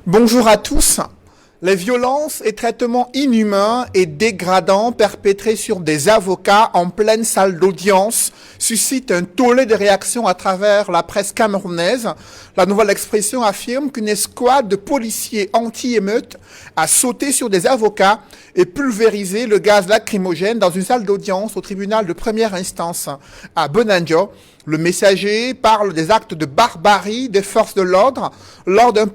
Bonjour à tous. Les violences et traitements inhumains et dégradants perpétrés sur des avocats en pleine salle d'audience suscitent un tollé de réactions à travers la presse camerounaise. La Nouvelle Expression affirme qu'une escouade de policiers anti-émeutes a sauté sur des avocats et pulvérisé le gaz lacrymogène dans une salle d'audience au tribunal de première instance à Bonanjo. Le Messager parle des actes de barbarie des forces de l'ordre lors d'un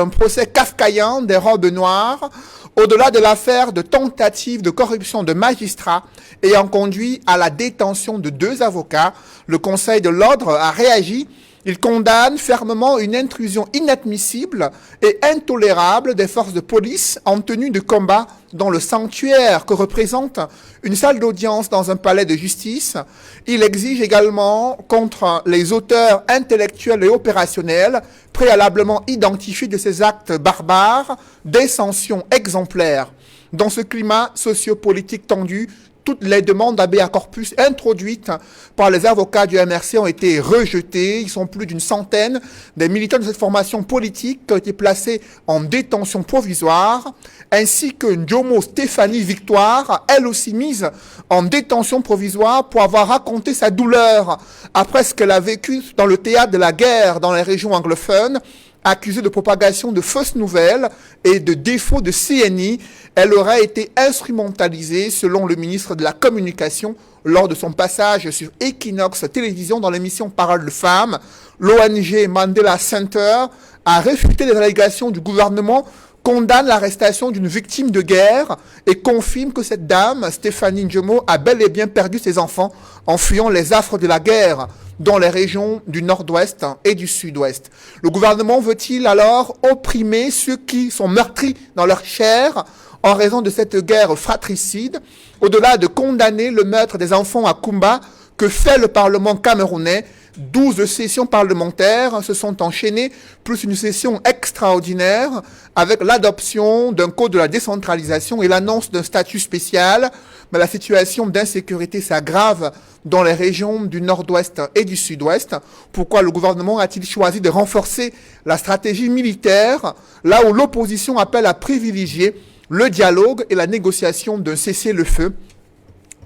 procès kafkaïen des robes noires, au-delà de l'affaire de tentative de corruption de magistrats ayant conduit à la détention de 2 avocats. Le Conseil de l'ordre a réagi. Il condamne fermement une intrusion inadmissible et intolérable des forces de police en tenue de combat dans le sanctuaire que représente une salle d'audience dans un palais de justice. Il exige également contre les auteurs intellectuels et opérationnels préalablement identifiés de ces actes barbares des sanctions exemplaires. Dans ce climat sociopolitique tendu, toutes les demandes d'habeas corpus introduites par les avocats du MRC ont été rejetées. Ils sont plus d'une centaine des militants de cette formation politique qui ont été placés en détention provisoire, ainsi que Ndjomo Stéphanie Victoire, elle aussi mise en détention provisoire pour avoir raconté sa douleur après ce qu'elle a vécu dans le théâtre de la guerre dans les régions anglophones. Accusée de propagation de fausses nouvelles et de défaut de CNI, elle aurait été instrumentalisée, selon le ministre de la Communication, lors de son passage sur Equinox Télévision dans l'émission Parole de Femmes. L'ONG Mandela Center a réfuté les allégations du gouvernement, condamne l'arrestation d'une victime de guerre et confirme que cette dame, Stéphanie Ndjomo, a bel et bien perdu ses enfants en fuyant les affres de la guerre dans les régions du nord-ouest et du sud-ouest. Le gouvernement veut-il alors opprimer ceux qui sont meurtris dans leur chair en raison de cette guerre fratricide? Au-delà de condamner le meurtre des enfants à Kumba, que fait le Parlement camerounais? 12 sessions parlementaires se sont enchaînées, plus une session extraordinaire avec l'adoption d'un code de la décentralisation et l'annonce d'un statut spécial. Mais la situation d'insécurité s'aggrave dans les régions du nord-ouest et du sud-ouest. Pourquoi le gouvernement a-t-il choisi de renforcer la stratégie militaire là où l'opposition appelle à privilégier le dialogue et la négociation d'un cessez-le-feu?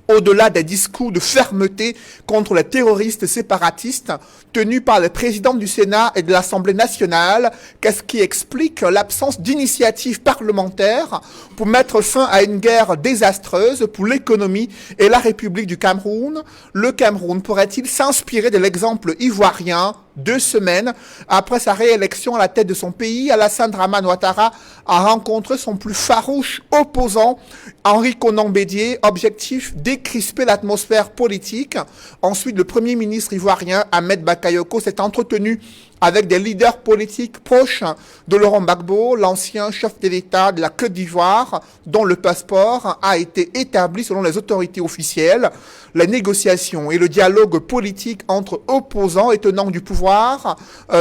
Au-delà des discours de fermeté contre les terroristes séparatistes tenus par les présidents du Sénat et de l'Assemblée nationale, qu'est-ce qui explique l'absence d'initiative parlementaire pour mettre fin à une guerre désastreuse pour l'économie et la République du Cameroun? Le Cameroun pourrait-il s'inspirer de l'exemple ivoirien? 2 semaines après sa réélection à la tête de son pays, Alassane Dramane Ouattara a rencontré son plus farouche opposant, Henri Konan Bédié. Objectif, décrisper l'atmosphère politique. Ensuite, le Premier ministre ivoirien, Ahmed Bakayoko, s'est entretenu avec des leaders politiques proches de Laurent Gbagbo, l'ancien chef de l'État de la Côte d'Ivoire, dont le passeport a été établi selon les autorités officielles. Les négociations et le dialogue politique entre opposants et tenants du pouvoir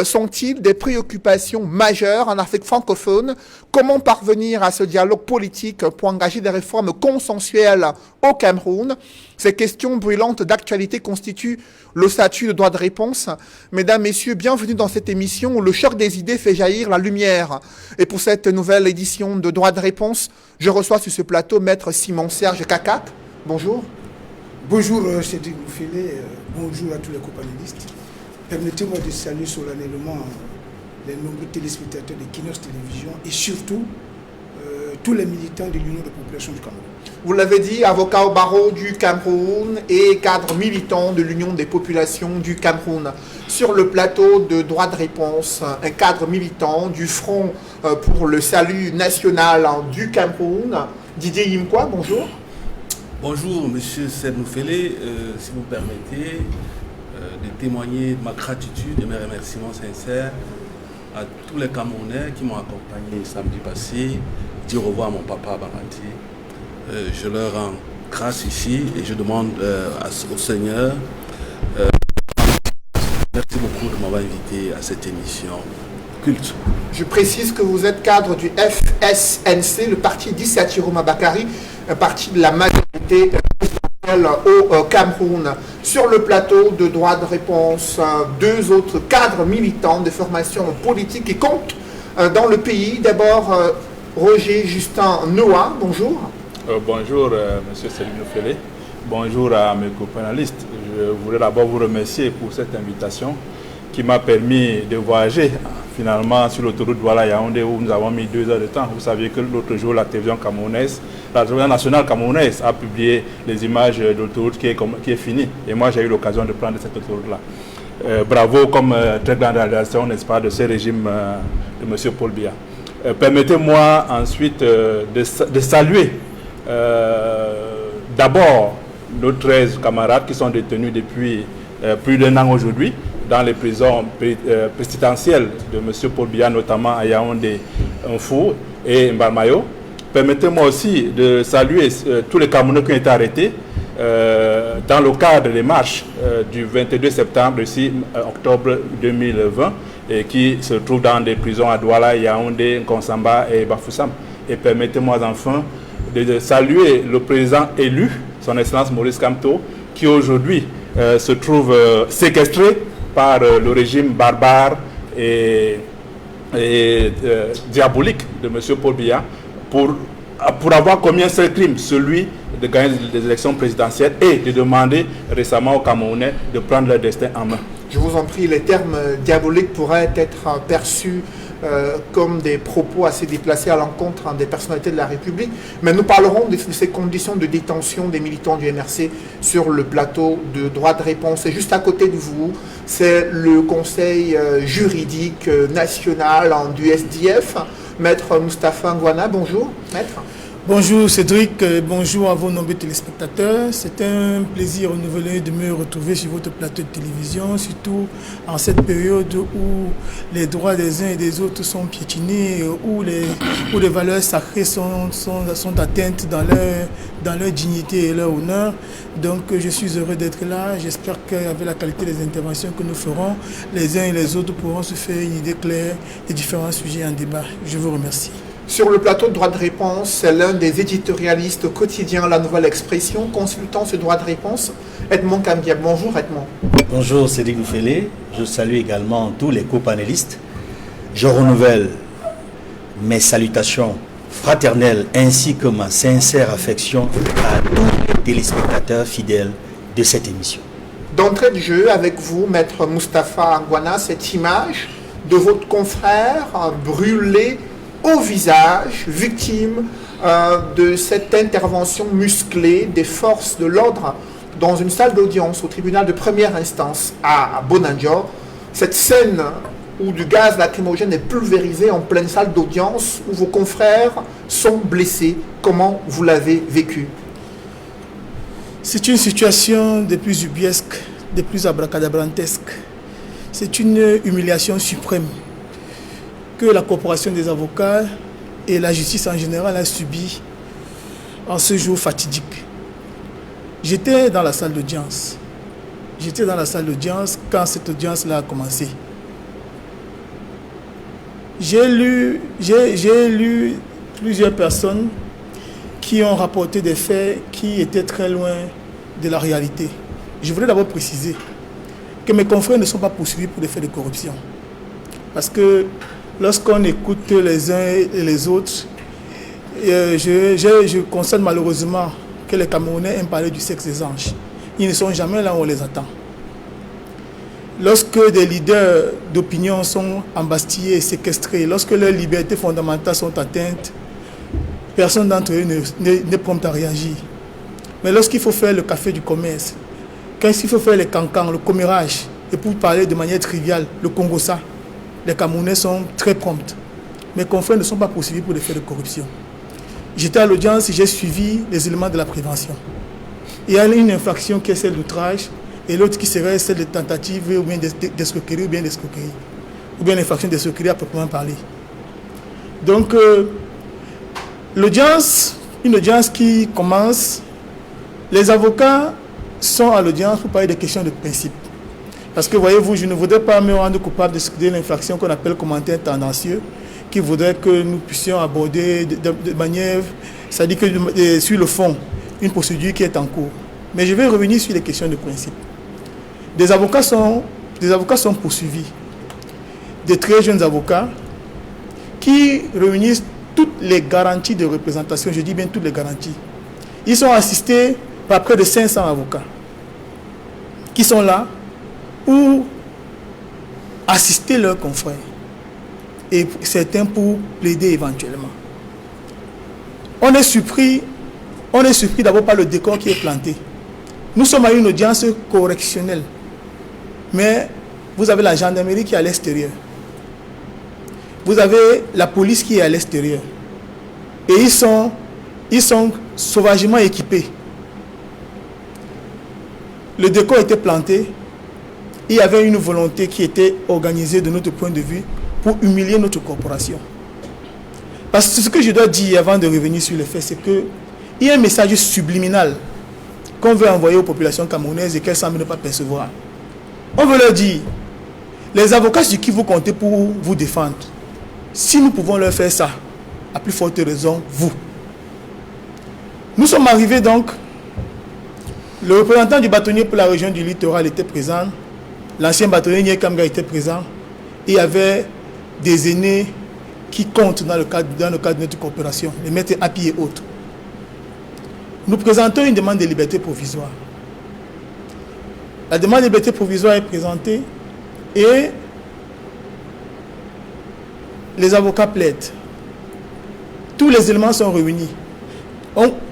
sont-ils des préoccupations majeures en Afrique francophone? Comment parvenir à ce dialogue politique pour engager des réformes consensuelles au Cameroun? Ces questions brûlantes d'actualité constituent le statut de droit de réponse. Mesdames, Messieurs, bienvenue dans cette émission où le choc des idées fait jaillir la lumière. Et pour cette nouvelle édition de droit de réponse, je reçois sur ce plateau Maître Simon-Serge Kakat. Bonjour. Bonjour Cédric Boufélé, bonjour à tous les copanélistes. Permettez-moi de saluer solennellement les nombreux téléspectateurs de Equinox Télévision et surtout tous les militants de l'Union des populations du Cameroun. Vous l'avez dit, avocat au barreau du Cameroun et cadre militant de l'Union des populations du Cameroun. Sur le plateau de droit de réponse, un cadre militant du Front pour le salut national du Cameroun, Didier Yimkwa, bonjour. Bonjour, monsieur Sednoufélé. Si vous permettez de témoigner de ma gratitude et mes remerciements sincères à tous les Camerounais qui m'ont accompagné samedi passé, dire au revoir à mon papa Bamanti. Je leur rends grâce ici et je demande au Seigneur, merci beaucoup de m'avoir invité à cette émission culte. Je précise que vous êtes cadre du FSNC, le parti d'Issatiro Mabakari, un parti de la majorité au Cameroun. Sur le plateau de droit de réponse, 2 autres cadres militants de formation politique qui comptent dans le pays. D'abord, Roger Justin Noah, bonjour. Bonjour, monsieur Selim Fele. Bonjour à mes co-panélistes. Je voudrais d'abord vous remercier pour cette invitation qui m'a permis de voyager finalement sur l'autoroute Douala-Yaoundé où nous avons mis 2 heures de temps. Vous saviez que l'autre jour, la télévision nationale camerounaise a publié les images de l'autoroute qui est finie. Et moi, j'ai eu l'occasion de prendre cette autoroute-là. Bravo comme très grande réalisation, n'est-ce pas, de ce régime de M. Paul Biya. Permettez-moi ensuite de saluer d'abord nos 13 camarades qui sont détenus depuis plus d'1 an aujourd'hui dans les prisons présidentielles de M. Paul Biya, notamment à Yaoundé, Mfou et Mbarmayo. Permettez-moi aussi de saluer tous les Camerounais qui ont été arrêtés dans le cadre des marches du 22 septembre, ici, octobre 2020, et qui se trouvent dans des prisons à Douala, Yaoundé, Nkonsamba et Bafoussam. Et permettez-moi enfin de saluer le président élu, son Excellence Maurice Kamto, qui aujourd'hui se trouve séquestré par le régime barbare et diabolique de M. Paul Biya pour avoir commis un seul crime, celui de gagner des élections présidentielles et de demander récemment aux Camerounais de prendre leur destin en main. Je vous en prie, les termes diaboliques pourraient être perçus comme des propos assez déplacés à l'encontre des personnalités de la République. Mais nous parlerons de ces conditions de détention des militants du MRC sur le plateau de droit de réponse. Et juste à côté de vous, c'est le Conseil juridique national du SDF. Maître Moustapha Ngwana, bonjour. Maître. Bonjour Cédric, bonjour à vos nombreux téléspectateurs. C'est un plaisir renouvelé de me retrouver sur votre plateau de télévision, surtout en cette période où les droits des uns et des autres sont piétinés, où les valeurs sacrées sont atteintes dans leur dignité et leur honneur. Donc je suis heureux d'être là. J'espère qu'avec la qualité des interventions que nous ferons, les uns et les autres pourront se faire une idée claire des différents sujets en débat. Je vous remercie. Sur le plateau de droit de réponse, c'est l'un des éditorialistes quotidiens La Nouvelle Expression, consultant ce droit de réponse, Edmond Kambia. Bonjour Edmond. Bonjour Cédric Noufélé, je salue également tous les co-panélistes. Je renouvelle mes salutations fraternelles ainsi que ma sincère affection à tous les téléspectateurs fidèles de cette émission. D'entrée de jeu avec vous, Maître Moustapha Ngwana, cette image de votre confrère brûlé au visage, victime de cette intervention musclée des forces de l'ordre dans une salle d'audience au tribunal de première instance à Bonandior. Cette scène où du gaz lacrymogène est pulvérisé en pleine salle d'audience, où vos confrères sont blessés. Comment vous l'avez vécu? C'est une situation des plus ubiesques, des plus abracadabrantesques. C'est une humiliation suprême que la corporation des avocats et la justice en général a subi en ce jour fatidique. J'étais dans la salle d'audience. J'étais dans la salle d'audience quand cette audience-là a commencé. J'ai lu plusieurs personnes qui ont rapporté des faits qui étaient très loin de la réalité. Je voudrais d'abord préciser que mes confrères ne sont pas poursuivis pour des faits de corruption. Parce que lorsqu'on écoute les uns et les autres, je constate malheureusement que les Camerounais aiment parler du sexe des anges. Ils ne sont jamais là où on les attend. Lorsque des leaders d'opinion sont embastillés et séquestrés, lorsque leurs libertés fondamentales sont atteintes, personne d'entre eux n'est prompt à réagir. Mais lorsqu'il faut faire le café du commerce, quand il faut faire les cancans, le commérage, et pour parler de manière triviale, le Congossa, les Camerounais sont très prompts. Mes confrères ne sont pas poursuivis pour des faits de corruption. J'étais à l'audience et j'ai suivi les éléments de la prévention. Il y a une infraction qui est celle d'outrage et l'autre qui serait celle de tentative ou bien d'escroquerie ou bien l'infraction d'escroquerie à proprement parler. Donc, l'audience, une audience qui commence, les avocats sont à l'audience pour parler des questions de principe. Parce que, voyez-vous, je ne voudrais pas me rendre coupable de l'infraction qu'on appelle commentaire tendancieux, qui voudrait que nous puissions aborder de manière, c'est-à-dire que sur le fond, une procédure qui est en cours. Mais je vais revenir sur les questions de principe. Des avocats sont poursuivis. Des très jeunes avocats qui réunissent toutes les garanties de représentation, je dis bien toutes les garanties. Ils sont assistés par près de 500 avocats qui sont là pour assister leurs confrères et certains pour plaider éventuellement. On est surpris d'abord par le décor qui est planté. Nous sommes à une audience correctionnelle, mais vous avez la gendarmerie qui est à l'extérieur. Vous avez la police qui est à l'extérieur. Et ils sont sauvagement équipés. Le décor était planté. Il y avait une volonté qui était organisée de notre point de vue pour humilier notre corporation. Parce que ce que je dois dire avant de revenir sur les faits, c'est qu'il y a un message subliminal qu'on veut envoyer aux populations camerounaises et qu'elles semblent ne pas percevoir. On veut leur dire, les avocats sur qui vous comptez pour vous défendre, si nous pouvons leur faire ça, à plus forte raison, vous. Nous sommes arrivés donc, le représentant du bâtonnier pour la région du littoral était présent, l'ancien bâtonnier Nyekamga était présent, et il y avait des aînés qui comptent dans le cadre de notre coopération, les maîtres Api et autres. Nous présentons une demande de liberté provisoire. La demande de liberté provisoire est présentée et les avocats plaident. Tous les éléments sont réunis.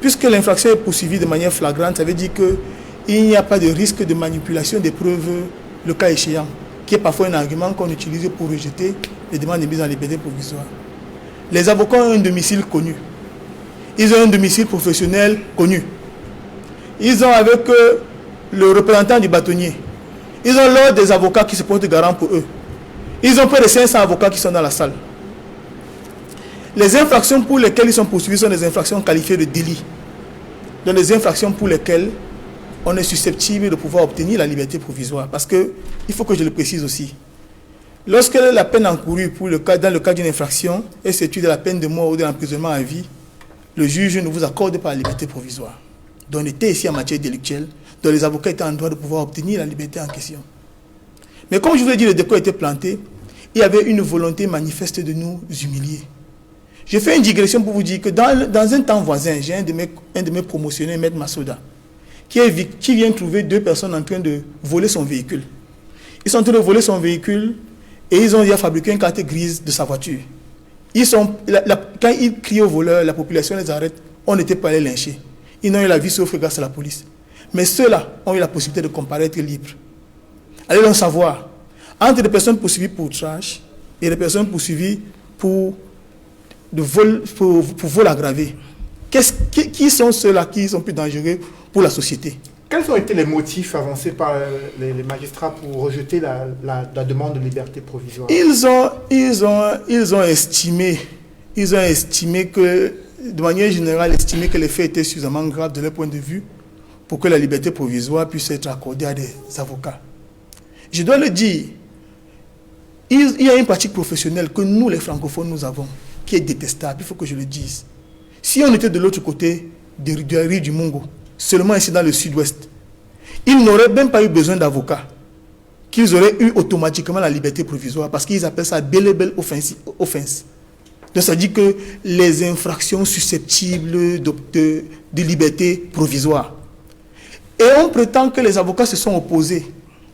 Puisque l'infraction est poursuivie de manière flagrante, ça veut dire qu'il n'y a pas de risque de manipulation des preuves, le cas échéant, qui est parfois un argument qu'on utilise pour rejeter les demandes de mise en liberté provisoire. Les avocats ont un domicile connu. Ils ont un domicile professionnel connu. Ils ont avec le représentant du bâtonnier. Ils ont l'ordre des avocats qui se portent garant pour eux. Ils ont près de 500 avocats qui sont dans la salle. Les infractions pour lesquelles ils sont poursuivis sont des infractions qualifiées de délit. Donc des infractions pour lesquelles on est susceptible de pouvoir obtenir la liberté provisoire. Parce que, il faut que je le précise aussi, lorsque la peine encourue dans le cas d'une infraction est située de la peine de mort ou de l'emprisonnement à vie, le juge ne vous accorde pas la liberté provisoire. Donc on était ici en matière délictuelle, dont les avocats étaient en droit de pouvoir obtenir la liberté en question. Mais comme je vous l'ai dit, le décor était planté, il y avait une volonté manifeste de nous humilier. Je fais une digression pour vous dire que dans un temps voisin, j'ai un de mes promotionnels, Maître Massoda, qui vient trouver deux personnes en train de voler son véhicule. Ils sont en train de voler son véhicule et ils ont déjà fabriqué une carte grise de sa voiture. Quand ils crient aux voleurs, la population les arrête, on n'était pas allé lyncher. Ils n'ont eu la vie sauf grâce à la police. Mais ceux-là ont eu la possibilité de comparaître libres. Allez donc savoir, entre les personnes poursuivies pour outrage et les personnes poursuivies pour vol aggravé, qui sont ceux-là qui sont plus dangereux pour la société? Quels ont été les motifs avancés par les magistrats pour rejeter la demande de liberté provisoire? Ils ont estimé que, de manière générale, que les faits étaient suffisamment graves de leur point de vue pour que la liberté provisoire puisse être accordée à des avocats. Je dois le dire, il y a une pratique professionnelle que nous, les francophones, nous avons, qui est détestable, il faut que je le dise. Si on était de l'autre côté de la rive du Mungo, seulement ici dans le sud-ouest, ils n'auraient même pas eu besoin d'avocats, qu'ils auraient eu automatiquement la liberté provisoire, parce qu'ils appellent ça belle offense. Donc ça dit que les infractions susceptibles de liberté provisoire. Et on prétend que les avocats se sont opposés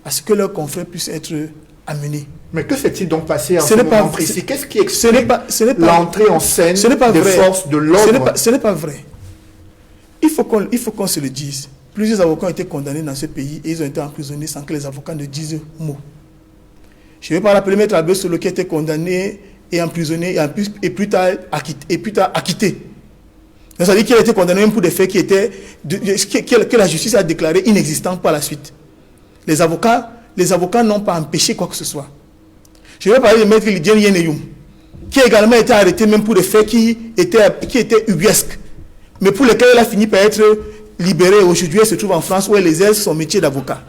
à ce que leurs confrères puissent être amenés. Mais que s'est-il donc passé en ce moment précis? Qu'est-ce qui explique l'entrée en scène des forces de l'ordre? Ce n'est pas vrai. Il faut qu'on se le dise. Plusieurs avocats ont été condamnés dans ce pays et ils ont été emprisonnés sans que les avocats ne disent mot. Je ne vais pas rappeler Maître Albert Solo qui a été condamné et emprisonné et plus tard acquitté. Ça veut dire qu'il a été condamné même pour des faits que la justice a déclaré inexistants par la suite. Les avocats n'ont pas empêché quoi que ce soit. Je vais parler de Maître Lydien Yeneyoum, qui a également été arrêté même pour des faits qui étaient ubuesques, mais pour lesquels elle a fini par être libérée. Aujourd'hui, elle se trouve en France où elle exerce son métier d'avocat.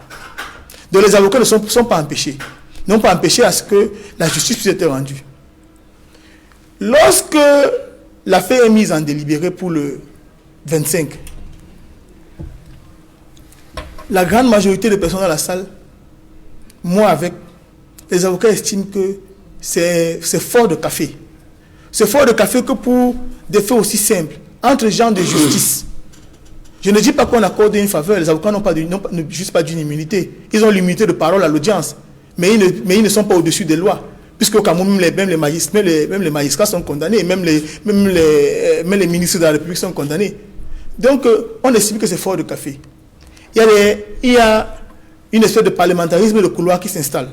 Donc les avocats ne sont pas empêchés. N'ont pas empêché à ce que la justice puisse être rendue. Lorsque l'affaire est mise en délibéré pour le 25, la grande majorité des personnes dans la salle, moi avec, les avocats estiment que c'est fort de café C'est fort de café que pour des faits aussi simples, entre gens de justice. Je ne dis pas qu'on accorde une faveur, les avocats n'ont juste pas d'une immunité. Ils ont l'immunité de parole à l'audience, mais ils ne sont pas au-dessus des lois. Puisqu'au Cameroun, même les magistrats sont condamnés, même les ministres de la République sont condamnés. Donc, on estime que c'est fort de café. Il y a une espèce de parlementarisme de couloir qui s'installe.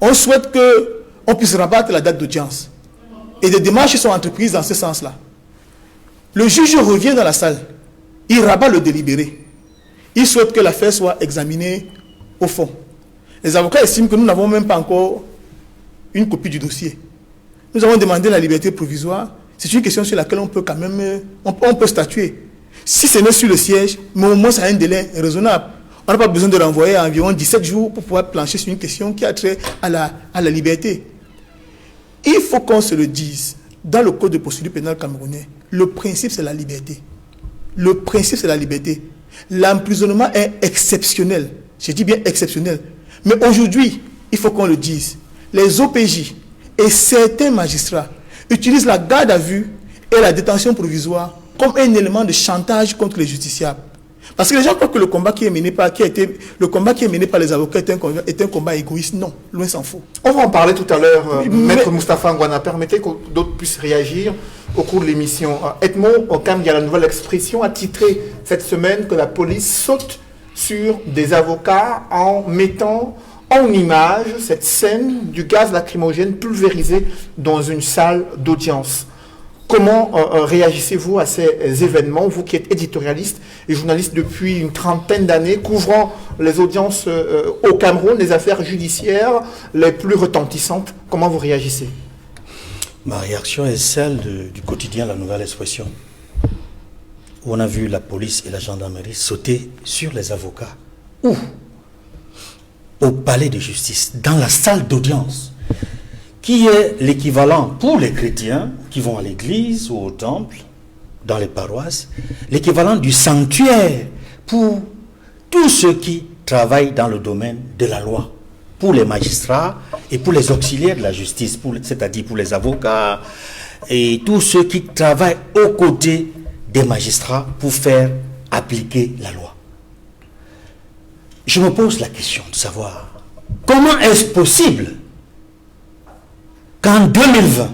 On souhaite qu'on puisse rabattre la date d'audience. Et des démarches sont entreprises dans ce sens-là. Le juge revient dans la salle. Il rabat le délibéré. Il souhaite que l'affaire soit examinée au fond. Les avocats estiment que nous n'avons même pas encore une copie du dossier. Nous avons demandé la liberté provisoire. C'est une question sur laquelle on peut quand même on peut statuer. Si ce n'est sur le siège, mais au moins ça a un délai raisonnable. On n'a pas besoin de renvoyer à environ 17 jours pour pouvoir plancher sur une question qui a trait à la liberté. Il faut qu'on se le dise. Dans le code de procédure pénale camerounais, le principe c'est la liberté. Le principe c'est la liberté. L'emprisonnement est exceptionnel. Je dis bien exceptionnel. Mais aujourd'hui, il faut qu'on le dise. Les OPJ et certains magistrats utilisent la garde à vue et la détention provisoire comme un élément de chantage contre les justiciables. Parce que les gens croient que le combat qui est mené par les avocats est un combat égoïste. Non, loin s'en faut. On va en parler tout à l'heure, Maître Moustapha Ngouana. Permettez que d'autres puissent réagir au cours de l'émission. Edmond Okam, il y a la nouvelle expression, a titré cette semaine que la police saute sur des avocats en mettant en image cette scène du gaz lacrymogène pulvérisé dans une salle d'audience. Comment réagissez-vous à ces événements, vous qui êtes éditorialiste et journaliste depuis une trentaine d'années, couvrant les audiences au Cameroun, les affaires judiciaires les plus retentissantes? Comment vous réagissez? Ma réaction est celle du quotidien La Nouvelle Expression, où on a vu la police et la gendarmerie sauter sur les avocats. Où? Au palais de justice, dans la salle d'audience, qui est l'équivalent pour les chrétiens qui vont à l'église ou au temple, dans les paroisses, l'équivalent du sanctuaire pour tous ceux qui travaillent dans le domaine de la loi, pour les magistrats et pour les auxiliaires de la justice, c'est-à-dire pour les avocats et tous ceux qui travaillent aux côtés des magistrats pour faire appliquer la loi. Je me pose la question de savoir comment est-ce possible qu'en 2020,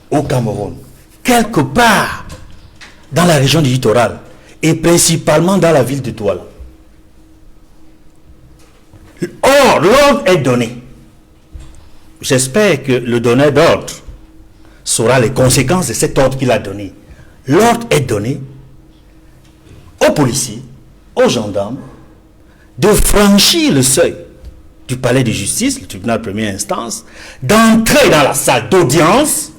au Cameroun, quelque part dans la région du littoral, et principalement dans la ville de Douala, or, l'ordre est donné. J'espère que le donneur d'ordre saura les conséquences de cet ordre qu'il a donné. L'ordre est donné aux policiers, aux gendarmes, de franchir le seuil du palais de justice, le tribunal de première instance, d'entrer dans la salle d'audience,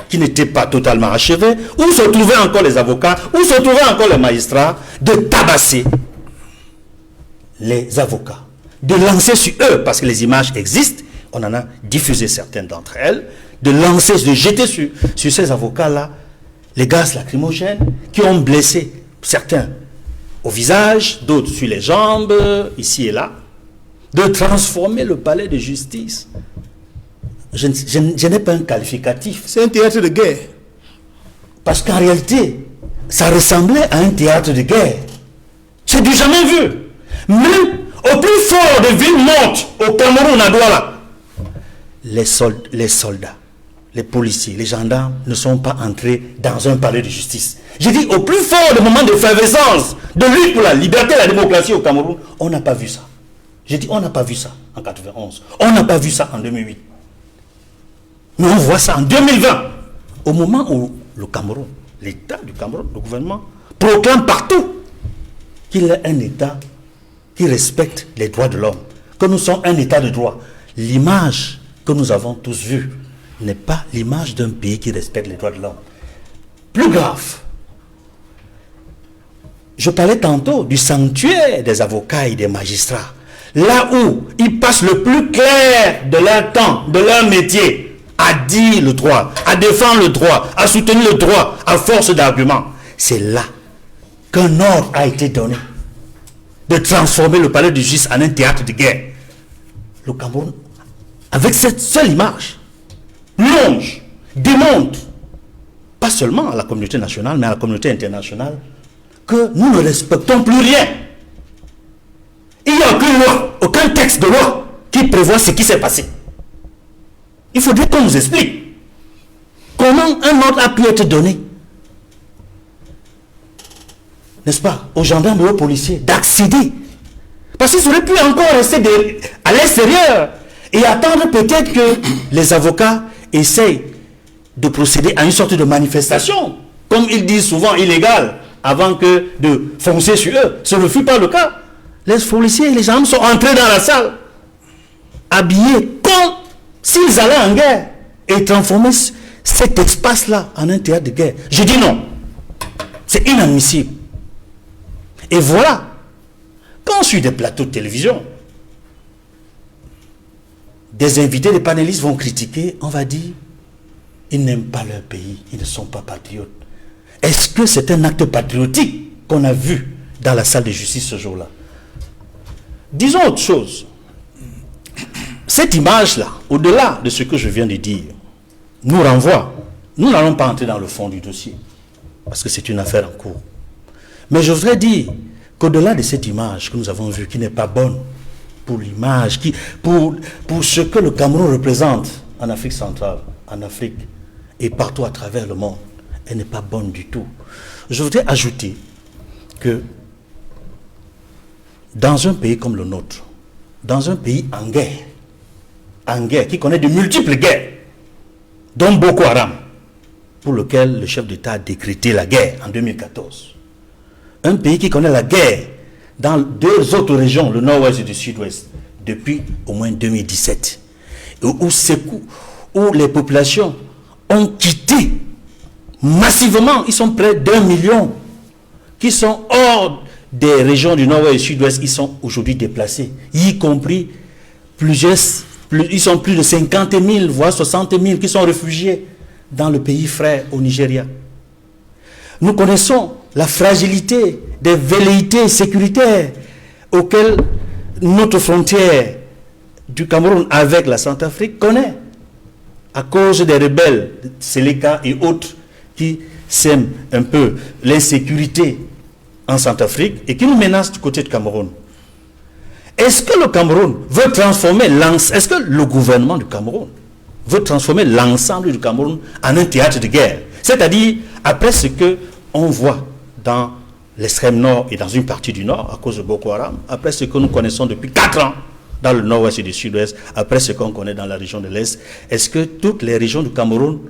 qui n'était pas totalement achevée, où se trouvaient encore les avocats, où se trouvaient encore les magistrats, de tabasser les avocats, de lancer sur eux, parce que les images existent, on en a diffusé certaines d'entre elles, de lancer, de jeter sur ces avocats-là les gaz lacrymogènes qui ont blessé certains au visage, d'autres sur les jambes, ici et là, de transformer le palais de justice. Je n'ai pas un qualificatif. C'est un théâtre de guerre. Parce qu'en réalité, ça ressemblait à un théâtre de guerre. C'est du jamais vu. Même au plus fort de villes mortes, au Cameroun, à Douala, les soldats, les policiers, les gendarmes ne sont pas entrés dans un palais de justice. J'ai dit, au plus fort de moment d'effervescence, de lutte pour la liberté et la démocratie au Cameroun, on n'a pas vu ça. J'ai dit, on n'a pas vu ça en 91. On n'a pas vu ça en 2008. Mais on voit ça en 2020. Au moment où le Cameroun, l'État du Cameroun, le gouvernement, proclame partout qu'il est un État qui respecte les droits de l'homme, que nous sommes un État de droit. L'image que nous avons tous vue n'est pas l'image d'un pays qui respecte les droits de l'homme. Plus grave, je parlais tantôt du sanctuaire des avocats et des magistrats, là où ils passent le plus clair de leur temps, de leur métier, à dire le droit, à défendre le droit, à soutenir le droit, à force d'arguments. C'est là qu'un ordre a été donné de transformer le palais de justice en un théâtre de guerre. Le Cameroun, avec cette seule image, plonge démontre, pas seulement à la communauté nationale, mais à la communauté internationale, que nous ne respectons plus rien. Il n'y a aucune loi, aucun texte de loi qui prévoit ce qui s'est passé. Il faudrait qu'on nous explique comment un ordre a pu être donné, n'est-ce pas, aux gendarmes et aux policiers d'accéder. Parce qu'ils auraient pu encore rester à l'extérieur et attendre peut-être que les avocats essayent de procéder à une sorte de manifestation, comme ils disent souvent illégale, avant que de foncer sur eux. Ce ne fut pas le cas. Les policiers et les gendarmes sont entrés dans la salle, habillés comme s'ils allaient en guerre, et transformer cet espace-là en un théâtre de guerre. Je dis non. C'est inadmissible. Et voilà, quand sur des plateaux de télévision, des invités, des panélistes vont critiquer, on va dire, ils n'aiment pas leur pays, ils ne sont pas patriotes. Est-ce que c'est un acte patriotique qu'on a vu dans la salle de justice ce jour-là? Disons autre chose. Cette image-là, au-delà de ce que je viens de dire, nous renvoie. Nous n'allons pas entrer dans le fond du dossier, parce que c'est une affaire en cours. Mais je voudrais dire qu'au-delà de cette image que nous avons vue, qui n'est pas bonne pour l'image, pour ce que le Cameroun représente en Afrique centrale, en Afrique et partout à travers le monde, elle n'est pas bonne du tout. Je voudrais ajouter que dans un pays comme le nôtre, dans un pays en guerre, qui connaît de multiples guerres, dont Boko Haram, pour lequel le chef d'État a décrété la guerre en 2014. Un pays qui connaît la guerre dans deux autres régions, le nord-ouest et le sud-ouest, depuis au moins 2017, où les populations ont quitté massivement, ils sont près d'1 million, qui sont hors des régions du nord-ouest et du sud-ouest, ils sont aujourd'hui déplacés, y compris ils sont plus de 50 000, voire 60 000 qui sont réfugiés dans le pays frère au Nigeria. Nous connaissons la fragilité des velléités sécuritaires auxquelles notre frontière du Cameroun avec la Centrafrique connaît, à cause des rebelles, Séléka et autres, qui sèment un peu l'insécurité en Centrafrique et qui nous menacent du côté du Cameroun. Est-ce que le Cameroun veut transformer est-ce que le gouvernement du Cameroun veut transformer l'ensemble du Cameroun en un théâtre de guerre? C'est-à-dire, après ce qu'on voit dans l'extrême nord et dans une partie du nord, à cause de Boko Haram, après ce que nous connaissons depuis 4 ans dans le nord-ouest et le sud-ouest, après ce qu'on connaît dans la région de l'Est, est-ce que toutes les régions du Cameroun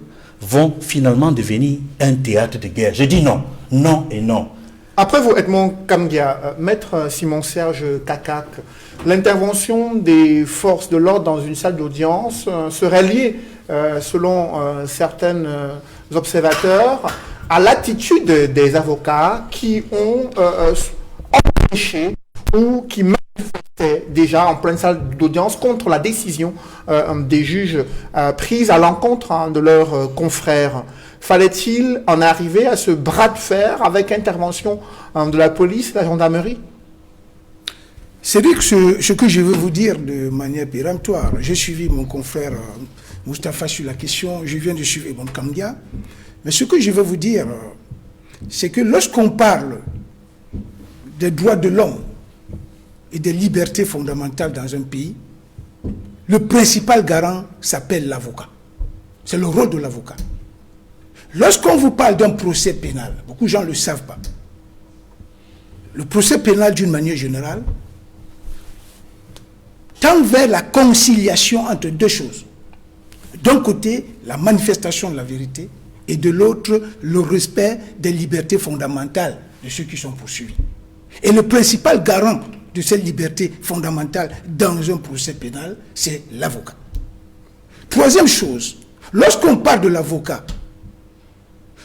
vont finalement devenir un théâtre de guerre? Je dis non, non et non. Après vous, Edmond Kamgia, maître Simon-Serge Kakak, l'intervention des forces de l'ordre dans une salle d'audience serait liée, selon certains observateurs, à l'attitude des avocats qui ont empêché ou qui manifestaient déjà en pleine salle d'audience contre la décision des juges prise à l'encontre de leurs confrères. Fallait-il en arriver à ce bras de fer avec intervention de la police et de la gendarmerie? C'est vrai que ce que je veux vous dire de manière péremptoire, j'ai suivi mon confrère Moustapha sur la question, je viens de suivre Edmond Kamgia, mais ce que je veux vous dire, c'est que lorsqu'on parle des droits de l'homme et des libertés fondamentales dans un pays, le principal garant s'appelle l'avocat. C'est le rôle de l'avocat. Lorsqu'on vous parle d'un procès pénal, beaucoup de gens ne le savent pas. Le procès pénal, d'une manière générale, tend vers la conciliation entre deux choses. D'un côté, la manifestation de la vérité, et de l'autre, le respect des libertés fondamentales de ceux qui sont poursuivis. Et le principal garant de cette liberté fondamentale dans un procès pénal, c'est l'avocat. Troisième chose, lorsqu'on parle de l'avocat,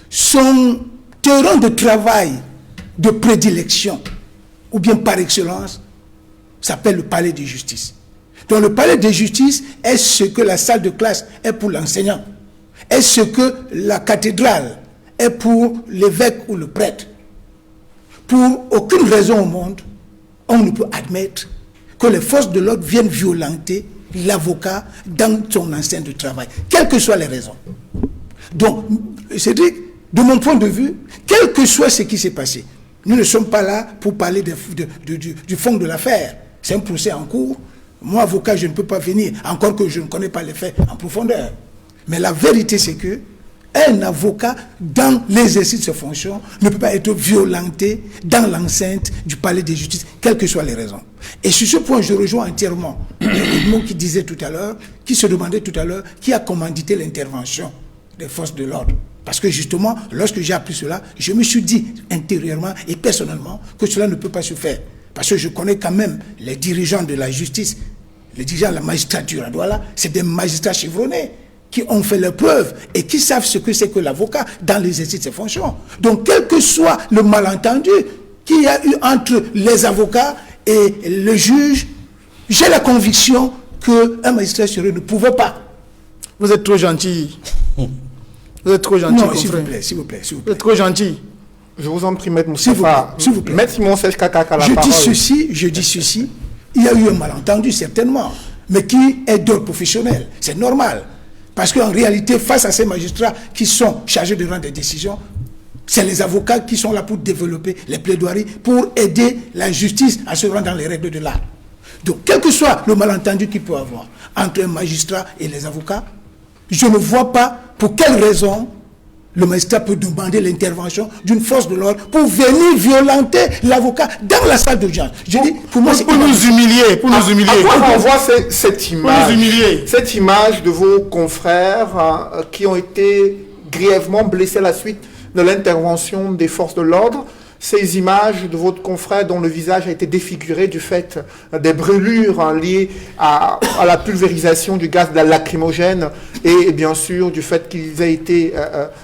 son terrain de travail de prédilection, ou bien par excellence, s'appelle le palais de justice. Donc le palais de justice est ce que la salle de classe est pour l'enseignant, est ce que la cathédrale est pour l'évêque ou le prêtre. Pour aucune raison au monde, on ne peut admettre que les forces de l'ordre viennent violenter l'avocat dans son enceinte de travail, quelles que soient les raisons. Donc, Cédric, de mon point de vue, quel que soit ce qui s'est passé, nous ne sommes pas là pour parler du fond de l'affaire. C'est un procès en cours. Moi, avocat, je ne peux pas venir, encore que je ne connais pas les faits en profondeur. Mais la vérité, c'est que un avocat, dans l'exercice de ses fonctions, ne peut pas être violenté dans l'enceinte du palais de justice, quelles que soient les raisons. Et sur ce point, je rejoins entièrement Edmond qui disait tout à l'heure, qui se demandait tout à l'heure, qui a commandité l'intervention des forces de l'ordre. Parce que justement, lorsque j'ai appris cela, je me suis dit intérieurement et personnellement que cela ne peut pas se faire. Parce que je connais quand même les dirigeants de la justice, les dirigeants de la magistrature à Douala, c'est des magistrats chevronnés qui ont fait leurs preuves et qui savent ce que c'est que l'avocat dans l'exercice de ses fonctions. Donc, quel que soit le malentendu qu'il y a eu entre les avocats et le juge, j'ai la conviction qu'un magistrat sérieux ne pouvait pas. Vous êtes trop gentil. Vous êtes trop gentil. Non, s'il vous plaît, s'il vous plaît, s'il vous plaît. Vous êtes trop gentil. Je vous en prie, Maître S'il vous plaît, Moustapha. s'il vous plaît. Maître Simon Sèche Kakaka, la parole. Je dis ceci, il y a eu un malentendu certainement, mais qui est d'ordre professionnel. C'est normal. Parce qu'en réalité, face à ces magistrats qui sont chargés de rendre des décisions, c'est les avocats qui sont là pour développer les plaidoiries, pour aider la justice à se rendre dans les règles de l'art. Donc, quel que soit le malentendu qu'il peut y avoir entre un magistrat et les avocats, je ne vois pas pour quelle raison le magistrat peut demander l'intervention d'une force de l'ordre pour venir violenter l'avocat dans la salle d'audience. Je dis, pour moi, c'est pour nous humilier, pour nous humilier. à quoi On voit cette image, cette image de vos confrères qui ont été grièvement blessés à la suite de l'intervention des forces de l'ordre. Ces images de votre confrère dont le visage a été défiguré du fait des brûlures liées à la pulvérisation du gaz lacrymogène et bien sûr du fait qu'ils aient été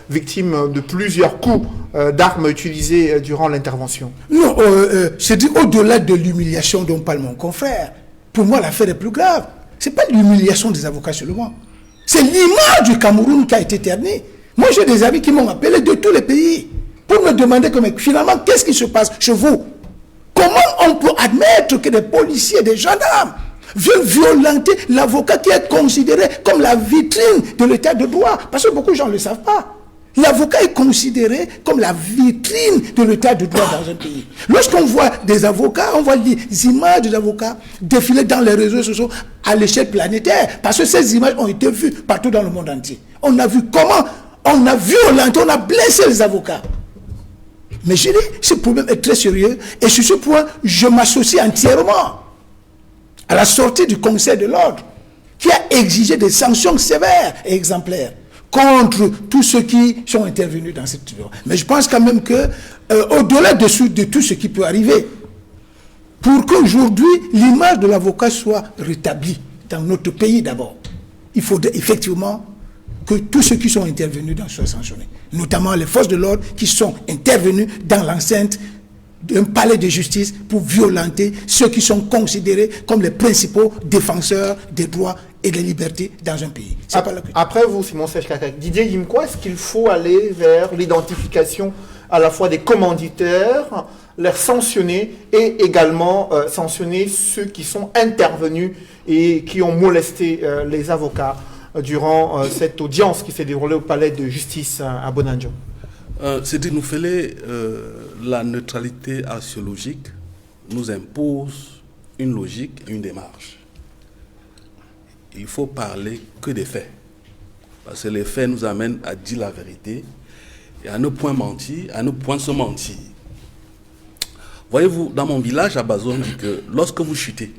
victimes de plusieurs coups d'armes utilisées durant l'intervention. Non, c'est au-delà de l'humiliation dont parle mon confrère. Pour moi, l'affaire est plus grave. Ce n'est pas l'humiliation des avocats seulement. C'est l'image du Cameroun qui a été ternie. Moi, j'ai des amis qui m'ont appelé de tous les pays pour me demander finalement, qu'est-ce qui se passe chez vous? Comment on peut admettre que des policiers, des gendarmes viennent violenter l'avocat qui est considéré comme la vitrine de l'état de droit? Parce que beaucoup de gens ne le savent pas. L'avocat est considéré comme la vitrine de l'état de droit dans un pays. Lorsqu'on voit des avocats, on voit des images des avocats défiler dans les réseaux sociaux à l'échelle planétaire. Parce que ces images ont été vues partout dans le monde entier. On a vu comment on a violenté, on a blessé les avocats. Mais je dis, ce problème est très sérieux. Et sur ce point, je m'associe entièrement à la sortie du Conseil de l'ordre, qui a exigé des sanctions sévères et exemplaires contre tous ceux qui sont intervenus dans cette situation. Mais je pense quand même que, au-delà de tout ce qui peut arriver, pour qu'aujourd'hui, l'image de l'avocat soit rétablie dans notre pays d'abord, il faut effectivement que tous ceux qui sont intervenus soient sanctionnés, notamment les forces de l'ordre qui sont intervenus dans l'enceinte d'un palais de justice pour violenter ceux qui sont considérés comme les principaux défenseurs des droits et des libertés dans un pays. Après vous, Simon Sèche-Kakak, Didier Yimko, est-ce qu'il faut aller vers l'identification à la fois des commanditaires, les sanctionner et également sanctionner ceux qui sont intervenus et qui ont molesté les avocats durant cette audience qui s'est déroulée au palais de justice à Bonanjo? Cédric Noufélé, la neutralité axiologique nous impose une logique et une démarche. Il ne faut parler que des faits. Parce que les faits nous amènent à dire la vérité et à ne point mentir, à ne point se mentir. Voyez-vous, dans mon village à Bazoum, on dit que lorsque vous chutez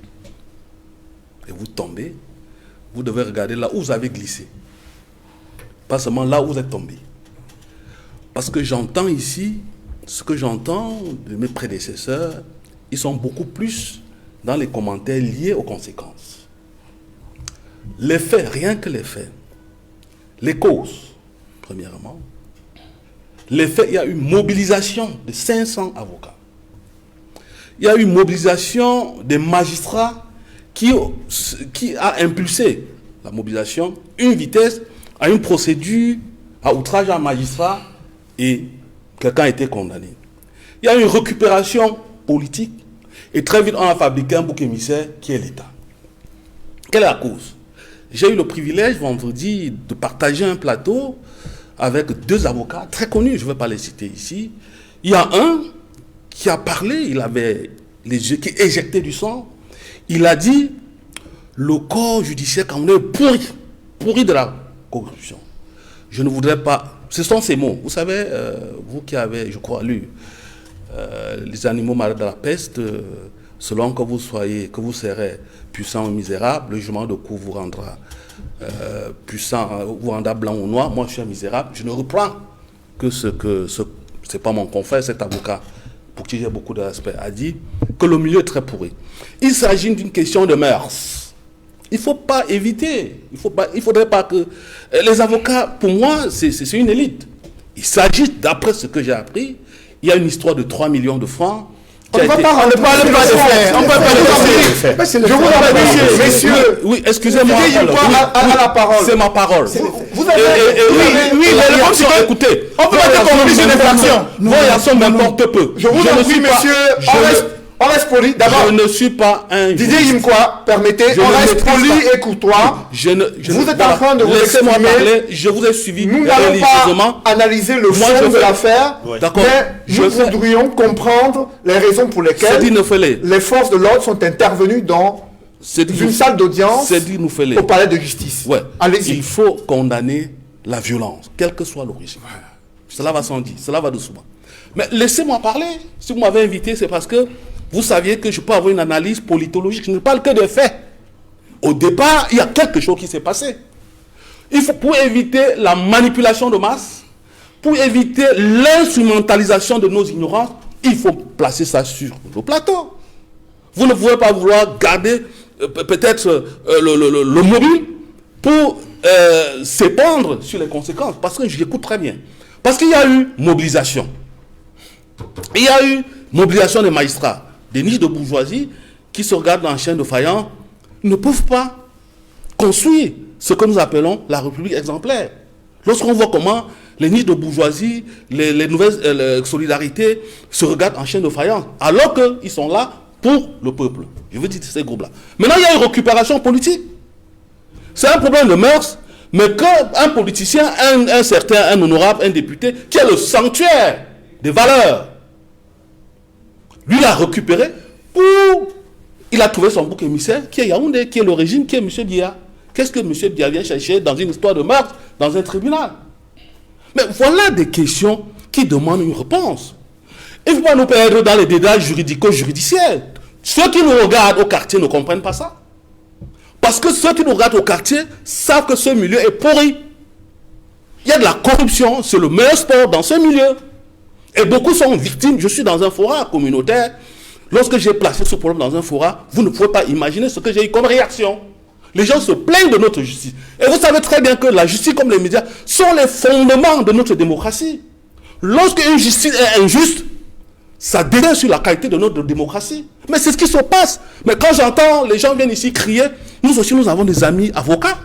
et vous tombez, vous devez regarder là où vous avez glissé. Pas seulement là où vous êtes tombé. Parce que j'entends ici, ce que j'entends de mes prédécesseurs, ils sont beaucoup plus dans les commentaires liés aux conséquences. Les faits, rien que les faits. Les causes, premièrement. Les faits, il y a eu mobilisation de 500 avocats. Il y a eu mobilisation des magistrats qui a impulsé la mobilisation, une vitesse à une procédure à outrage à un magistrat et quelqu'un a été condamné. Il y a eu une récupération politique et très vite on a fabriqué un bouc émissaire qui est l'État. Quelle est la cause? J'ai eu le privilège vendredi de partager un plateau avec 2 avocats très connus, je ne vais pas les citer ici. Il y a un qui a parlé, il avait les yeux qui éjectaient du sang. Il a dit, le corps judiciaire camerounais est pourri de la corruption. Je ne voudrais pas... Ce sont ces mots. Vous savez, vous qui avez, je crois, lu les animaux malades de la peste, selon que vous serez puissant ou misérable, le jugement de cour vous rendra puissant, vous rendra blanc ou noir. Moi, je suis un misérable. Je ne reprends que c'est pas mon confrère, cet avocat, pour qui j'ai beaucoup de respect, a dit que le milieu est très pourri. Il s'agit d'une question de mœurs. Il ne faut pas éviter. Il faudrait pas que... Les avocats, pour moi, c'est une élite. Il s'agit, d'après ce que j'ai appris, il y a une histoire de 3 millions de francs. On ne parle pas de faits. On ne parle pas de faits. Je vous en prie, messieurs. Oui, excusez-moi. À la parole. C'est ma parole. Vous avez... Oui, mais le monde écoutez. On peut pas qu'on oblige une infraction. Voyons, m'importe peu. Je vous en prie, messieurs. On reste poli. D'abord, je ne suis pas un Didier Yimkwa, permettez, on reste poli et courtois. Vous êtes en train de vous exprimer. Laissez-moi parler, je vous ai suivi. Nous n'allons pas analyser le fond de l'affaire, mais nous voudrions comprendre les raisons pour lesquelles les forces de l'ordre sont intervenues dans une salle d'audience au palais de justice. Ouais. Allez-y. Il faut condamner la violence, quelle que soit l'origine. Cela va sans dire, cela va doucement. Mais laissez-moi parler. Si vous m'avez invité, c'est parce que vous saviez que je peux avoir une analyse politologique. Je ne parle que de faits. Au départ, il y a quelque chose qui s'est passé. Il faut, pour éviter la manipulation de masse, pour éviter l'instrumentalisation de nos ignorances, il faut placer ça sur le plateau. Vous ne pouvez pas vouloir garder peut-être le mobile pour s'épandre sur les conséquences. Parce que j'écoute très bien. Parce qu'il y a eu mobilisation. Il y a eu mobilisation des magistrats. Des niches de bourgeoisie qui se regardent dans la chaîne de faïence ne peuvent pas construire ce que nous appelons la République exemplaire. Lorsqu'on voit comment les niches de bourgeoisie, les nouvelles solidarités se regardent en chaîne de faïence, alors qu'ils sont là pour le peuple. Je veux dire ces groupes-là. Maintenant, il y a une récupération politique. C'est un problème de mœurs, mais qu'un politicien, un honorable, un député, qui est le sanctuaire des valeurs, lui l'a récupéré pour... Il a trouvé son bouc émissaire, qui est Yaoundé, qui est le régime, qui est M. Dia. Qu'est-ce que M. Dia vient chercher dans une histoire de meurtre, dans un tribunal? Mais voilà des questions qui demandent une réponse. Il ne faut pas nous perdre dans les détails juridico-juridiciels. Ceux qui nous regardent au quartier ne comprennent pas ça. Parce que ceux qui nous regardent au quartier savent que ce milieu est pourri. Il y a de la corruption, c'est le meilleur sport dans ce milieu. Et beaucoup sont victimes. Je suis dans un forum communautaire. Lorsque j'ai placé ce problème dans un forum, vous ne pouvez pas imaginer ce que j'ai eu comme réaction. Les gens se plaignent de notre justice. Et vous savez très bien que la justice, comme les médias, sont les fondements de notre démocratie. Lorsque une justice est injuste, ça déteint sur la qualité de notre démocratie. Mais c'est ce qui se passe. Mais quand j'entends les gens viennent ici crier, nous aussi nous avons des amis avocats.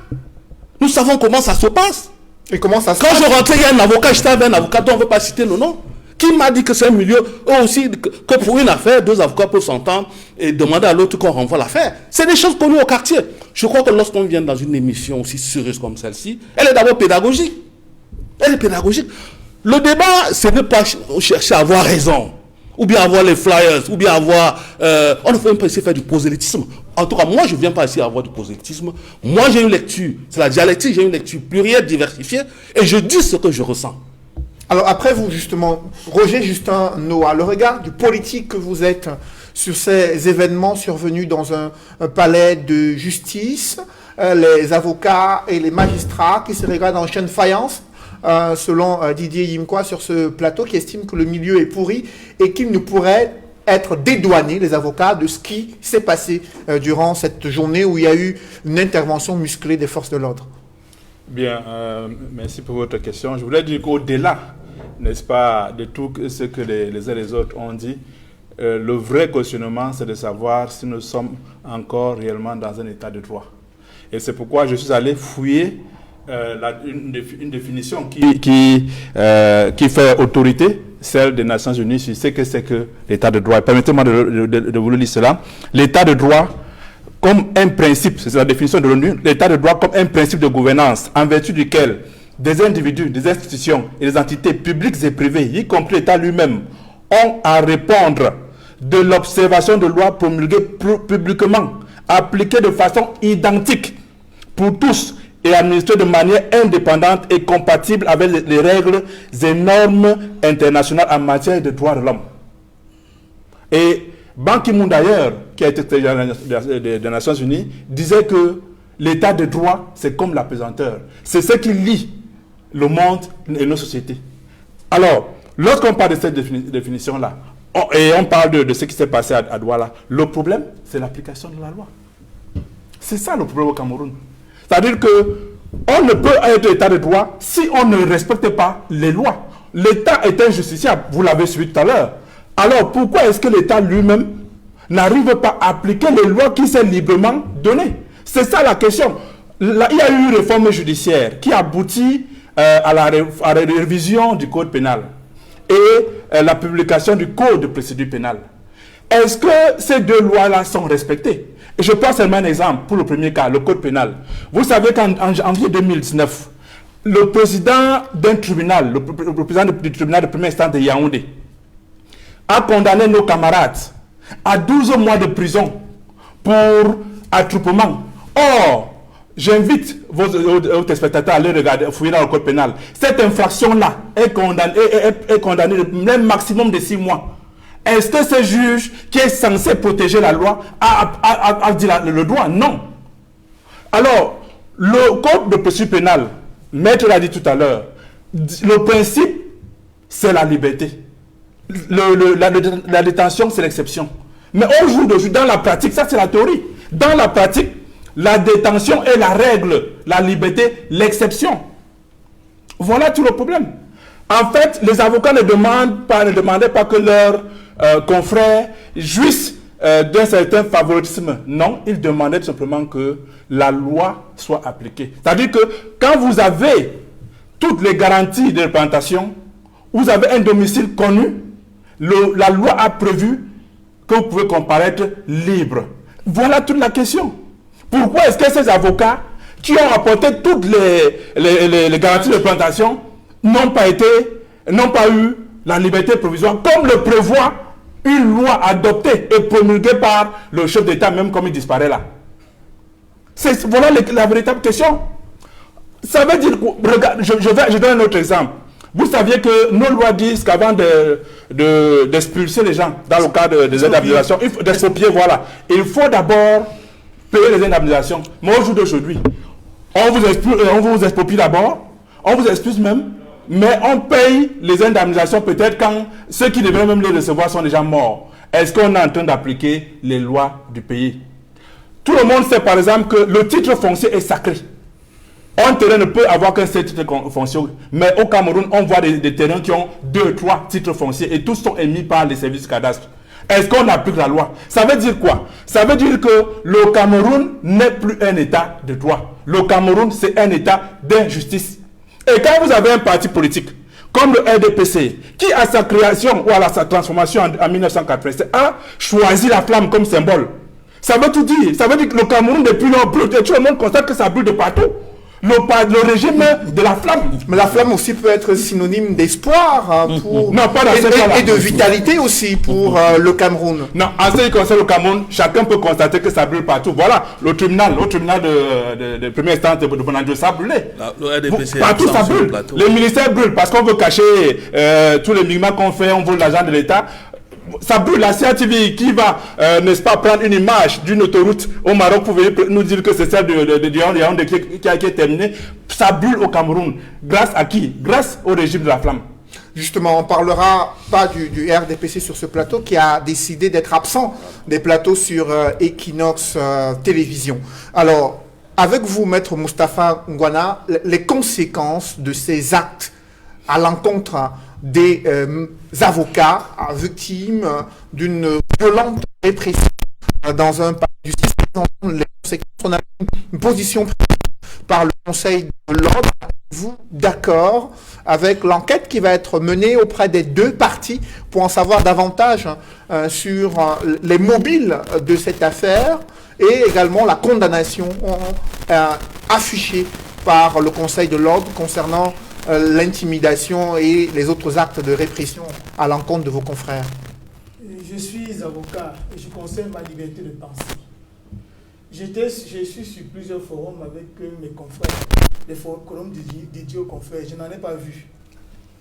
Nous savons comment ça se passe. Et comment ça se passe? Quand je rentrais, il y a un avocat, j'étais avec un avocat dont on ne veut pas citer le nom, qui m'a dit que c'est un milieu, eux aussi, que pour une affaire, 2 avocats peuvent s'entendre et demander à l'autre qu'on renvoie l'affaire. C'est des choses connues au quartier. Je crois que lorsqu'on vient dans une émission aussi sérieuse comme celle-ci, elle est d'abord pédagogique. Elle est pédagogique. Le débat, c'est ne pas chercher à avoir raison, ou bien avoir les flyers, ou bien avoir... on ne peut même pas essayer de faire du prosélytisme. En tout cas, moi, je ne viens pas essayer d'avoir du prosélytisme. Moi, j'ai une lecture, c'est la dialectique, j'ai une lecture plurielle, diversifiée, et je dis ce que je ressens. Alors après vous, justement, Roger Justin Noah, le regard du politique que vous êtes sur ces événements survenus dans un palais de justice, les avocats et les magistrats qui se regardent en chaîne faïence, selon Didier Yimkwa sur ce plateau, qui estime que le milieu est pourri et qu'il ne pourrait être dédouané, les avocats, de ce qui s'est passé durant cette journée où il y a eu une intervention musclée des forces de l'ordre. Bien, merci pour votre question. Je voulais dire qu'au-delà, n'est-ce pas, de tout ce que les uns et les autres ont dit, le vrai questionnement, c'est de savoir si nous sommes encore réellement dans un état de droit. Et c'est pourquoi je suis allé fouiller une définition qui fait autorité, celle des Nations Unies, sur ce que c'est que l'état de droit. Permettez-moi de vous lire cela. L'état de droit comme un principe, c'est la définition de l'ONU, l'état de droit comme un principe de gouvernance en vertu duquel des individus, des institutions et des entités publiques et privées, y compris l'État lui-même, ont à répondre de l'observation de lois promulguées publiquement, appliquées de façon identique pour tous et administrées de manière indépendante et compatible avec les règles et normes internationales en matière de droits de l'homme. Et Ban Ki-moon d'ailleurs, qui a été secrétaire des Nations Unies, disait que l'état de droit, c'est comme l'apesanteur. C'est ce qui lie le monde et nos sociétés. Alors, lorsqu'on parle de cette définition-là, et on parle de ce qui s'est passé à Douala, le problème, c'est l'application de la loi. C'est ça le problème au Cameroun. C'est-à-dire qu'on ne peut être état de droit si on ne respecte pas les lois. L'État est injusticiable, vous l'avez suivi tout à l'heure. Alors, pourquoi est-ce que l'État lui-même n'arrive pas à appliquer les lois qui sont librement données? C'est ça la question. Il y a eu une réforme judiciaire qui aboutit à la révision du code pénal et la publication du code de procédure pénale. Est-ce que ces deux lois-là sont respectées? Et je prends seulement un exemple pour le premier cas, le code pénal. Vous savez qu'en janvier 2019, le président d'un tribunal, le président du tribunal de première instance de Yaoundé, a condamné nos camarades à 12 mois de prison pour attroupement. Or, j'invite vos téléspectateurs à aller regarder, fouiller dans le code pénal. Cette infraction-là est condamnée d'un maximum de 6 mois. Est-ce que ce juge qui est censé protéger la loi a dit le droit? Non. Alors, le code de procédure pénale, Maître l'a dit tout à l'heure, le principe, c'est la liberté. La détention, c'est l'exception. Mais aujourd'hui, dans la pratique, ça c'est la théorie. Dans la pratique, la détention est la règle, la liberté, l'exception. Voilà tout le problème. En fait, les avocats ne demandaient pas que leurs confrères jouissent d'un certain favoritisme. Non, ils demandaient tout simplement que la loi soit appliquée. C'est-à-dire que quand vous avez toutes les garanties de représentation, vous avez un domicile connu, la loi a prévu que vous pouvez comparaître libre. Voilà toute la question. Pourquoi est-ce que ces avocats qui ont apporté toutes les garanties de représentation n'ont pas eu la liberté provisoire comme le prévoit une loi adoptée et promulguée par le chef d'État, même comme il disparaît là? Voilà la véritable question. Ça veut dire, regarde, je donne un autre exemple. Vous saviez que nos lois disent qu'avant d'expulser les gens dans le cadre des indemnisations, d'exproprier, voilà, il faut d'abord payer les indemnisations. Mais au jour d'aujourd'hui, on vous exproprie d'abord, on vous expulse même, mais on paye les indemnisations peut-être quand ceux qui devraient même les recevoir sont déjà morts. Est-ce qu'on est en train d'appliquer les lois du pays? Tout le monde sait par exemple que le titre foncier est sacré. Un terrain ne peut avoir qu'un seul titre foncier. Mais au Cameroun, on voit des terrains qui ont 2, 3 titres fonciers et tous sont émis par les services cadastres. Est-ce qu'on applique la loi? Ça veut dire quoi? Ça veut dire que le Cameroun n'est plus un état de droit. Le Cameroun, c'est un état d'injustice. Et quand vous avez un parti politique, comme le RDPC, qui à sa création ou à sa transformation en 1987 a choisi la flamme comme symbole, ça veut tout dire. Ça veut dire que le Cameroun, depuis lors, brûle. Tout le monde constate que ça brûle de partout. Le régime de la flamme. Mais la flamme aussi peut être synonyme d'espoir pour non, pas dans ce cas-là. Et de vitalité aussi pour le Cameroun. Non, en ce qui concerne le Cameroun, chacun peut constater que ça brûle partout. Voilà, le tribunal de première instance de Bonanjo, ça a brûlé. Partout ça brûle. Les ministères brûlent parce qu'on veut cacher tous les minima qu'on fait, on veut l'argent de l'État. Ça brûle. La CATV qui va, n'est-ce pas, prendre une image d'une autoroute au Maroc pour venir nous dire que c'est celle de Yaoundé qui a été terminée. Ça brûle au Cameroun. Grâce à qui? Grâce au régime de la flamme. Justement, on ne parlera pas du RDPC sur ce plateau qui a décidé d'être absent des plateaux sur Equinox Télévision. Alors, avec vous, Maître Moustapha Ngwana, les conséquences de ces actes à l'encontre des avocats victimes d'une violente répression dans un pays du système, les conséquences, on a une position prise par le Conseil de l'ordre. Êtes-vous d'accord avec l'enquête qui va être menée auprès des deux parties pour en savoir davantage sur les mobiles de cette affaire et également la condamnation affichée par le Conseil de l'ordre concernant l'intimidation et les autres actes de répression à l'encontre de vos confrères? Je suis avocat et je conserve ma liberté de penser. Je suis sur plusieurs forums avec mes confrères, les forums dédiés aux confrères. Je n'en ai pas vu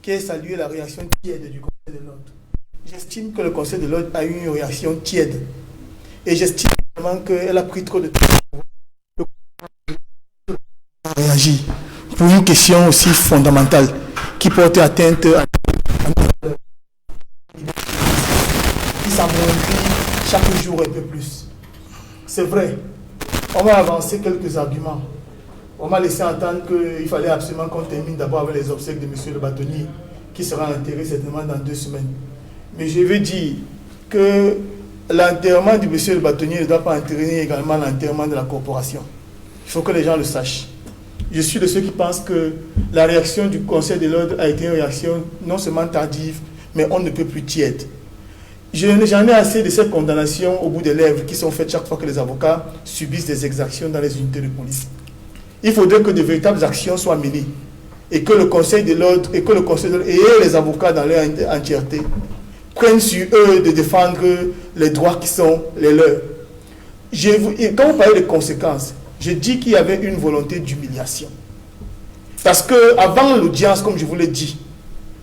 qui ait salué la réaction tiède du Conseil de l'ordre. J'estime que le Conseil de l'ordre a eu une réaction tiède. Et j'estime vraiment qu'elle a pris trop de temps pour réagir pour une question aussi fondamentale qui porte atteinte à qui s'amoindrit chaque jour un peu plus. C'est vrai, on va avancer quelques arguments. On m'a laissé entendre qu'il fallait absolument qu'on termine d'abord avec les obsèques de M. le bâtonnier, qui sera enterré certainement dans 2 semaines. Mais je veux dire que l'enterrement du M. le bâtonnier ne doit pas entraîner également l'enterrement de la corporation. Il faut que les gens le sachent. Je suis de ceux qui pensent que la réaction du Conseil de l'ordre a été une réaction non seulement tardive, mais on ne peut plus tiède. J'en ai assez de ces condamnations au bout des lèvres qui sont faites chaque fois que les avocats subissent des exactions dans les unités de police. Il faudrait que de véritables actions soient menées et que le Conseil de l'ordre et les avocats dans leur entièreté prennent sur eux de défendre les droits qui sont les leurs. Quand vous parlez de conséquences, je dis qu'il y avait une volonté d'humiliation. Parce qu'avant l'audience, comme je vous l'ai dit,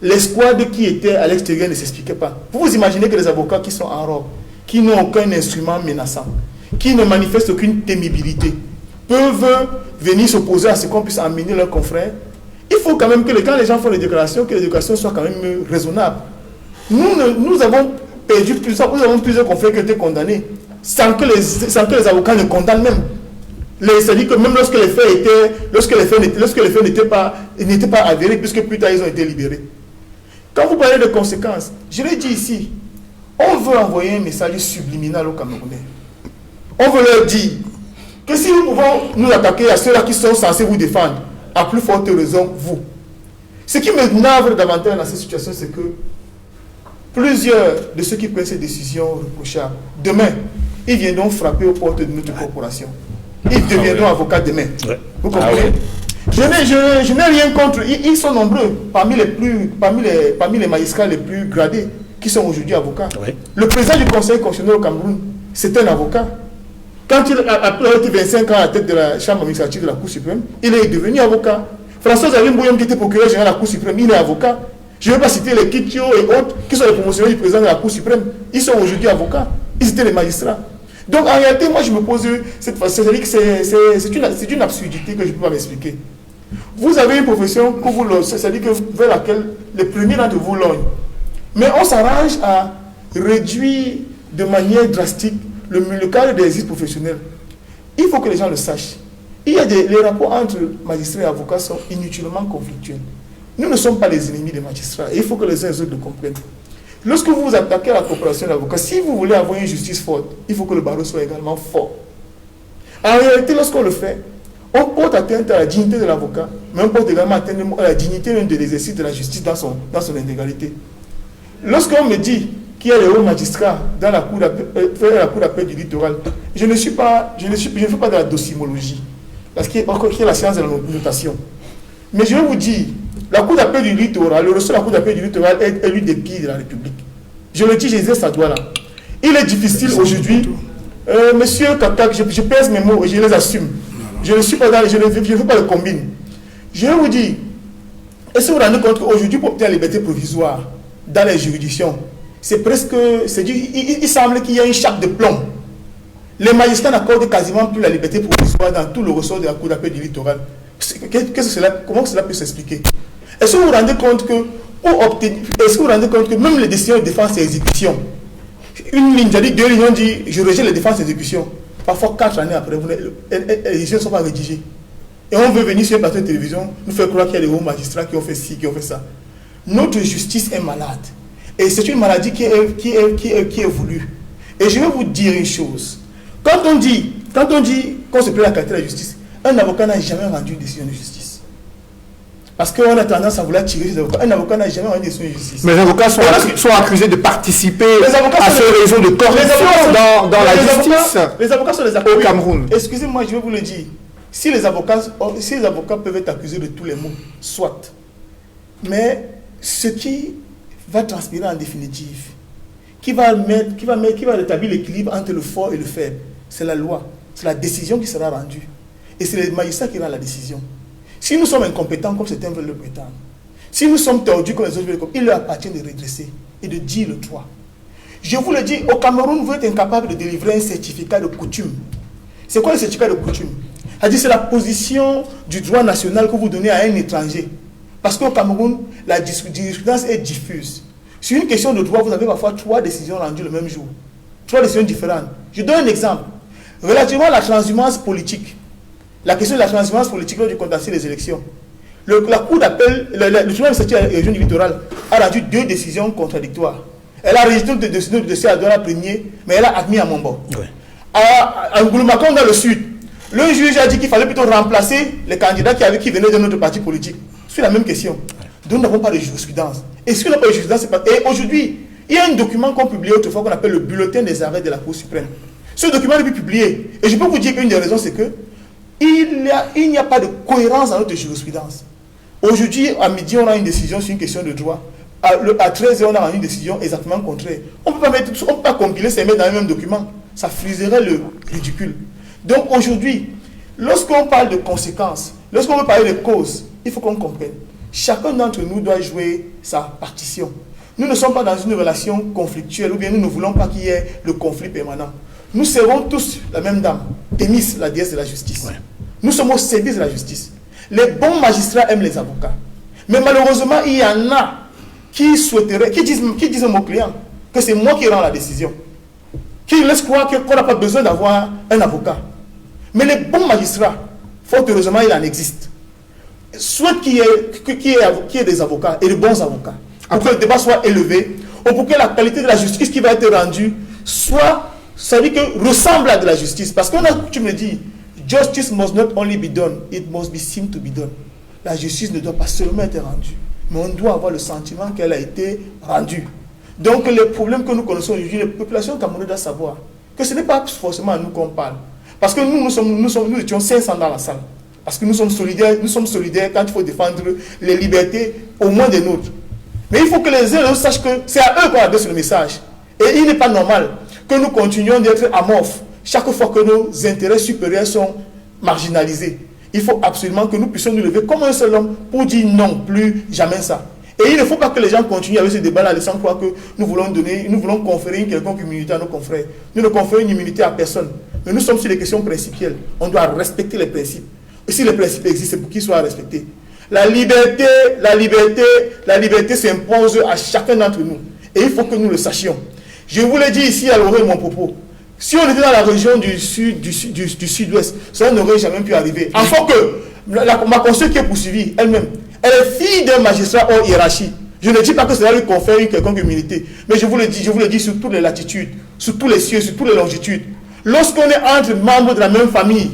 l'escouade qui était à l'extérieur ne s'expliquait pas. Vous vous imaginez que les avocats qui sont en robe, qui n'ont aucun instrument menaçant, qui ne manifestent aucune témibilité, peuvent venir s'opposer à ce qu'on puisse amener leurs confrères. Il faut quand même que quand les gens font les déclarations, que les déclarations soient quand même raisonnables. Nous avons perdu plusieurs confrères qui ont été condamnés, sans que les avocats ne condamnent même. C'est-à-dire que même lorsque les faits n'étaient pas avérés, puisque plus tard ils ont été libérés. Quand vous parlez de conséquences, je l'ai dit ici, on veut envoyer un message subliminal aux Camerounais. On veut leur dire que si nous pouvons nous attaquer à ceux-là qui sont censés vous défendre, à plus forte raison, vous. Ce qui me navre davantage dans cette situation, c'est que plusieurs de ceux qui prennent ces décisions reprochables, demain, ils viendront frapper aux portes de notre corporation. Ils deviendront avocats demain. Ouais. Vous comprenez? Je n'ai rien contre. Ils sont nombreux parmi les magistrats les plus gradés qui sont aujourd'hui avocats. Ouais. Le président du Conseil constitutionnel au Cameroun, c'est un avocat. Quand il a été 25 ans à la tête de la chambre administrative de la Cour suprême, il est devenu avocat. François-Xavier Mbouyam, qui était procureur général de la Cour suprême, il est avocat. Je ne vais pas citer les Kitio et autres qui sont les promotionnaires du président de la Cour suprême. Ils sont aujourd'hui avocats. Ils étaient les magistrats. Donc en réalité, moi je me pose cette question, c'est une absurdité que je ne peux pas m'expliquer. Vous avez une profession vers laquelle les premiers d'entre vous lognent. Mais on s'arrange à réduire de manière drastique le cadre des exercices professionnels. Il faut que les gens le sachent. Les rapports entre magistrats et avocats sont inutilement conflictuels. Nous ne sommes pas les ennemis des magistrats. Et il faut que les uns et les autres le comprennent. Lorsque vous vous attaquez à la coopération d'avocats, si vous voulez avoir une justice forte, il faut que le barreau soit également fort. En réalité, lorsqu'on le fait, on porte atteinte à la dignité de l'avocat, mais on porte également atteinte à la dignité de l'exercice de la justice dans son intégralité. Lorsqu'on me dit qu'il y a les hauts magistrats dans la cour d'appel du littoral, je ne fais pas de la docimologie, parce qu'il y a la science de la notation. Mais je vais vous dire, la cour d'appel du littoral, le ressort de la cour d'appel du littoral est élu des guides de la République. Je le dis, Jésus Sadoua là. Il est difficile aujourd'hui. Monsieur Katak, je pèse mes mots et je les assume. Je ne suis pas dans, je ne fais pas le combine. Je vais vous dire, est-ce que vous vous rendez compte qu'aujourd'hui, pour obtenir la liberté provisoire dans les juridictions, il semble qu'il y a une chape de plomb. Les magistrats n'accordent quasiment plus la liberté provisoire dans tout le ressort de la cour d'appel du littoral. Comment cela peut s'expliquer? Est-ce que vous vous rendez compte que même les décisions de défense et exécution, une ligne, j'ai dit 2 lignes, on dit je rejette les défenses et exécutions. Parfois 4 années après, les décisions ne sont pas rédigées. Et on veut venir sur un plateau de télévision, nous faire croire qu'il y a des hauts magistrats qui ont fait ci, qui ont fait ça. Notre justice est malade. Et c'est une maladie qui est voulue. Et je vais vous dire une chose. Quand on dit qu'on se plaît la qualité de la justice, un avocat n'a jamais rendu une décision de justice. Parce qu'on a tendance à vouloir tirer les avocats. Un avocat n'a jamais rendu une décision de justice. Mais les avocats sont accusés de participer à ce réseau de corruption dans la justice les avocats sont les accusés au Cameroun. Excusez-moi, je vais vous le dire. Si les avocats peuvent être accusés de tous les maux, soit. Mais ce qui va transpirer en définitive, qui va rétablir l'équilibre entre le fort et le faible, c'est la loi, c'est la décision qui sera rendue. Et c'est les magistrats qui rendent la décision. Si nous sommes incompétents comme certains veulent le prétendre, si nous sommes tordus comme les autres veulent le prétendre, il leur appartient de redresser et de dire le droit. Je vous le dis, au Cameroun, vous êtes incapable de délivrer un certificat de coutume. C'est quoi le certificat de coutume? C'est la position du droit national que vous donnez à un étranger. Parce qu'au Cameroun, la jurisprudence est diffuse. Sur une question de droit, vous avez parfois 3 décisions rendues le même jour. 3 décisions différentes. Je donne un exemple. Relativement à la transhumance politique, la question de la transhumance politique lors du contentieux des élections, la Cour d'appel, le tribunal administratif de la région du littoral a rendu 2 décisions contradictoires. Elle a rejeté une décision du dossier à Douala Premier, mais elle a admis à Mombo. Oui. À Ngouloumakon dans le sud, le juge a dit qu'il fallait plutôt remplacer les candidats qui venaient de notre parti politique. C'est la même question. Donc nous n'avons pas de jurisprudence. Et si on n'a pas de jurisprudence, c'est pas... Et aujourd'hui, il y a un document qu'on publie autrefois qu'on appelle le bulletin des arrêts de la Cour suprême. Ce document est publié. Et je peux vous dire qu'une des raisons, c'est que il n'y a pas de cohérence dans notre jurisprudence. Aujourd'hui, à midi, on a une décision sur une question de droit. À 13h, on a une décision exactement contraire. On ne peut pas compiler ces mettre dans le même document. Ça friserait le ridicule. Donc aujourd'hui, lorsqu'on parle de conséquences, lorsqu'on veut parler de causes, il faut qu'on comprenne. Chacun d'entre nous doit jouer sa partition. Nous ne sommes pas dans une relation conflictuelle, ou bien nous ne voulons pas qu'il y ait le conflit permanent. Nous serons tous la même dame, Thémis, la déesse de la justice. Ouais. Nous sommes au service de la justice. Les bons magistrats aiment les avocats. Mais malheureusement, il y en a qui souhaiteraient, qui disent à mon client que c'est moi qui rends la décision. Qui laissent croire qu'on n'a pas besoin d'avoir un avocat. Mais les bons magistrats, fort heureusement, il en existe. Souhaite qu'il y ait des avocats et de bons avocats. Pour que le débat soit élevé, ou pour que la qualité de la justice qui va être rendue soit, ça veut dire que ressemble à de la justice. Parce qu'on a, tu me dis, justice must not only be done, it must be seen to be done. La justice ne doit pas seulement être rendue, mais on doit avoir le sentiment qu'elle a été rendue. Donc les problèmes que nous connaissons aujourd'hui, les populations camerounaises doivent savoir que ce n'est pas forcément à nous qu'on parle. Parce que nous étions 500 dans la salle. Parce que nous sommes solidaires quand il faut défendre les libertés, au moins des nôtres. Mais il faut que les uns et les autres sachent que c'est à eux qu'on adresse le message. Et il n'est pas normal que nous continuions d'être amorphes chaque fois que nos intérêts supérieurs sont marginalisés. Il faut absolument que nous puissions nous lever comme un seul homme pour dire non, plus jamais ça. Et il ne faut pas que les gens continuent avec ce débat-là, laissant croire que nous voulons conférer une quelconque immunité à nos confrères. Nous ne conférons une immunité à personne. Mais nous sommes sur les questions principielles. On doit respecter les principes. Et si les principes existent, c'est pour qu'ils soient respectés. La liberté s'impose à chacun d'entre nous. Et il faut que nous le sachions. Je vous l'ai dit ici à l'oreille de mon propos. Si on était dans la région du sud-ouest, ça n'aurait jamais pu arriver. Enfin que ma conseillère qui est poursuivie, elle-même, elle est fille d'un magistrat hors hiérarchie. Je ne dis pas que cela lui confère une quelconque immunité. Mais je vous le dis sur toutes les latitudes, sur tous les cieux, sur toutes les longitudes. Lorsqu'on est entre membres de la même famille,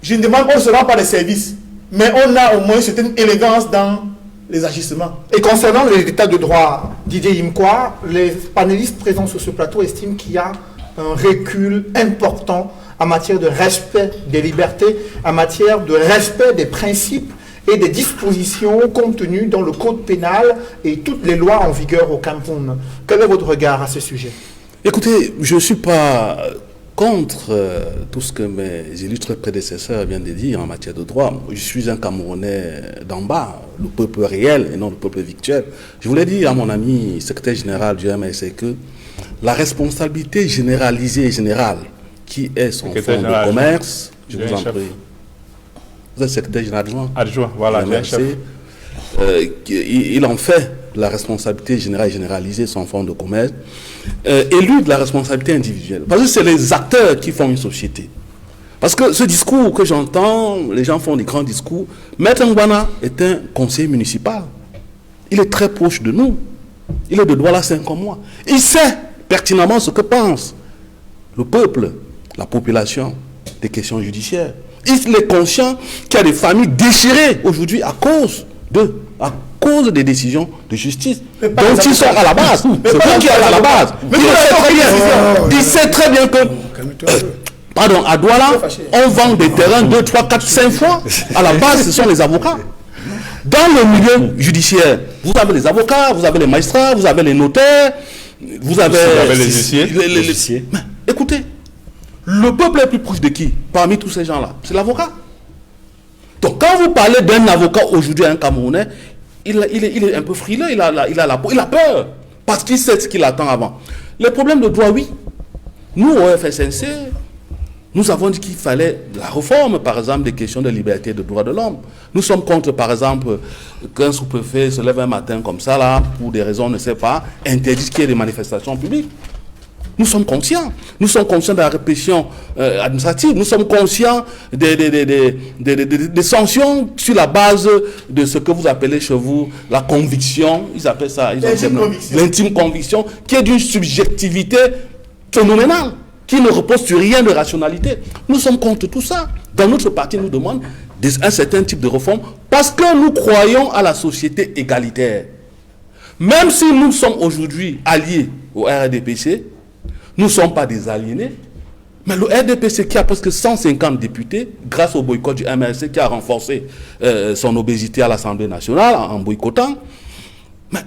je ne demande qu'on ne se rend pas des services, mais on a au moins une certaine élégance dans les agissements. Et concernant l'état de droit, Didier Imkwa, les panélistes présents sur ce plateau estiment qu'il y a un recul important en matière de respect des libertés, en matière de respect des principes et des dispositions contenues dans le code pénal et toutes les lois en vigueur au Cameroun. Quel est votre regard à ce sujet? Écoutez, je ne suis pas contre tout ce que mes illustres prédécesseurs viennent de dire en matière de droit. Je suis un Camerounais d'en bas, le peuple réel et non le peuple virtuel. Je voulais dire à mon ami secrétaire général du MSC que la responsabilité généralisée et générale qui est son fonds de commerce, je vous en prie. Vous êtes secrétaire général adjoint, voilà, il en fait la responsabilité générale et généralisée, son fonds de commerce, élu de la responsabilité individuelle. Parce que c'est les acteurs qui font une société. Parce que ce discours que j'entends, les gens font des grands discours. Maître Ngwana est un conseiller municipal. Il est très proche de nous. Il est de Douala 5 comme moi. Il sait pertinemment ce que pense le peuple, la population, des questions judiciaires. Il est conscient qu'il y a des familles déchirées aujourd'hui à cause des décisions de justice. Donc ils sont à la base. C'est vous qui êtes à la base. Il sait très bien que Pardon, à Douala, on vend des terrains 2, 3, 4, 5 fois. À la base, ce sont les avocats. Dans le milieu judiciaire, vous avez les avocats, vous avez les magistrats, vous avez les notaires, vous avez les huissiers. Mais, écoutez, le peuple est plus proche de qui parmi tous ces gens-là? C'est l'avocat. Donc quand vous parlez d'un avocat aujourd'hui, un Camerounais, il est un peu frileux, il a peur, parce qu'il sait ce qu'il attend avant. Les problèmes de droit, oui. Nous, au FSNC, nous avons dit qu'il fallait la réforme, par exemple, des questions de liberté et de droits de l'homme. Nous sommes contre, par exemple, qu'un sous-préfet se lève un matin comme ça, là, pour des raisons, on ne sait pas, interdit qu'il y ait des manifestations publiques. Nous sommes conscients. Nous sommes conscients de la répression administrative. Nous sommes conscients des sanctions sur la base de ce que vous appelez chez vous la conviction. Ils appellent ça l'intime conviction, qui est d'une subjectivité phénoménale, qui ne repose sur rien de rationalité. Nous sommes contre tout ça. Dans notre parti, nous demandons un certain type de réforme parce que nous croyons à la société égalitaire. Même si nous sommes aujourd'hui alliés au RDPC, nous ne sommes pas des aliénés, mais le RDPC qui a presque 150 députés, grâce au boycott du MRC qui a renforcé son obésité à l'Assemblée nationale en boycottant, mais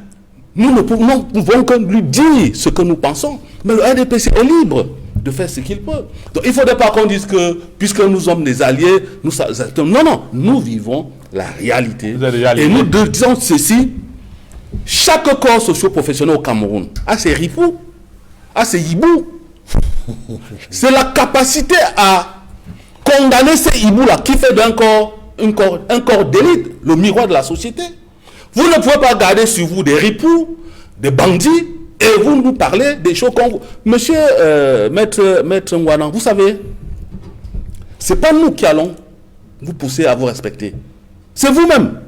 nous ne pouvons que lui dire ce que nous pensons. Mais le RDPC est libre de faire ce qu'il peut. Donc il ne faudrait pas qu'on dise que, puisque nous sommes des alliés, non, nous vivons la réalité. Et nous disons ceci, chaque corps socio-professionnel au Cameroun a ses ripoux, à ces hiboux. C'est la capacité à condamner ces hiboux-là qui fait d'un corps un corps d'élite, le miroir de la société. Vous ne pouvez pas garder sur vous des ripoux, des bandits, et vous nous parlez des choses comme vous. Monsieur Maître Ngouanan, vous savez, ce n'est pas nous qui allons vous pousser à vous respecter. C'est vous-même.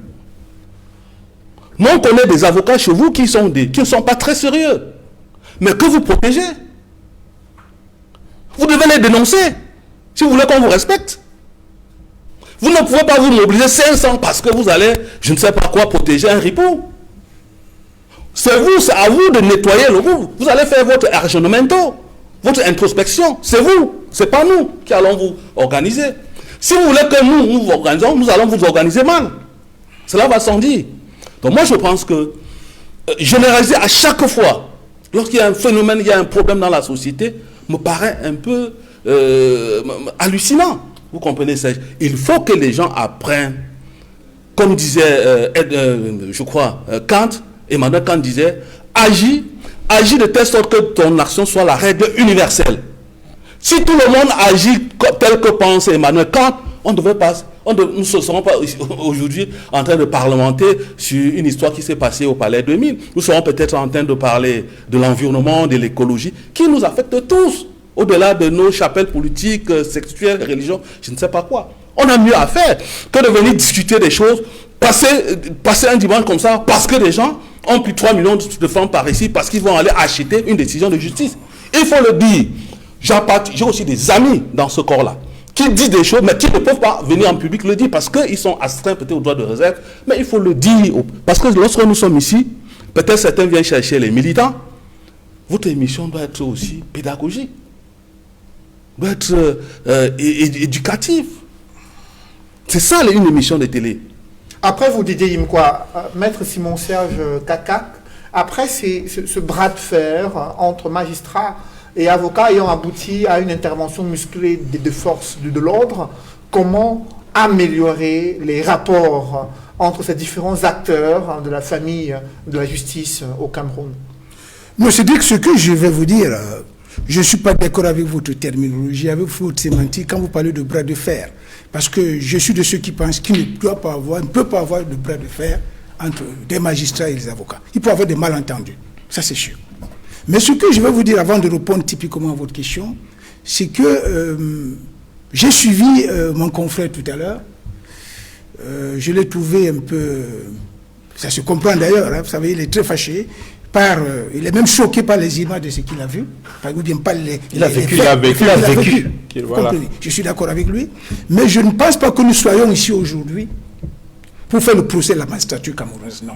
Nous, on connaît des avocats chez vous qui ne sont pas très sérieux, mais que vous protégez. Vous devez les dénoncer si vous voulez qu'on vous respecte. Vous ne pouvez pas vous mobiliser 500 parce que vous allez, je ne sais pas quoi, protéger un ripou. C'est à vous de nettoyer le bout. Vous allez faire votre argionamento, votre introspection. C'est vous, c'est pas nous qui allons vous organiser. Si vous voulez que nous vous organisons, nous allons vous organiser mal. Cela va sans dire. Donc moi je pense que généraliser à chaque fois, lorsqu'il y a un phénomène, il y a un problème dans la société, me paraît un peu hallucinant. Vous comprenez ça? Il faut que les gens apprennent, comme disait, je crois, Emmanuel Kant disait, agis de telle sorte que ton action soit la règle universelle. Si tout le monde agit tel que pense Emmanuel Kant, nous ne serons pas aujourd'hui en train de parlementer sur une histoire qui s'est passée au Palais 2000. Nous serons peut-être en train de parler de l'environnement, de l'écologie, qui nous affecte tous, au-delà de nos chapelles politiques, sexuelles, religions, je ne sais pas quoi. On a mieux à faire que de venir discuter des choses, passer un dimanche comme ça, parce que les gens ont pris 3 millions de francs par ici, parce qu'ils vont aller acheter une décision de justice. Il faut le dire. J'ai aussi des amis dans ce corps-là, qui disent des choses, mais qui ne peuvent pas venir en public le dire, parce qu'ils sont astreints peut-être au droit de réserve, mais il faut le dire. Parce que lorsque nous sommes ici, peut-être certains viennent chercher les militants, votre émission doit être aussi pédagogique, doit être éducative. C'est ça une émission de télé. Après, vous dites quoi, Maître Simon-Serge Kakac, après ce bras de fer entre magistrats et avocats ayant abouti à une intervention musclée des forces de l'ordre, comment améliorer les rapports entre ces différents acteurs de la famille de la justice au Cameroun? Monsieur Dick, ce que je vais vous dire, je ne suis pas d'accord avec votre terminologie, avec votre sémantique quand vous parlez de bras de fer. Parce que je suis de ceux qui pensent qu'il ne peut pas avoir de bras de fer entre des magistrats et les avocats. Il peut y avoir des malentendus, ça c'est sûr. Mais ce que je vais vous dire avant de répondre typiquement à votre question, c'est que j'ai suivi mon confrère tout à l'heure. Je l'ai trouvé un peu... Ça se comprend d'ailleurs, hein, vous savez, il est très fâché. Il est même choqué par les images de ce qu'il a vu. Ou bien pas il a vécu. Voilà. Je suis d'accord avec lui. Mais je ne pense pas que nous soyons ici aujourd'hui pour faire le procès de la magistrature camerounaise. Non.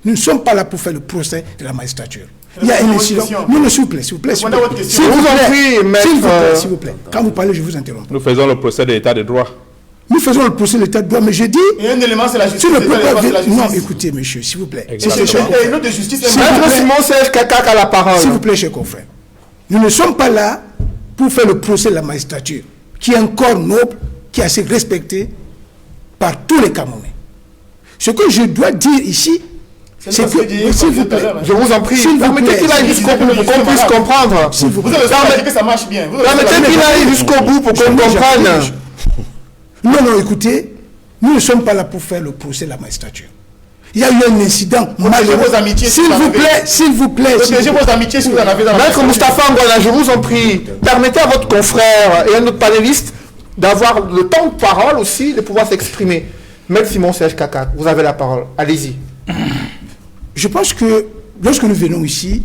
Nous ne sommes pas là pour faire le procès de la magistrature. il y a un incident. Non, s'il vous plaît, s'il vous plaît. S'il vous plaît, s'il vous plaît. Quand vous parlez, je vous interromps. Nous faisons le procès de l'état de droit. Nous faisons le procès de l'état de droit, mais je dis... Et un élément, c'est la justice. Non, écoutez, monsieur, s'il vous plaît. Et l'autre de justice, a la parole. S'il vous plaît, chers confrères. Nous ne sommes pas là pour faire le procès de la magistrature, qui est un corps noble, qui est assez respecté par tous les Camerounais. Ce que je dois dire ici, c'est que, s'il vous plaît, je vous en prie, permettez qu'il aille jusqu'au bout pour qu'on puisse comprendre. S'il vous plaît. Vous avez que ça marche bien. Permettez qu'il aille jusqu'au bout pour qu'on comprenne. Non, écoutez, nous ne sommes pas là pour faire le procès de la magistrature. Il y a eu un incident malheureux. S'il vous plaît. Protégez vos amitiés si vous en avez dans la Maître Moustapha Angola, je vous en prie, permettez à votre confrère et à notre panéliste d'avoir le temps de parole aussi, de pouvoir s'exprimer. Maître Simon Serge Kaka, vous avez la parole. Allez-y. Je pense que lorsque nous venons ici,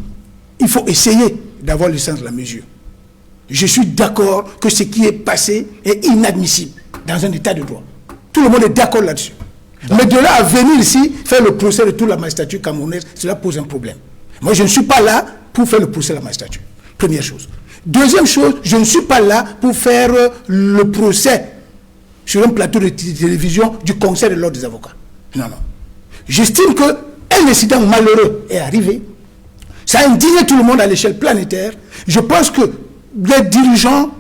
il faut essayer d'avoir le sens de la mesure. Je suis d'accord que ce qui est passé est inadmissible dans un état de droit. Tout le monde est d'accord là-dessus. Mais de là à venir ici, faire le procès de toute la magistrature camerounaise, cela pose un problème. Moi, je ne suis pas là pour faire le procès de la magistrature. Première chose. Deuxième chose, je ne suis pas là pour faire le procès sur un plateau de télévision du Conseil de l'ordre des avocats. Non. J'estime qu'un incident malheureux est arrivé. Ça a indigné tout le monde à l'échelle planétaire. Je pense que les dirigeants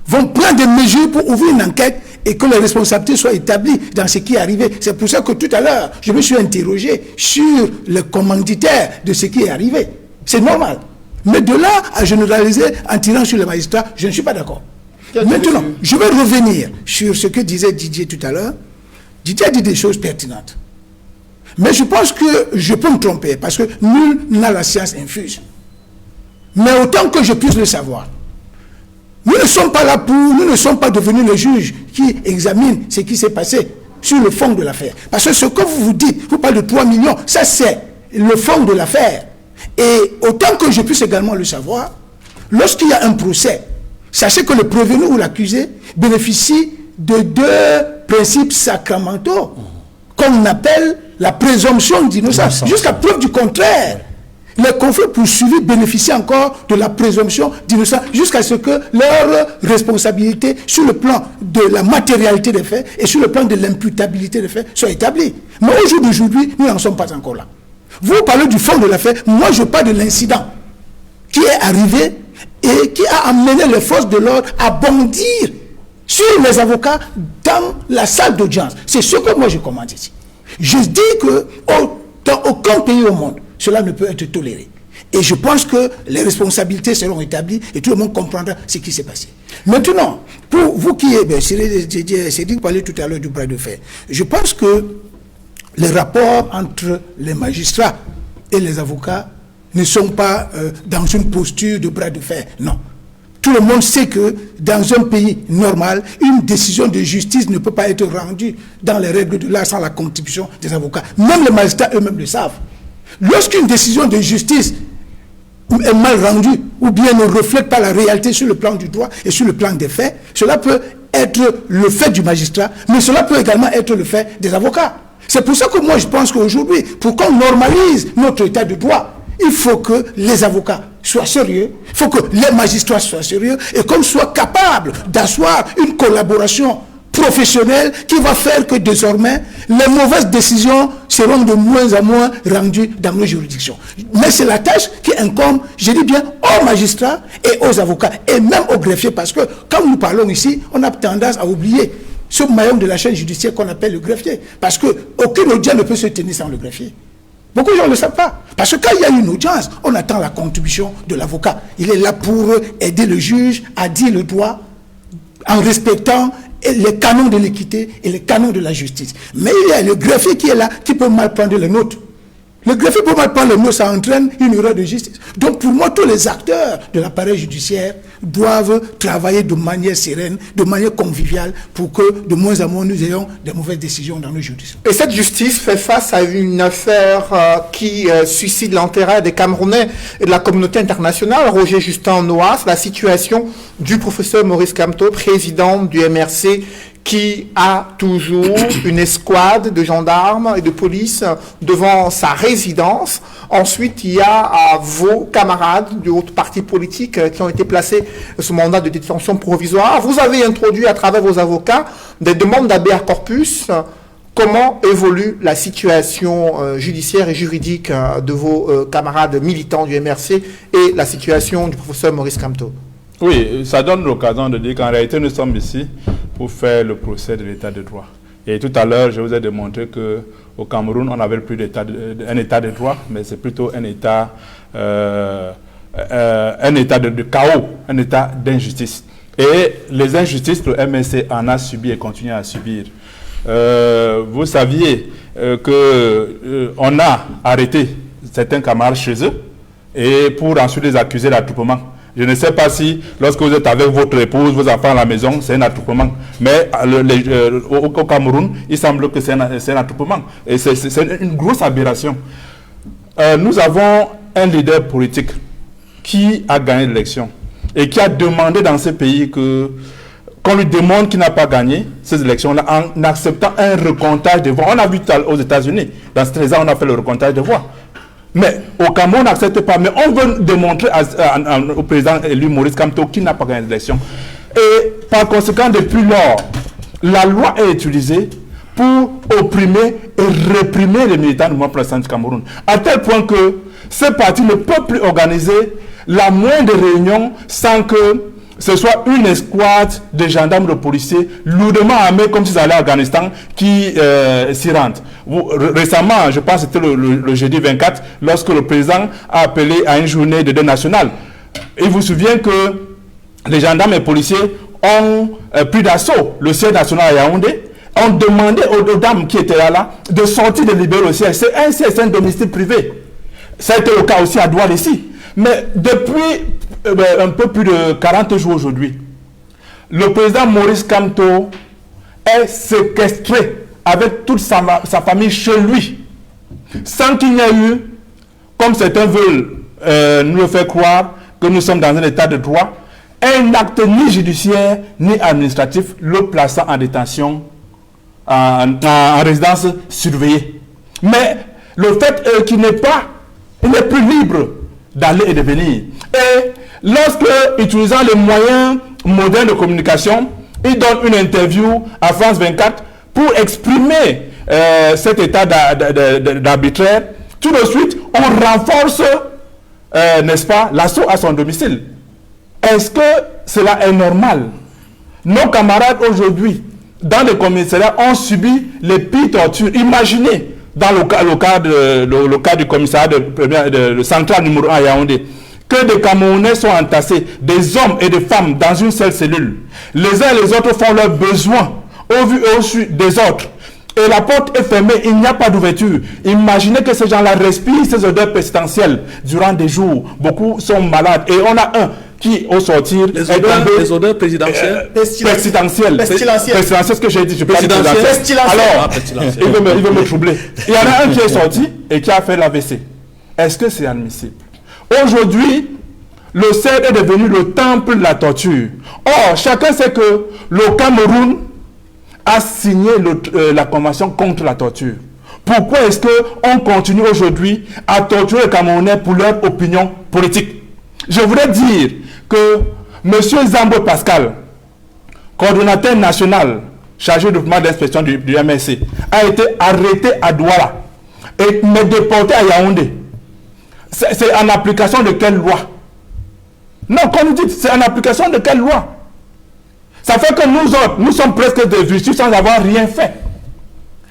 vont prendre des mesures pour ouvrir une enquête et que les responsabilités soient établies dans ce qui est arrivé. C'est pour ça que tout à l'heure, je me suis interrogé sur le commanditaire de ce qui est arrivé. C'est normal. Mais de là à généraliser en tirant sur les magistrats, je ne suis pas d'accord. Maintenant, je vais revenir sur ce que disait Didier tout à l'heure. Didier a dit des choses pertinentes. Mais je pense que je peux me tromper parce que nul n'a la science infuse. Mais autant que je puisse le savoir, nous ne sommes pas devenus les juges qui examinent ce qui s'est passé sur le fond de l'affaire. Parce que ce que vous dites, vous parlez de 3 millions, ça c'est le fond de l'affaire. Et autant que je puisse également le savoir, lorsqu'il y a un procès, sachez que le prévenu ou l'accusé bénéficie de 2 principes sacramentaux qu'on appelle la présomption d'innocence, jusqu'à preuve du contraire. Les confrères poursuivis bénéficient encore de la présomption d'innocence jusqu'à ce que leur responsabilité sur le plan de la matérialité des faits et sur le plan de l'imputabilité des faits soit établie. Mais au jour d'aujourd'hui, nous n'en sommes pas encore là. Vous parlez du fond de l'affaire, moi je parle de l'incident qui est arrivé et qui a amené les forces de l'ordre à bondir sur les avocats dans la salle d'audience. C'est ce que moi je commande ici. Je dis que dans aucun pays au monde, cela ne peut être toléré. Et je pense que les responsabilités seront établies et tout le monde comprendra ce qui s'est passé. Maintenant, pour vous qui êtes, Cédric parlait tout à l'heure du bras de fer, je pense que les rapports entre les magistrats et les avocats ne sont pas dans une posture de bras de fer. Non. Tout le monde sait que dans un pays normal, une décision de justice ne peut pas être rendue dans les règles de l'art sans la contribution des avocats. Même les magistrats eux-mêmes le savent. Lorsqu'une décision de justice est mal rendue ou bien ne reflète pas la réalité sur le plan du droit et sur le plan des faits, cela peut être le fait du magistrat, mais cela peut également être le fait des avocats. C'est pour ça que moi je pense qu'aujourd'hui, pour qu'on normalise notre état de droit, il faut que les avocats soient sérieux, il faut que les magistrats soient sérieux et qu'on soit capable d'asseoir une collaboration professionnelle qui va faire que désormais les mauvaises décisions seront de moins en moins rendues dans nos juridictions. Mais c'est la tâche qui incombe, je dis bien, aux magistrats et aux avocats et même aux greffiers, parce que quand nous parlons ici, on a tendance à oublier ce maillon de la chaîne judiciaire qu'on appelle le greffier, parce qu'aucune audience ne peut se tenir sans le greffier. Beaucoup de gens ne le savent pas. Parce que quand il y a une audience, on attend la contribution de l'avocat. Il est là pour aider le juge à dire le droit en respectant les canons de l'équité et les canons de la justice. Mais il y a le greffier qui est là, qui peut mal prendre les notes. Le greffier peut mal prendre les notes, ça entraîne une erreur de justice. Donc pour moi, tous les acteurs de l'appareil judiciaire doivent travailler de manière sereine, de manière conviviale, pour que de moins en moins nous ayons des mauvaises décisions dans nos juridictions. Et cette justice fait face à une affaire qui suscite l'intérêt des Camerounais et de la communauté internationale. Roger Justin Noas, la situation du professeur Maurice Kamto, président du MRC, qui a toujours une escouade de gendarmes et de police devant sa résidence. Ensuite, il y a vos camarades de votre parti politique qui ont été placés sous mandat de détention provisoire. Vous avez introduit à travers vos avocats des demandes d'habeas corpus. Comment évolue la situation judiciaire et juridique de vos camarades militants du MRC et la situation du professeur Maurice Kamto? Oui, ça donne l'occasion de dire qu'en réalité, nous sommes ici pour faire le procès de l'état de droit. Et tout à l'heure, je vous ai démontré qu'au Cameroun, on n'avait plus un état de droit, mais c'est plutôt un état de chaos, un état d'injustice. Et les injustices, le MRC en a subi et continue à subir. Vous saviez qu'on a arrêté certains camarades chez eux et pour ensuite les accuser d'attroupement. Je ne sais pas si, lorsque vous êtes avec votre épouse, vos enfants à la maison, c'est un attroupement. Mais au Cameroun, il semble que c'est un attroupement. Et c'est une grosse aberration. Nous avons un leader politique qui a gagné l'élection et qui a demandé dans ce pays qu'on lui demande qu'il n'a pas gagné ces élections-là en acceptant un recomptage de voix. On a vu aux États-Unis, dans ces 13 ans, on a fait le recomptage de voix. Mais au Cameroun, on n'accepte pas. Mais on veut démontrer au président élu Maurice Kamto qu'il n'a pas gagné l'élection. Et par conséquent, depuis lors, la loi est utilisée pour opprimer et réprimer les militants du mouvement pour l'instant du Cameroun. À tel point que ce parti ne peut plus organiser la moindre réunion sans que ce soit une escouade de gendarmes, de policiers, lourdement armés comme s'ils allaient à Afghanistan, qui s'y rendent. Récemment, je pense que c'était le jeudi 24, lorsque le président a appelé à une journée de deuil national. Il vous souvient que les gendarmes et policiers ont pris d'assaut le siège national à Yaoundé, ont demandé aux dames qui étaient là de sortir de libérer le siège. C'est un domicile privé. Ça a été le cas aussi à Douala ici. Mais depuis un peu plus de 40 jours aujourd'hui, le président Maurice Kamto est séquestré avec toute sa famille chez lui, sans qu'il n'y ait eu, comme certains veulent nous le faire croire, que nous sommes dans un état de droit, un acte ni judiciaire ni administratif le plaçant en détention, en résidence surveillée. Mais le fait qu'il n'est plus libre d'aller et de venir. Et lorsque, utilisant les moyens modernes de communication, il donne une interview à France 24 pour exprimer cet état d'arbitraire, tout de suite, on renforce, n'est-ce pas, l'assaut à son domicile. Est-ce que cela est normal? Nos camarades aujourd'hui, dans les commissariats, ont subi les pires tortures. Imaginez, dans le cas du commissariat de central numéro 1 à Yaoundé, que des Camerounais sont entassés, des hommes et des femmes dans une seule cellule. Les uns et les autres font leurs besoins au vu et au su des autres. Et la porte est fermée, il n'y a pas d'ouverture. Imaginez que ces gens-là respirent ces odeurs pestilentielles durant des jours. Beaucoup sont malades. Et on a un qui, au sortir, les odeurs présidentielles. Pestilentielles. C'est ce que j'ai dit. Alors, il veut me troubler. Il y en a un qui est sorti et qui a fait l'AVC. Est-ce que c'est admissible? Aujourd'hui, le CED est devenu le temple de la torture. Or, chacun sait que le Cameroun a signé la convention contre la torture. Pourquoi est-ce qu'on continue aujourd'hui à torturer les Camerounais pour leur opinion politique? Je voudrais dire que M. Zambo Pascal, coordonnateur national chargé du mouvement d'inspection du MRC, a été arrêté à Douala et déporté à Yaoundé. C'est en application de quelle loi? Non, comme vous dites, c'est en application de quelle loi? Ça fait que nous autres, nous sommes presque des justices sans avoir rien fait.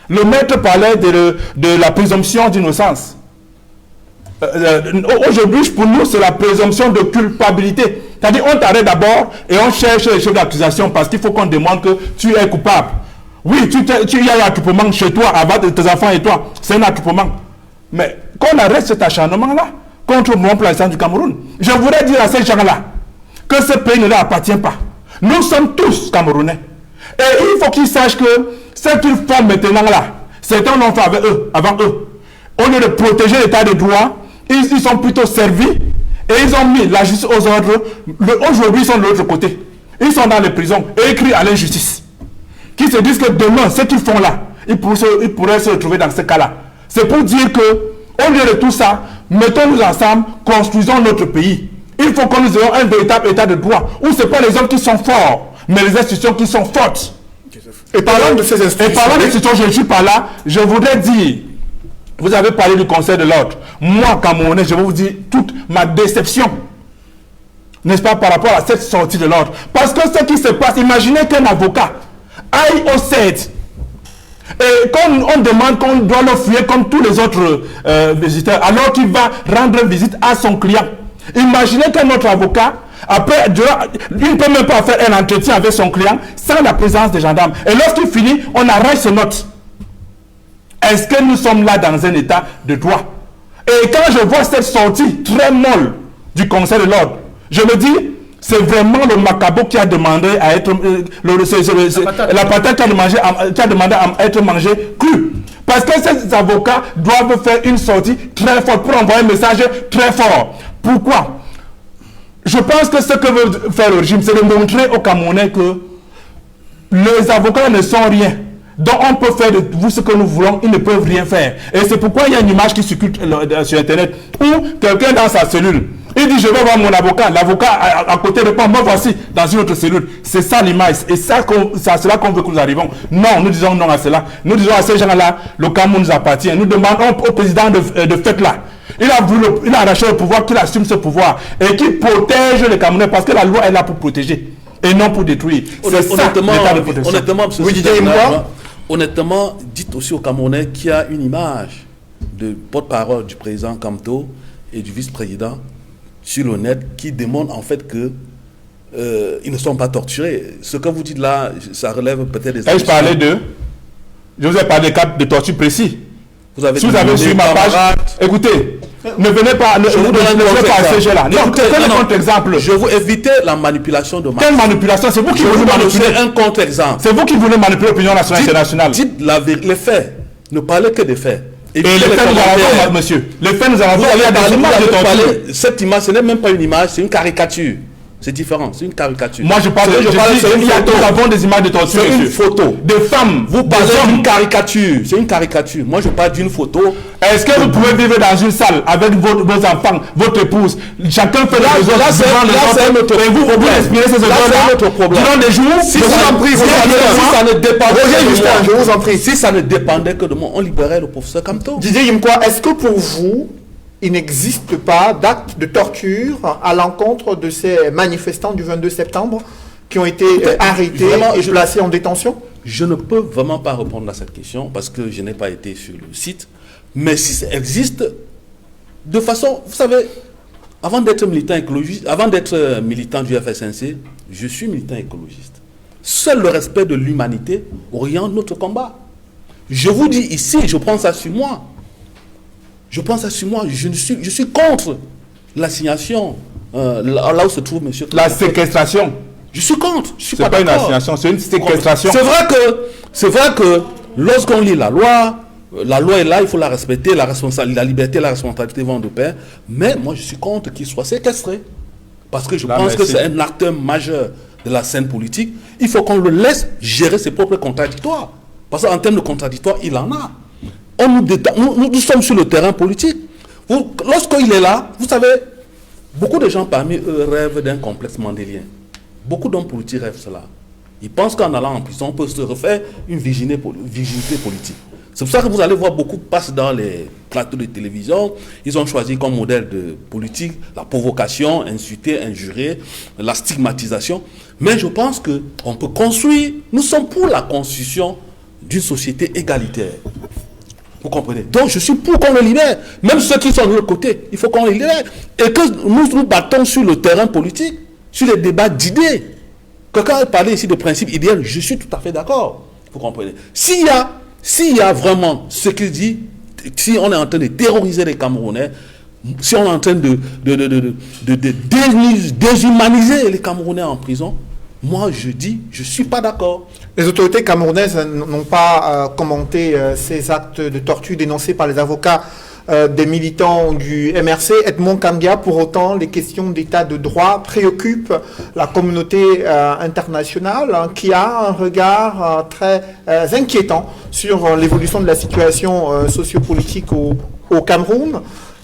Le maître parlait de la présomption d'innocence. Aujourd'hui, pour nous, c'est la présomption de culpabilité. C'est-à-dire, on t'arrête d'abord et on cherche les chefs d'accusation parce qu'il faut qu'on demande que tu es coupable. Oui, tu y a un attroupement chez toi, avec tes enfants et toi. C'est un attroupement. Mais qu'on arrête cet acharnement-là contre le mouvement pour l'instant du Cameroun. Je voudrais dire à ces gens-là que ce pays ne leur appartient pas. Nous sommes tous Camerounais. Et il faut qu'ils sachent que ce qu'ils font maintenant là, certains l'ont fait avec eux, avant eux. Au lieu de protéger l'état de droit, ils sont plutôt servis et ils ont mis la justice aux ordres. Aujourd'hui, ils sont de l'autre côté. Ils sont dans les prisons et ils crient à l'injustice. qui se disent que demain, ce qu'ils font là, ils pourraient se retrouver dans ce cas-là. C'est pour dire que, au lieu de tout ça, mettons-nous ensemble, construisons notre pays. Il faut que nous ayons un véritable état de droit, où ce n'est pas les hommes qui sont forts, mais les institutions qui sont fortes. Et parlant de ces institutions, je ne suis pas là, je voudrais dire, vous avez parlé du Conseil de l'ordre. Moi, Camerounais, je vais vous dire toute ma déception, n'est-ce pas, par rapport à cette sortie de l'ordre. Parce que ce qui se passe, imaginez qu'un avocat aille au CED, et quand on demande qu'on doit le fouiller comme tous les autres visiteurs, alors qu'il va rendre visite à son client. Imaginez qu'un autre avocat, après, il ne peut même pas faire un entretien avec son client sans la présence des gendarmes. Et lorsqu'il finit, on arrache ses notes. Est-ce que nous sommes là dans un état de droit? Et quand je vois cette sortie très molle du Conseil de l'ordre, je me dis, c'est vraiment le macabo qui a demandé à être... la patate qui a demandé à être mangée crue. Parce que ces avocats doivent faire une sortie très forte pour envoyer un message très fort. Pourquoi? Je pense que ce que veut faire le régime, c'est de montrer aux Camerounais que les avocats ne sont rien. Donc on peut faire de vous ce que nous voulons, ils ne peuvent rien faire. Et c'est pourquoi il y a une image qui circule sur Internet où quelqu'un dans sa cellule, il dit je vais voir mon avocat, l'avocat à côté répond moi voici dans une autre cellule. C'est ça l'image et c'est à cela qu'on veut que nous arrivons. Non, nous disons non à cela. Nous disons à ces gens-là, le Cameroun nous appartient. Nous demandons au président de fait là. Il a arraché le pouvoir, qu'il assume ce pouvoir et qu'il protège les Camerounais parce que la loi est là pour protéger et non pour détruire. Honnêtement, dites aussi aux Camerounais qu'il y a une image de porte-parole du président Kamto et du vice-président sur le net qui démontre en fait que ils ne sont pas torturés. Ce que vous dites là, ça relève peut-être des... Je parlais d'eux. Je vous ai parlé de cas de torture précis. Vous avez si vous avez suivi ma page, écoutez, ne venez pas, ne venez pas à ce jeu-là. Non, quel contre-exemple? Je vous éviter la manipulation de masse. Quelle manipulation? C'est vous qui voulez manipuler. Un contre-exemple. C'est vous qui voulez manipuler l'opinion nationale et internationale. Dites les faits. Ne parlez que des faits. Et les faits, nous allons voir, monsieur. Les faits, nous allons voir. Il y a des images de torture. Cette image, ce n'est même pas une image, c'est une caricature. C'est différent, c'est une caricature. Moi, je parle nous avons des images de torture. C'est une photo. Des femmes. Vous parlez d'une caricature. C'est une caricature. Moi, je parle d'une photo. Est-ce que vous pouvez vivre dans une salle avec vos enfants, votre épouse, chacun fait des besoins, c'est un autre problème. Vous respirez ces besoins-là durant des jours. Si ça ne dépendait que de moi, on libérait le professeur Kamto. Didier Yimkwa, est-ce que pour vous, il n'existe pas d'acte de torture à l'encontre de ces manifestants du 22 septembre qui ont été arrêtés et placés en détention? Je ne peux vraiment pas répondre à cette question parce que je n'ai pas été sur le site. Mais si ça existe, de façon... Vous savez, avant d'être militant écologiste, avant d'être militant du FSNC, je suis militant écologiste. Seul le respect de l'humanité oriente notre combat. Je vous dis ici, je prends ça sur moi. Je pense à ce moi, je suis contre l'assignation, là où se trouve monsieur. La séquestration. Je suis contre. Je suis pas une assignation, c'est une séquestration. C'est vrai que lorsqu'on lit la loi est là, il faut la respecter, la liberté et la responsabilité vont de pair. Mais moi, je suis contre qu'il soit séquestré. Parce que je pense que c'est un acteur majeur de la scène politique. Il faut qu'on le laisse gérer ses propres contradictoires. Parce qu'en termes de contradictoires, il en a. Nous sommes sur le terrain politique. Lorsqu'il est là, vous savez, beaucoup de gens parmi eux rêvent d'un complexe mandélien. Beaucoup d'hommes politiques rêvent cela. Ils pensent qu'en allant en prison, on peut se refaire une virginité politique. C'est pour ça que vous allez voir beaucoup passer dans les plateaux de télévision. Ils ont choisi comme modèle de politique la provocation, insulter, injurer, la stigmatisation. Mais je pense qu'on peut construire, nous sommes pour la construction d'une société égalitaire. Vous comprenez? Donc je suis pour qu'on le libère. Même ceux qui sont de l'autre côté, il faut qu'on les libère. Et que nous battons sur le terrain politique, sur les débats d'idées. Quelqu'un a parlé ici de principe idéal, je suis tout à fait d'accord. Vous comprenez? S'il y a vraiment ce qu'il dit, si on est en train de terroriser les Camerounais, si on est en train de déshumaniser les Camerounais en prison, moi je dis, je ne suis pas d'accord. Les autorités camerounaises n'ont pas commenté ces actes de torture dénoncés par les avocats des militants du MRC. Edmond Kangia, pour autant, les questions d'état de droit préoccupent la communauté internationale, hein, qui a un regard très inquiétant sur l'évolution de la situation sociopolitique au Cameroun.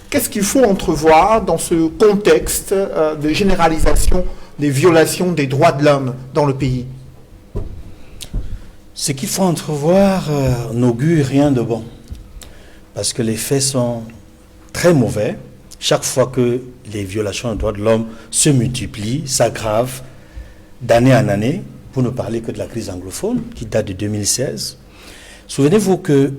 Qu'est-ce qu'il faut entrevoir dans ce contexte de généralisation des violations des droits de l'homme dans le pays? Ce qu'il faut entrevoir n'augure rien de bon, parce que les faits sont très mauvais. Chaque fois que les violations des droits de l'homme se multiplient, s'aggravent d'année en année, pour ne parler que de la crise anglophone qui date de 2016. Souvenez-vous que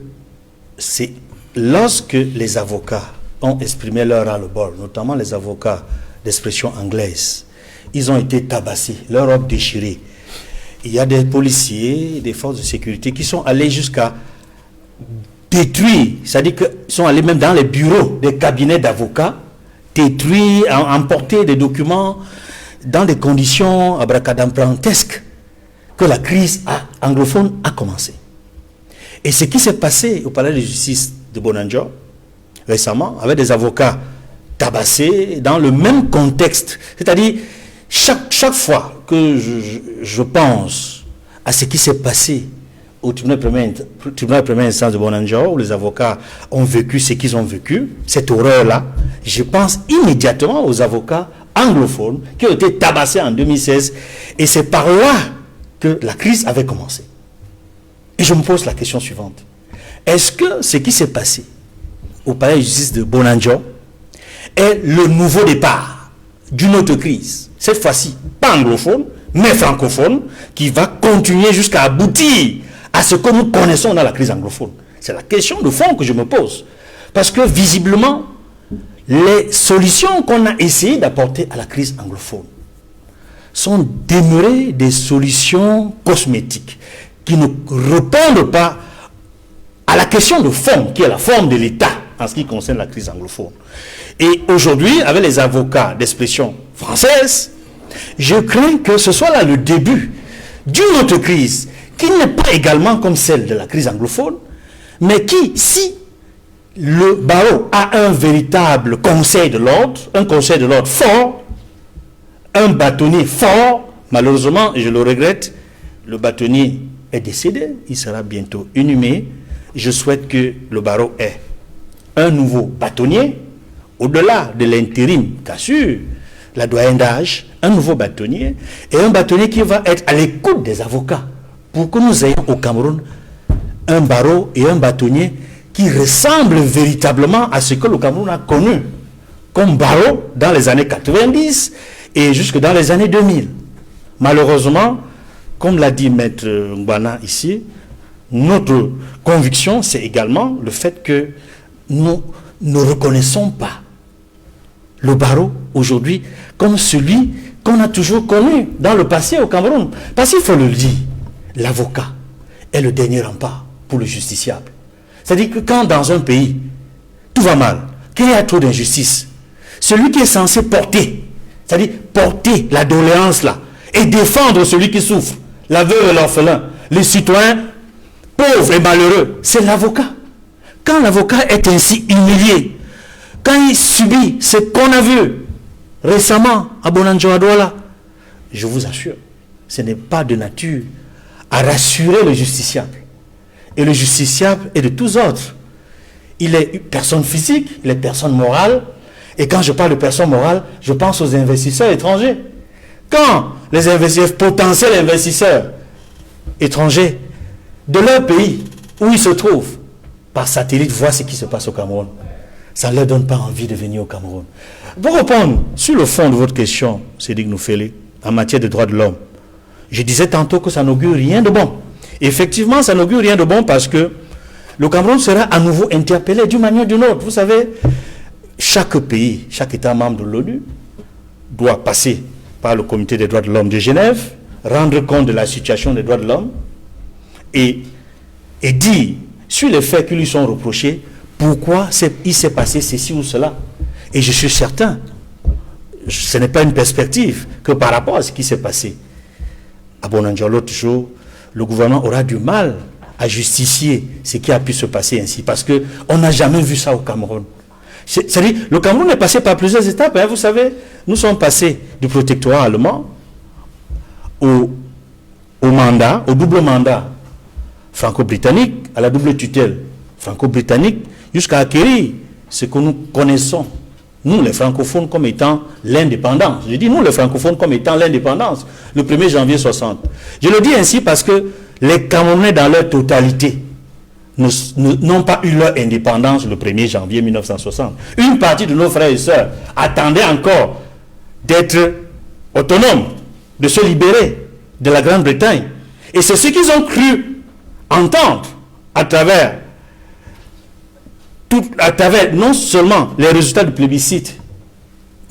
c'est lorsque les avocats ont exprimé leur ras-le-bol, notamment les avocats d'expression anglaise, ils ont été tabassés, leur robe déchirée. Il y a des policiers, des forces de sécurité qui sont allés jusqu'à détruire, c'est-à-dire qu'ils sont allés même dans les bureaux des cabinets d'avocats, détruire, emporter des documents dans des conditions abracadabrantesques que la crise anglophone a commencé. Et ce qui s'est passé au palais de justice de Bonanjo récemment, avec des avocats tabassés dans le même contexte, c'est-à-dire chaque fois que je pense à ce qui s'est passé au tribunal de première instance de Bonanjo, où les avocats ont vécu ce qu'ils ont vécu, cette horreur-là, je pense immédiatement aux avocats anglophones qui ont été tabassés en 2016, et c'est par là que la crise avait commencé. Et je me pose la question suivante. Est-ce que ce qui s'est passé au palais de justice de Bonanjo est le nouveau départ d'une autre crise, cette fois-ci pas anglophone, mais francophone, qui va continuer jusqu'à aboutir à ce que nous connaissons dans la crise anglophone? C'est la question de fond que je me pose. Parce que visiblement, les solutions qu'on a essayé d'apporter à la crise anglophone sont demeurées des solutions cosmétiques qui ne répondent pas à la question de fond, qui est la forme de l'État en ce qui concerne la crise anglophone. Et aujourd'hui, avec les avocats d'expression française, je crains que ce soit là le début d'une autre crise qui n'est pas également comme celle de la crise anglophone, mais qui, si le barreau a un véritable conseil de l'ordre, un conseil de l'ordre fort, un bâtonnier fort, malheureusement, et je le regrette, le bâtonnier est décédé, il sera bientôt inhumé. Je souhaite que le barreau ait un nouveau bâtonnier, au-delà de l'intérim qu'assure la doyenne d'âge, un nouveau bâtonnier, et un bâtonnier qui va être à l'écoute des avocats, pour que nous ayons au Cameroun un barreau et un bâtonnier qui ressemblent véritablement à ce que le Cameroun a connu comme barreau dans les années 90 et jusque dans les années 2000. Malheureusement, comme l'a dit Maître Ngbana ici, notre conviction, c'est également le fait que nous ne reconnaissons pas le barreau aujourd'hui comme celui qu'on a toujours connu dans le passé au Cameroun. Parce qu'il faut le dire, l'avocat est le dernier rempart pour le justiciable. C'est-à-dire que quand dans un pays, tout va mal, qu'il y a trop d'injustice, celui qui est censé porter, c'est-à-dire porter la doléance là, et défendre celui qui souffre, la veuve et l'orphelin, les citoyens pauvres et malheureux, c'est l'avocat. Quand l'avocat est ainsi humilié, quand il subit ce qu'on a vu récemment à Bonanjo Adouala, je vous assure, ce n'est pas de nature à rassurer le justiciable. Et le justiciable est de tous ordres. Il est personne physique, il est personne morale. Et quand je parle de personne morale, je pense aux investisseurs étrangers. Quand les investisseurs, potentiels investisseurs étrangers de leur pays, où ils se trouvent, par satellite, voient ce qui se passe au Cameroun, ça ne leur donne pas envie de venir au Cameroun. Pour répondre sur le fond de votre question, Sédik Noufélé, en matière de droits de l'homme, je disais tantôt que ça n'augure rien de bon. Effectivement, ça n'augure rien de bon parce que le Cameroun sera à nouveau interpellé d'une manière ou d'une autre. Vous savez, chaque pays, chaque État membre de l'ONU doit passer par le Comité des droits de l'homme de Genève, rendre compte de la situation des droits de l'homme et dire sur les faits qui lui sont reprochés pourquoi il s'est passé ceci ou cela. Et je suis certain, ce n'est pas une perspective, que par rapport à ce qui s'est passé à Bonanjo l'autre jour, le gouvernement aura du mal à justifier ce qui a pu se passer ainsi, parce qu'on n'a jamais vu ça au Cameroun. C'est-à-dire, le Cameroun est passé par plusieurs étapes, hein, vous savez. Nous sommes passés du protectorat allemand au double mandat franco-britannique, à la double tutelle franco-britannique, jusqu'à acquérir ce que nous connaissons, nous les francophones, comme étant l'indépendance. Je dis nous les francophones comme étant l'indépendance, le 1er janvier 60. Je le dis ainsi parce que les Camerounais dans leur totalité n'ont pas eu leur indépendance le 1er janvier 1960. Une partie de nos frères et sœurs attendaient encore d'être autonomes, de se libérer de la Grande-Bretagne. Et c'est ce qu'ils ont cru entendre à travers non seulement les résultats du plébiscite,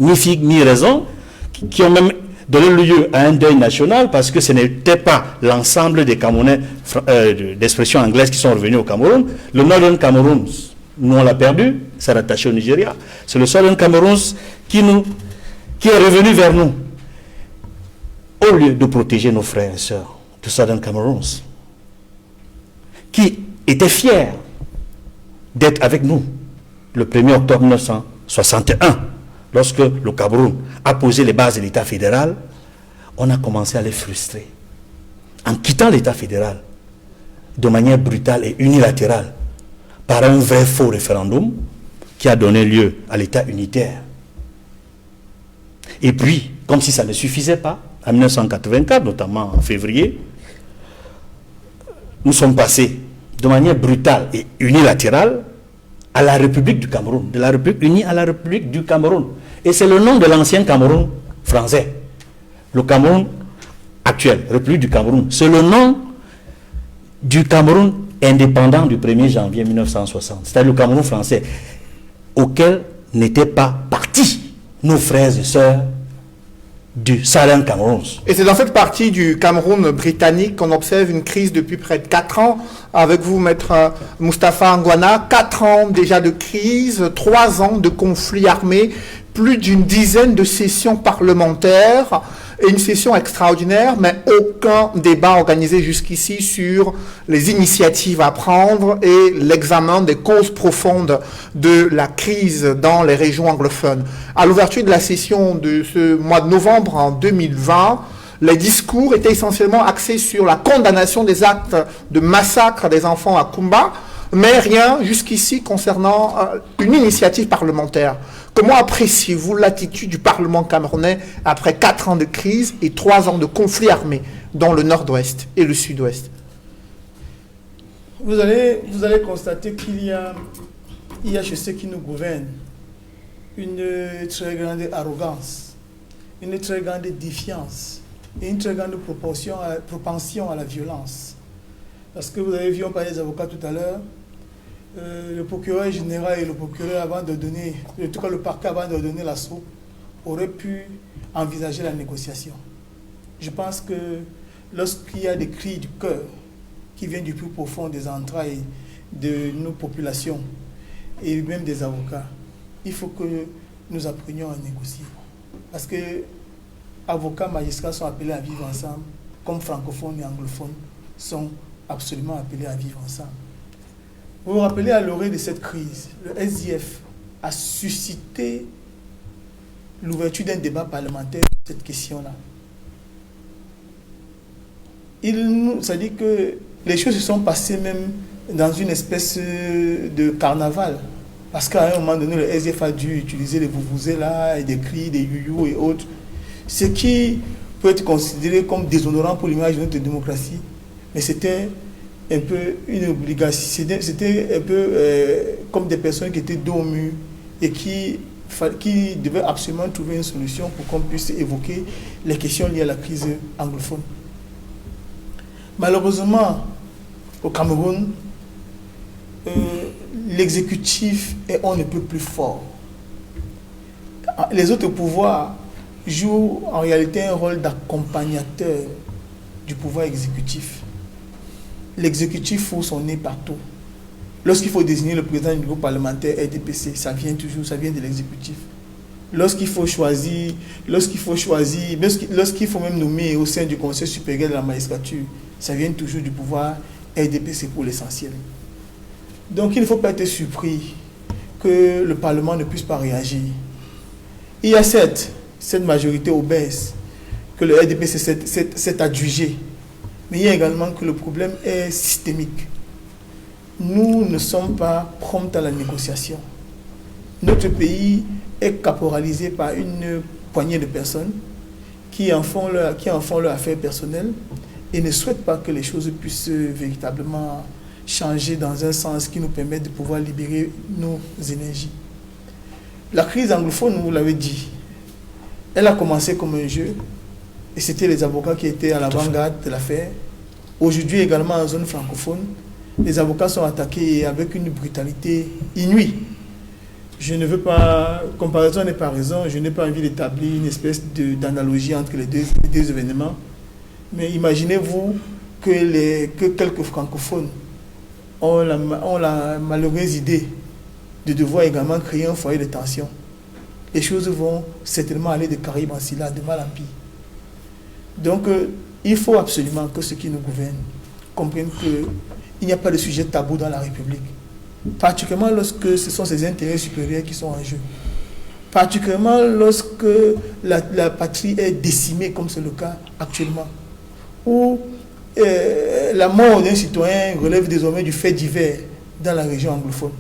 mi-figue, mi-raison, qui ont même donné lieu à un deuil national, parce que ce n'était pas l'ensemble des Camerounais d'expression anglaise qui sont revenus au Cameroun. Le Northern Cameroun, nous on l'a perdu, c'est rattaché au Nigeria. C'est le Southern Cameroun qui est revenu vers nous. Au lieu de protéger nos frères et sœurs du Southern Cameroun, qui étaient fiers d'être avec nous le 1er octobre 1961, lorsque le Cameroun a posé les bases de l'État fédéral, on a commencé à les frustrer. En quittant l'État fédéral, de manière brutale et unilatérale, par un vrai faux référendum qui a donné lieu à l'État unitaire. Et puis, comme si ça ne suffisait pas, en 1984, notamment en février, nous sommes passés de manière brutale et unilatérale à la République du Cameroun, de la République unie à la République du Cameroun. Et c'est le nom de l'ancien Cameroun français. Le Cameroun actuel, République du Cameroun, c'est le nom du Cameroun indépendant du 1er janvier 1960. C'est-à-dire le Cameroun français, auquel n'étaient pas partis nos frères et sœurs du Southern Cameroun. Et c'est dans cette partie du Cameroun britannique qu'on observe une crise depuis près de 4 ans. Avec vous, maître Moustapha Anguana, 4 ans déjà de crise, 3 ans de conflits armés, plus d'une dizaine de sessions parlementaires et une session extraordinaire, mais aucun débat organisé jusqu'ici sur les initiatives à prendre et l'examen des causes profondes de la crise dans les régions anglophones. À l'ouverture de la session de ce mois de novembre en 2020, les discours étaient essentiellement axés sur la condamnation des actes de massacre des enfants à Kumba, mais rien jusqu'ici concernant une initiative parlementaire. Comment appréciez-vous l'attitude du Parlement camerounais après 4 ans de crise et 3 ans de conflits armés dans le nord-ouest et le sud-ouest? Vous allez constater qu'il y a chez ceux qui nous gouvernent une très grande arrogance, une très grande défiance et une très grande propension à la violence. Parce que vous avez vu, on parlait des avocats tout à l'heure, le procureur général et le procureur, avant de donner, en tout cas le parquet avant de donner l'assaut, auraient pu envisager la négociation. Je pense que lorsqu'il y a des cris du cœur qui viennent du plus profond des entrailles de nos populations et même des avocats, il faut que nous apprenions à négocier. Parce que avocats, magistrats sont appelés à vivre ensemble, comme francophones et anglophones sont absolument appelés à vivre ensemble. Vous vous rappelez, à l'orée de cette crise, le SDF a suscité l'ouverture d'un débat parlementaire sur cette question-là. Ça dit que les choses se sont passées même dans une espèce de carnaval. Parce qu'à un moment donné, le SDF a dû utiliser les vuvuzela et des cris, des youyou et autres. Ce qui peut être considéré comme déshonorant pour l'image de notre démocratie. Mais c'était un peu une obligation. C'était un peu comme des personnes qui étaient dos au mur et qui devaient absolument trouver une solution pour qu'on puisse évoquer les questions liées à la crise anglophone. Malheureusement, au Cameroun, l'exécutif est on ne peut plus fort. Les autres pouvoirs jouent en réalité un rôle d'accompagnateur du pouvoir exécutif. L'exécutif fout son nez partout. Lorsqu'il faut désigner le président du groupe parlementaire RDPC, ça vient de l'exécutif. Lorsqu'il faut même nommer au sein du Conseil supérieur de la magistrature, ça vient toujours du pouvoir RDP, c'est pour l'essentiel. Donc il ne faut pas être surpris que le Parlement ne puisse pas réagir. Il y a cette majorité obèse que le RDP s'est adjugé. Mais il y a également que le problème est systémique. Nous ne sommes pas prompts à la négociation. Notre pays est caporalisé par une poignée de personnes qui en font leur affaire personnelle et ne souhaitent pas que les choses puissent véritablement changer dans un sens qui nous permette de pouvoir libérer nos énergies. La crise anglophone, vous l'avez dit, elle a commencé comme un jeu et c'était les avocats qui étaient à l'avant-garde de l'affaire. Aujourd'hui également en zone francophone, les avocats sont attaqués avec une brutalité inouïe. Je ne veux pas, comparaison n'est pas raison, je n'ai pas envie d'établir une espèce d'analogie entre les deux événements. Mais imaginez-vous que quelques francophones ont la malheureuse idée de devoir également créer un foyer de tension. Les choses vont certainement aller de Caraïbes en Silla, de mal en pire. Donc, il faut absolument que ceux qui nous gouvernent comprennent qu'il n'y a pas de sujet tabou dans la République. Particulièrement lorsque ce sont ses intérêts supérieurs qui sont en jeu. Particulièrement lorsque la patrie est décimée, comme c'est le cas actuellement. Où la mort d'un citoyen relève désormais du fait divers dans la région anglophone.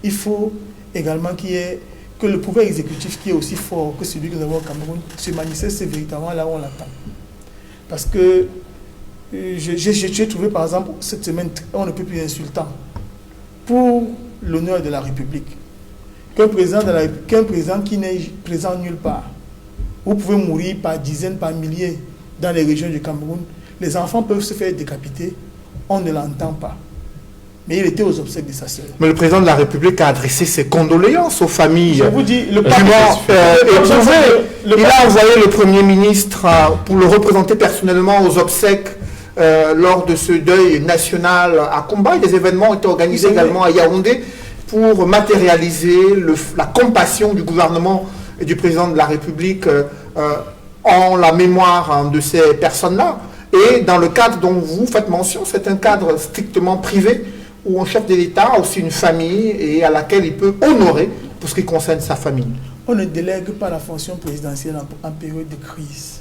Il faut également que le pouvoir exécutif qui est aussi fort que celui que nous avons au Cameroun se manifeste véritablement là où on l'attend. Parce que j'ai trouvé par exemple cette semaine, on ne peut plus insultant pour l'honneur de la République qu'un président qui n'est présent nulle part. Vous pouvez mourir par dizaines, par milliers dans les régions du Cameroun. Les enfants peuvent se faire décapiter, on ne l'entend pas. Mais il était aux obsèques de sa sœur. Mais le président de la République a adressé ses condoléances aux familles. Je vous dis, le il a envoyé le Premier ministre pour le représenter personnellement aux obsèques lors de ce deuil national à Kumba. Des événements ont été organisés également à Yaoundé pour matérialiser la compassion du gouvernement et du président de la République en la mémoire de ces personnes-là. Et dans le cadre dont vous faites mention, c'est un cadre strictement privé où un chef de l'État a aussi une famille et à laquelle il peut honorer pour ce qui concerne sa famille. On ne délègue pas la fonction présidentielle en période de crise.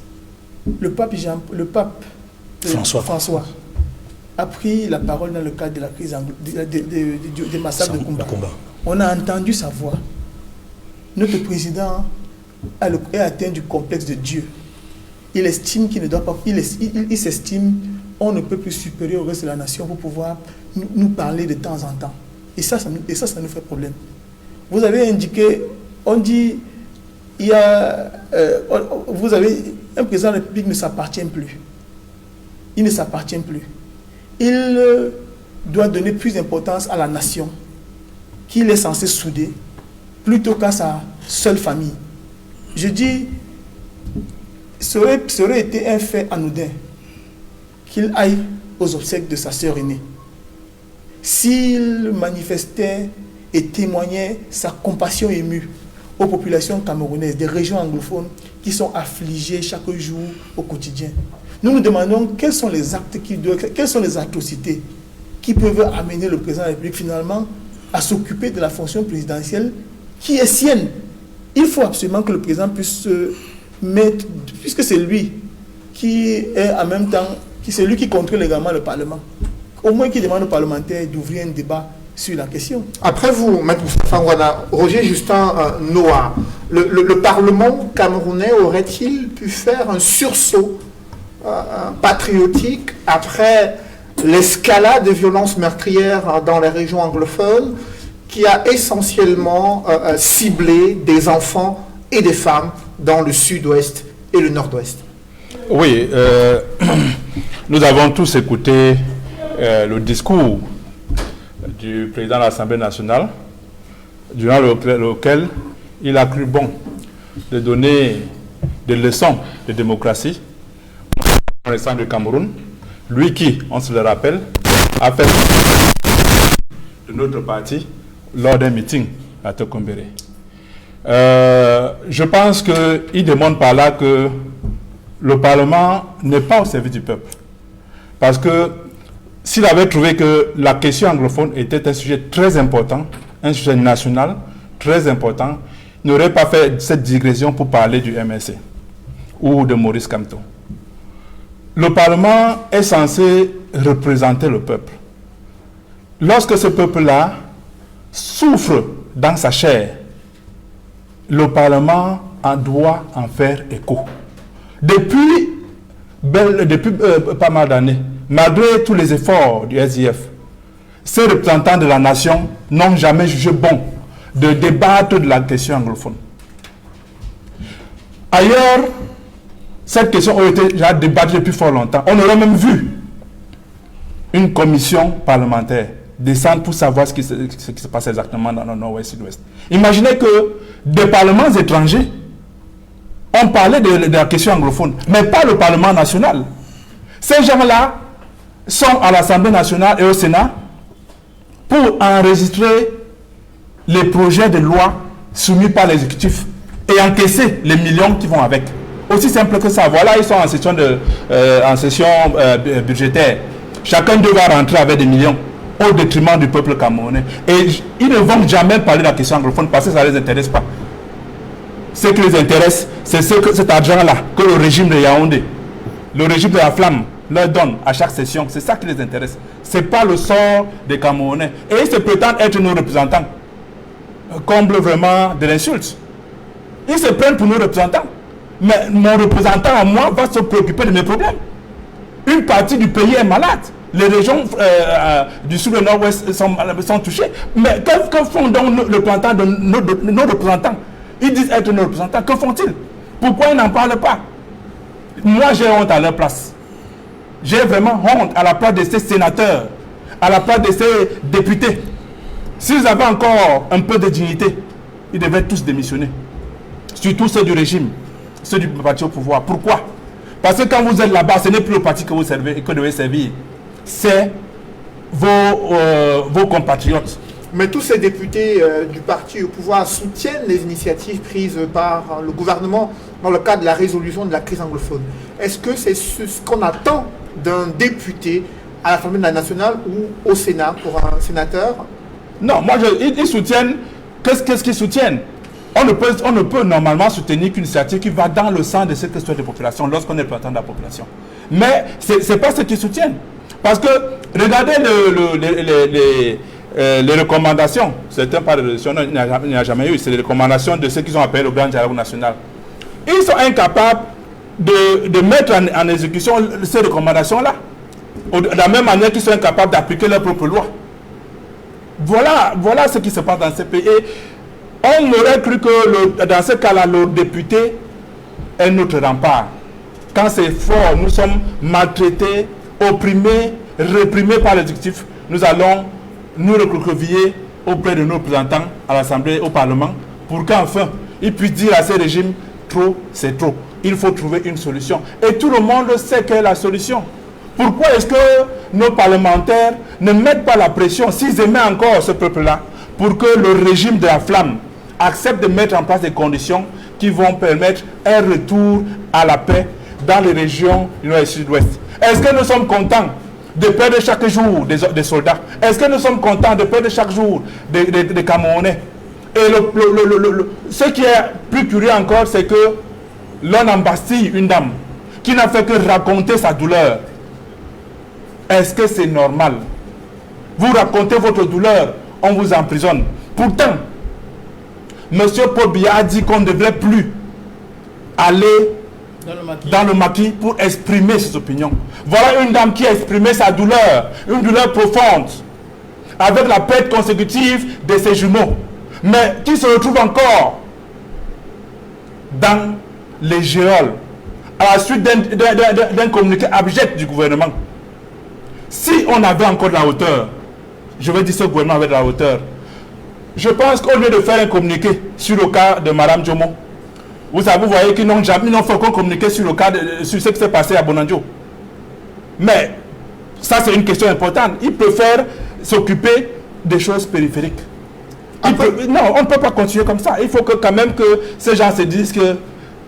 Le pape François a pris la parole dans le cadre de la crise des massacres de Kumba. On a entendu sa voix. Notre président est atteint du complexe de Dieu. Il estime qu'il ne doit pas. Il s'estime, on ne peut plus supérieur au reste de la nation pour pouvoir nous parler de temps en temps. Et ça nous fait problème. Vous avez indiqué, on dit, vous avez un président de la République ne s'appartient plus. Il ne s'appartient plus. Il doit donner plus d'importance à la nation qu'il est censé souder plutôt qu'à sa seule famille. Je dis, ça aurait été un fait anodin qu'il aille aux obsèques de sa sœur aînée. S'il manifestait et témoignait sa compassion émue aux populations camerounaises, des régions anglophones qui sont affligées chaque jour au quotidien. Nous nous demandons quels sont les actes quelles sont les atrocités qui peuvent amener le président de la République finalement à s'occuper de la fonction présidentielle qui est sienne. Il faut absolument que le président puisse se mettre, puisque c'est lui qui est en même temps, c'est lui qui contrôle également le Parlement. Au moins qu'il demande aux parlementaires d'ouvrir un débat sur la question. Après vous, Maître Moustapha Ngouana, Roger Justin Noah, le Parlement camerounais aurait-il pu faire un sursaut patriotique après l'escalade des violences meurtrières dans les régions anglophones qui a essentiellement ciblé des enfants et des femmes dans le sud-ouest et le nord-ouest? Oui, nous avons tous écouté le discours du président de l'Assemblée nationale, durant lequel il a cru bon de donner des leçons de démocratie au président du Cameroun, lui qui, on se le rappelle, a fait de notre parti lors d'un meeting à Tokombéré. Je pense qu'il demande par là que le Parlement n'est pas au service du peuple. Parce que s'il avait trouvé que la question anglophone était un sujet très important, un sujet national très important, il n'aurait pas fait cette digression pour parler du MSC ou de Maurice Kamto. Le Parlement est censé représenter le peuple. Lorsque ce peuple-là souffre dans sa chair, le Parlement doit en faire écho. Depuis pas mal d'années, malgré tous les efforts du SIF, ces représentants de la nation n'ont jamais jugé bon de débattre de la question anglophone. Ailleurs, cette question a été déjà débattue depuis fort longtemps. On aurait même vu une commission parlementaire descendre pour savoir ce qui se passe exactement dans le nord-ouest et sud-ouest. Imaginez que des parlements étrangers ont parlé de la question anglophone, mais pas le Parlement national. Ces gens-là sont à l'Assemblée nationale et au Sénat pour enregistrer les projets de loi soumis par l'exécutif et encaisser les millions qui vont avec. Aussi simple que ça. Voilà, ils sont en session budgétaire. Chacun devra rentrer avec des millions au détriment du peuple camerounais. Et ils ne vont jamais parler de la question anglophone parce que ça ne les intéresse pas. Ce qui les intéresse, c'est cet argent-là que le régime de Yaoundé, le régime de la Flamme, leur donne à chaque session. C'est ça qui les intéresse. Ce n'est pas le sort des Camerounais. Et ils se prétendent être nos représentants. Comble vraiment de l'insulte. Ils se prennent pour nos représentants. Mais mon représentant à moi va se préoccuper de mes problèmes. Une partie du pays est malade. Les régions du sud et nord-ouest sont touchées. Mais que font donc le représentant de nos représentants? Ils disent être nos représentants. Que font-ils? Pourquoi ils n'en parlent pas? Moi, j'ai honte à leur place. J'ai vraiment honte à la place de ces sénateurs, à la place de ces députés. S'ils avaient encore un peu de dignité, ils devaient tous démissionner. Surtout ceux du régime, ceux du parti au pouvoir. Pourquoi? Parce que quand vous êtes là-bas, ce n'est plus le parti que vous servez, que devez servir. C'est vos compatriotes. Mais tous ces députés du parti au pouvoir soutiennent les initiatives prises par le gouvernement dans le cadre de la résolution de la crise anglophone. Est-ce que c'est ce qu'on attend d'un député à l'Assemblée nationale ou au Sénat pour un sénateur? Non, moi, ils soutiennent. Qu'est-ce qu'ils soutiennent? On ne peut normalement soutenir qu'une initiative qui va dans le sens de cette question de population lorsqu'on est représentant de la population. Mais ce n'est pas ce qu'ils soutiennent. Parce que, regardez les recommandations. Certains parlent de résolution, il n'y a jamais eu. C'est les recommandations de ceux qui ont appelé le grand dialogue national. Ils sont incapables de mettre en exécution ces recommandations-là. De la même manière qu'ils sont incapables d'appliquer leurs propres lois. Voilà ce qui se passe dans ces pays. Et on aurait cru que dans ce cas-là, le député est notre rempart. Quand c'est fort, nous sommes maltraités, opprimés, réprimés par l'exécutif, nous allons nous recroqueviller auprès de nos représentants à l'Assemblée, au Parlement, pour qu'enfin, ils puissent dire à ces régimes, trop, c'est trop. Il faut trouver une solution. Et tout le monde sait quelle est la solution. Pourquoi est-ce que nos parlementaires ne mettent pas la pression, s'ils aimaient encore ce peuple-là, pour que le régime de la Flamme accepte de mettre en place des conditions qui vont permettre un retour à la paix dans les régions du nord et sud-ouest? Est-ce que nous sommes contents de perdre chaque jour des soldats? Est-ce que nous sommes contents de perdre chaque jour des Camerounais? Et ce qui est plus curieux encore, c'est que l'on embastille une dame qui n'a fait que raconter sa douleur. Est-ce que c'est normal? Vous racontez votre douleur, on vous emprisonne. Pourtant, M. Paul Biya a dit qu'on ne devrait plus aller dans le maquis pour exprimer ses opinions. Voilà une dame qui a exprimé sa douleur, une douleur profonde, avec la perte consécutive de ses jumeaux, mais qui se retrouve encore dans les géoles, à la suite d'un communiqué abject du gouvernement. Si on avait encore de la hauteur, je veux dire ce gouvernement avait de la hauteur, je pense qu'au lieu de faire un communiqué sur le cas de Mme Djomo, vous voyez qu'ils n'ont jamais fait aucun communiqué sur sur ce qui s'est passé à Bonandio. Mais ça, c'est une question importante. Ils préfèrent s'occuper des choses périphériques. Non, on ne peut pas continuer comme ça. Il faut quand même que ces gens se disent que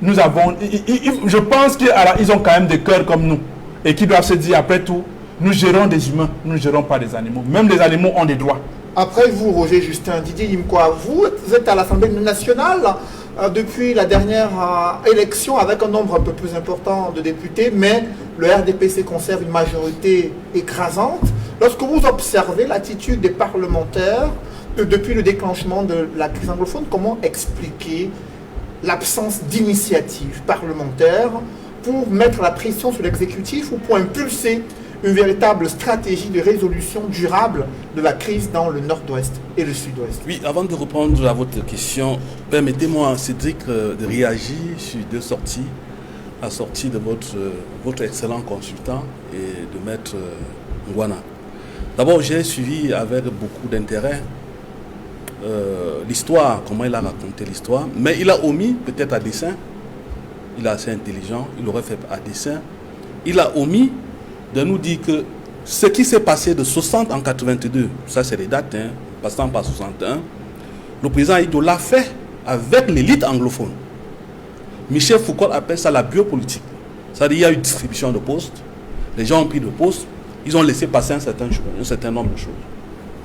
nous avons... je pense qu'ils ont quand même des cœurs comme nous et qui doivent se dire, après tout, Nous gérons des humains, nous ne gérons pas des animaux. Même les animaux ont des droits. Après vous, Roger Justin, Didier Yimkwa, vous êtes à l'Assemblée nationale depuis la dernière élection avec un nombre un peu plus important de députés, mais le RDPC conserve une majorité écrasante. Lorsque vous observez l'attitude des parlementaires depuis le déclenchement de la crise anglophone, comment expliquer l'absence d'initiative parlementaire pour mettre la pression sur l'exécutif ou pour impulser une véritable stratégie de résolution durable de la crise dans le nord-ouest et le sud-ouest? Oui, avant de répondre à votre question, permettez-moi, Cédric, de réagir sur deux sorties. La sortie de votre excellent consultant et de Maître Ngwana. D'abord, j'ai suivi avec beaucoup d'intérêt l'histoire, comment il a raconté l'histoire, mais il a omis, peut-être à dessein, il est assez intelligent, il aurait fait à dessein, il a omis de nous dire que ce qui s'est passé de 60 en 82, ça c'est les dates, passant par 61, le président Ido l'a fait avec l'élite anglophone. Michel Foucault appelle ça la biopolitique. C'est-à-dire qu'il y a eu distribution de postes, les gens ont pris de postes, ils ont laissé passer un certain nombre de choses.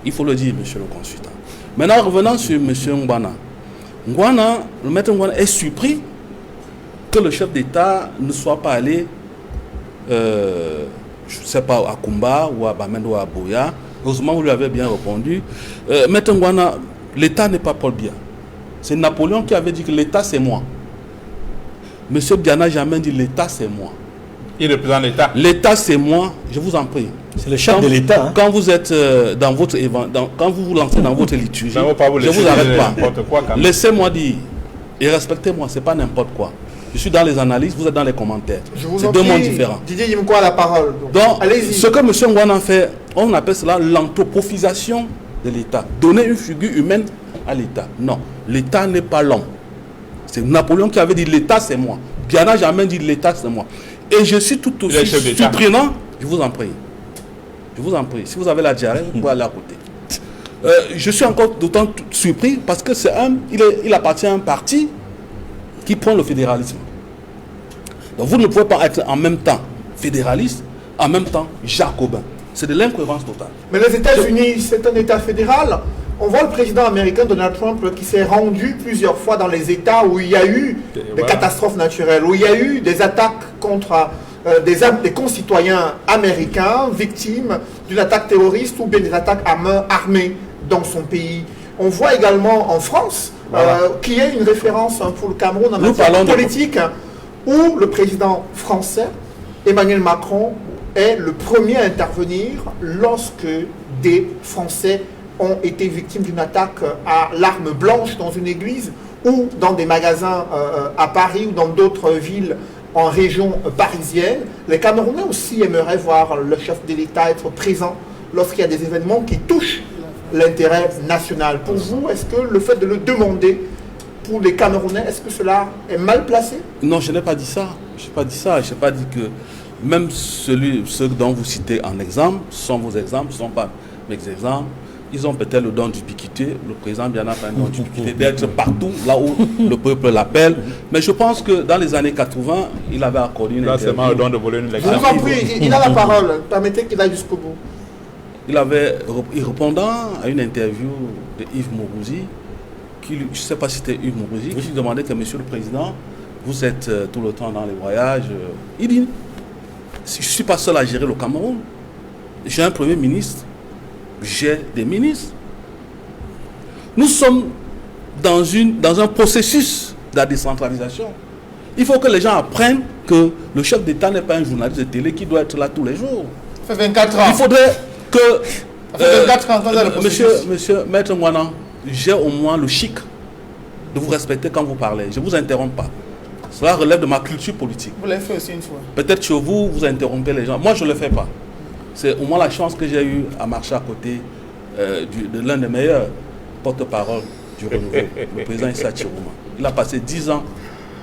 Il faut le dire, monsieur le consultant. Maintenant, revenons sur monsieur Ngwana. Le maître Ngwana est surpris que le chef d'État ne soit pas allé je ne sais pas, à Kumba ou à Bamendo ou à Boya. Heureusement, vous lui avez bien répondu. Maître Ngwana, l'État n'est pas Paul Biya. C'est Napoléon qui avait dit que l'État, c'est moi. Monsieur Biya n'a jamais dit l'État, c'est moi. Il représente l'État. L'État, c'est moi, je vous en prie. C'est le chef de l'État. Quand vous êtes dans votre quand vous vous lancez dans votre liturgie, je ne vous arrête pas. Laissez-moi dire, et respectez-moi, ce n'est pas n'importe quoi. Je suis dans les analyses, vous êtes dans les commentaires. C'est deux mondes différents. Didier Yimkwa a la parole. Donc, ce que M. Ngwana fait, on appelle cela l'anthropophisation de l'État. Donner une figure humaine à l'État. Non, l'État n'est pas l'homme. C'est Napoléon qui avait dit l'État c'est moi. Biya n'a jamais dit l'État c'est moi. Et je suis tout aussi surprenant. Je vous en prie. Je vous en prie. Si vous avez la diarrhée, vous pouvez aller à côté. Je suis encore d'autant surpris parce que il appartient à un parti qui prend le fédéralisme. Donc vous ne pouvez pas être en même temps fédéraliste, en même temps jacobin. C'est de l'incohérence totale. Mais les États-Unis, c'est un État fédéral. On voit le président américain Donald Trump qui s'est rendu plusieurs fois dans les États où il y a eu des catastrophes naturelles, où il y a eu des attaques contre des concitoyens américains victimes d'une attaque terroriste ou bien des attaques à main armée dans son pays. On voit également en France qu'il y a une référence pour le Cameroun en matière politique où le président français, Emmanuel Macron, est le premier à intervenir lorsque des Français ont été victimes d'une attaque à l'arme blanche dans une église ou dans des magasins à Paris ou dans d'autres villes en région parisienne. Les Camerounais aussi aimeraient voir le chef de l'État être présent lorsqu'il y a des événements qui touchent l'intérêt national. Pour vous, est-ce que le fait de le demander pour les Camerounais, est-ce que cela est mal placé? Non, je n'ai pas dit ça. Je n'ai pas dit ça. Je n'ai pas dit que même ceux dont vous citez en exemple, sont vos exemples, ce ne sont pas mes exemples. Ils ont peut-être le don d'ubiquité. Le président Biya n'a pas un don d'ubiquité d'être partout là où le peuple l'appelle. Mais je pense que dans les années 80, il avait accordé une interview. C'est le don de voler une Je vous en prie, il a la parole. Permettez qu'il aille jusqu'au bout. Il répondant à une interview de Yves Mourouzi, je ne sais pas si c'était Yves Mourouzi, qui lui demandait que Monsieur le Président, vous êtes tout le temps dans les voyages. Il dit, je ne suis pas seul à gérer le Cameroun. J'ai un Premier ministre, j'ai des ministres. Nous sommes dans un processus de la décentralisation. Il faut que les gens apprennent que le chef d'État n'est pas un journaliste de télé qui doit être là tous les jours. Ça fait 24 ans. Il faudrait que... monsieur Maître Ngwana, j'ai au moins le chic de vous respecter quand vous parlez. Je ne vous interromps pas. Cela relève de ma culture politique. Vous l'avez fait aussi une fois. Peut-être chez vous, vous interrompez les gens. Moi, je ne le fais pas. C'est au moins la chance que j'ai eue à marcher à côté de l'un des meilleurs porte-parole du renouveau, le président Issa Chirouma. Il a passé 10 ans,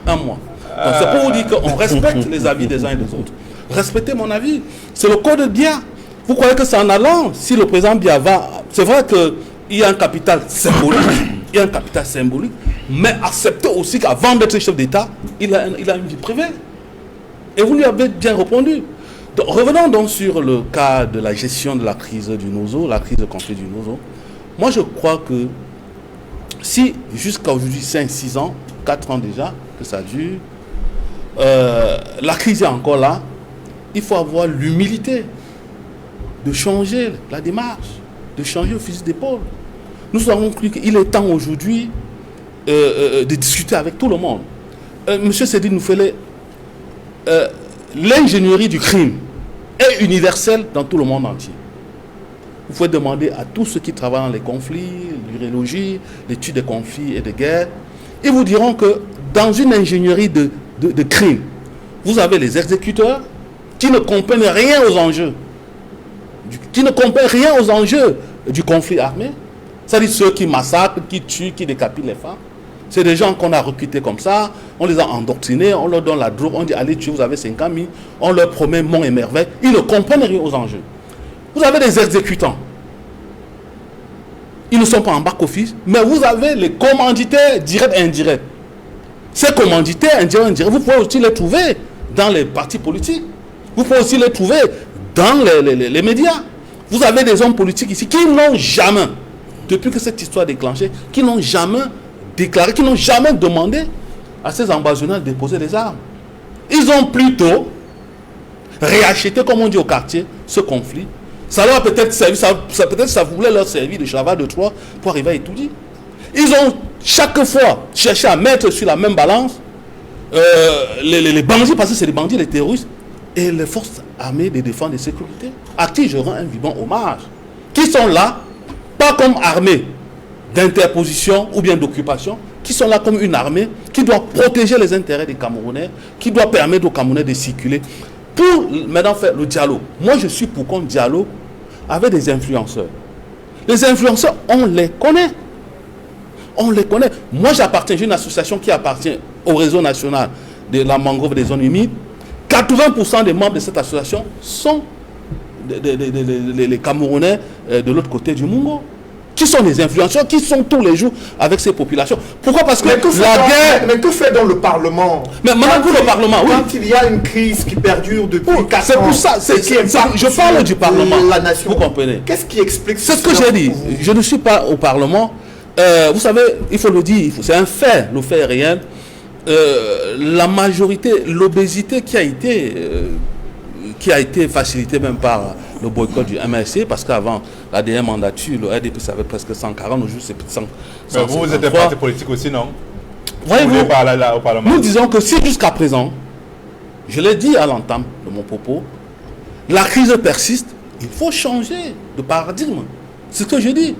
1 mois. Donc c'est pour vous dire qu'on respecte les avis des uns et des autres. Respectez mon avis. C'est le code de Biya. Vous croyez que c'est en allant, si le président Biya va... C'est vrai qu'il y a un capital symbolique, mais acceptez aussi qu'avant d'être chef d'État, il a une vie privée. Et vous lui avez bien répondu. Donc, revenons donc sur le cas de la gestion de la crise du Nozo, la crise de conflit du Nozo. Moi, je crois que si jusqu'à aujourd'hui, 5, 6 ans, 4 ans déjà que ça dure, la crise est encore là, il faut avoir l'humilité de changer la démarche, de changer le fusil d'épaule. Nous avons cru qu'il est temps aujourd'hui de discuter avec tout le monde. Monsieur Seydi Noufélé, l'ingénierie du crime est universelle dans tout le monde entier. Vous pouvez demander à tous ceux qui travaillent dans les conflits, l'urologie, l'étude des conflits et des guerres, ils vous diront que dans une ingénierie de crime, vous avez les exécuteurs qui ne comprennent rien aux enjeux, du conflit armé. C'est-à-dire ceux qui massacrent, qui tuent, qui décapitent les femmes. C'est des gens qu'on a recrutés comme ça, on les a endoctrinés, on leur donne la drogue, on dit allez tuer, vous avez 50 000, on leur promet monts et merveilles. Ils ne comprennent rien aux enjeux. Vous avez des exécutants. Ils ne sont pas en back-office, mais vous avez les commanditaires directs et indirects. Ces commanditaires indirects, vous pouvez aussi les trouver dans les partis politiques. Vous pouvez aussi les trouver dans les médias. Vous avez des hommes politiques ici qui n'ont jamais, depuis que cette histoire est déclenchée, qui n'ont jamais déclaré, qui n'ont jamais demandé à ces ambassadeurs de déposer des armes. Ils ont plutôt réacheté, comme on dit au quartier, ce conflit. Ça leur a peut-être servi, peut-être ça voulait leur servir de cheval de Troie pour arriver à étudier. Ils ont chaque fois cherché à mettre sur la même balance les bandits, parce que c'est les bandits, les terroristes, et les forces armées de défense et de sécurité, à qui je rends un vivant hommage, qui sont là, pas comme armée d'interposition ou bien d'occupation, qui sont là comme une armée qui doit protéger les intérêts des Camerounais, qui doit permettre aux Camerounais de circuler. Pour maintenant faire le dialogue, moi je suis pour qu'on dialogue avec des influenceurs. Les influenceurs, on les connaît. On les connaît. Moi j'appartiens, j'ai une association qui appartient au réseau national de la mangrove des zones humides. 80% des membres de cette association sont les Camerounais de l'autre côté du Mungo. Qui sont les influenceurs, qui sont tous les jours avec ces populations. Pourquoi? Parce que la guerre... Mais que fait donc le Parlement? Mais maintenant pour le Parlement, oui. Quand il y a une crise qui perdure depuis 4 ans... C'est pour ça, je parle du Parlement. La nation. Vous comprenez? Qu'est-ce qui explique ça? C'est ce que j'ai dit. Je ne suis pas au Parlement. Vous savez, il faut le dire, c'est un fait, le fait est réel. La majorité, l'obésité qui a été facilitée même par le boycott du MRC, parce qu'avant la dernière mandature, le RDPC avait presque 140, aujourd'hui c'est plus de 100. Mais vous êtes un parti politique aussi, non? Voyez-vous, au Parlement. nous disons que si jusqu'à présent, je l'ai dit à l'entame de mon propos, la crise persiste, il faut changer de paradigme. C'est ce que je dis.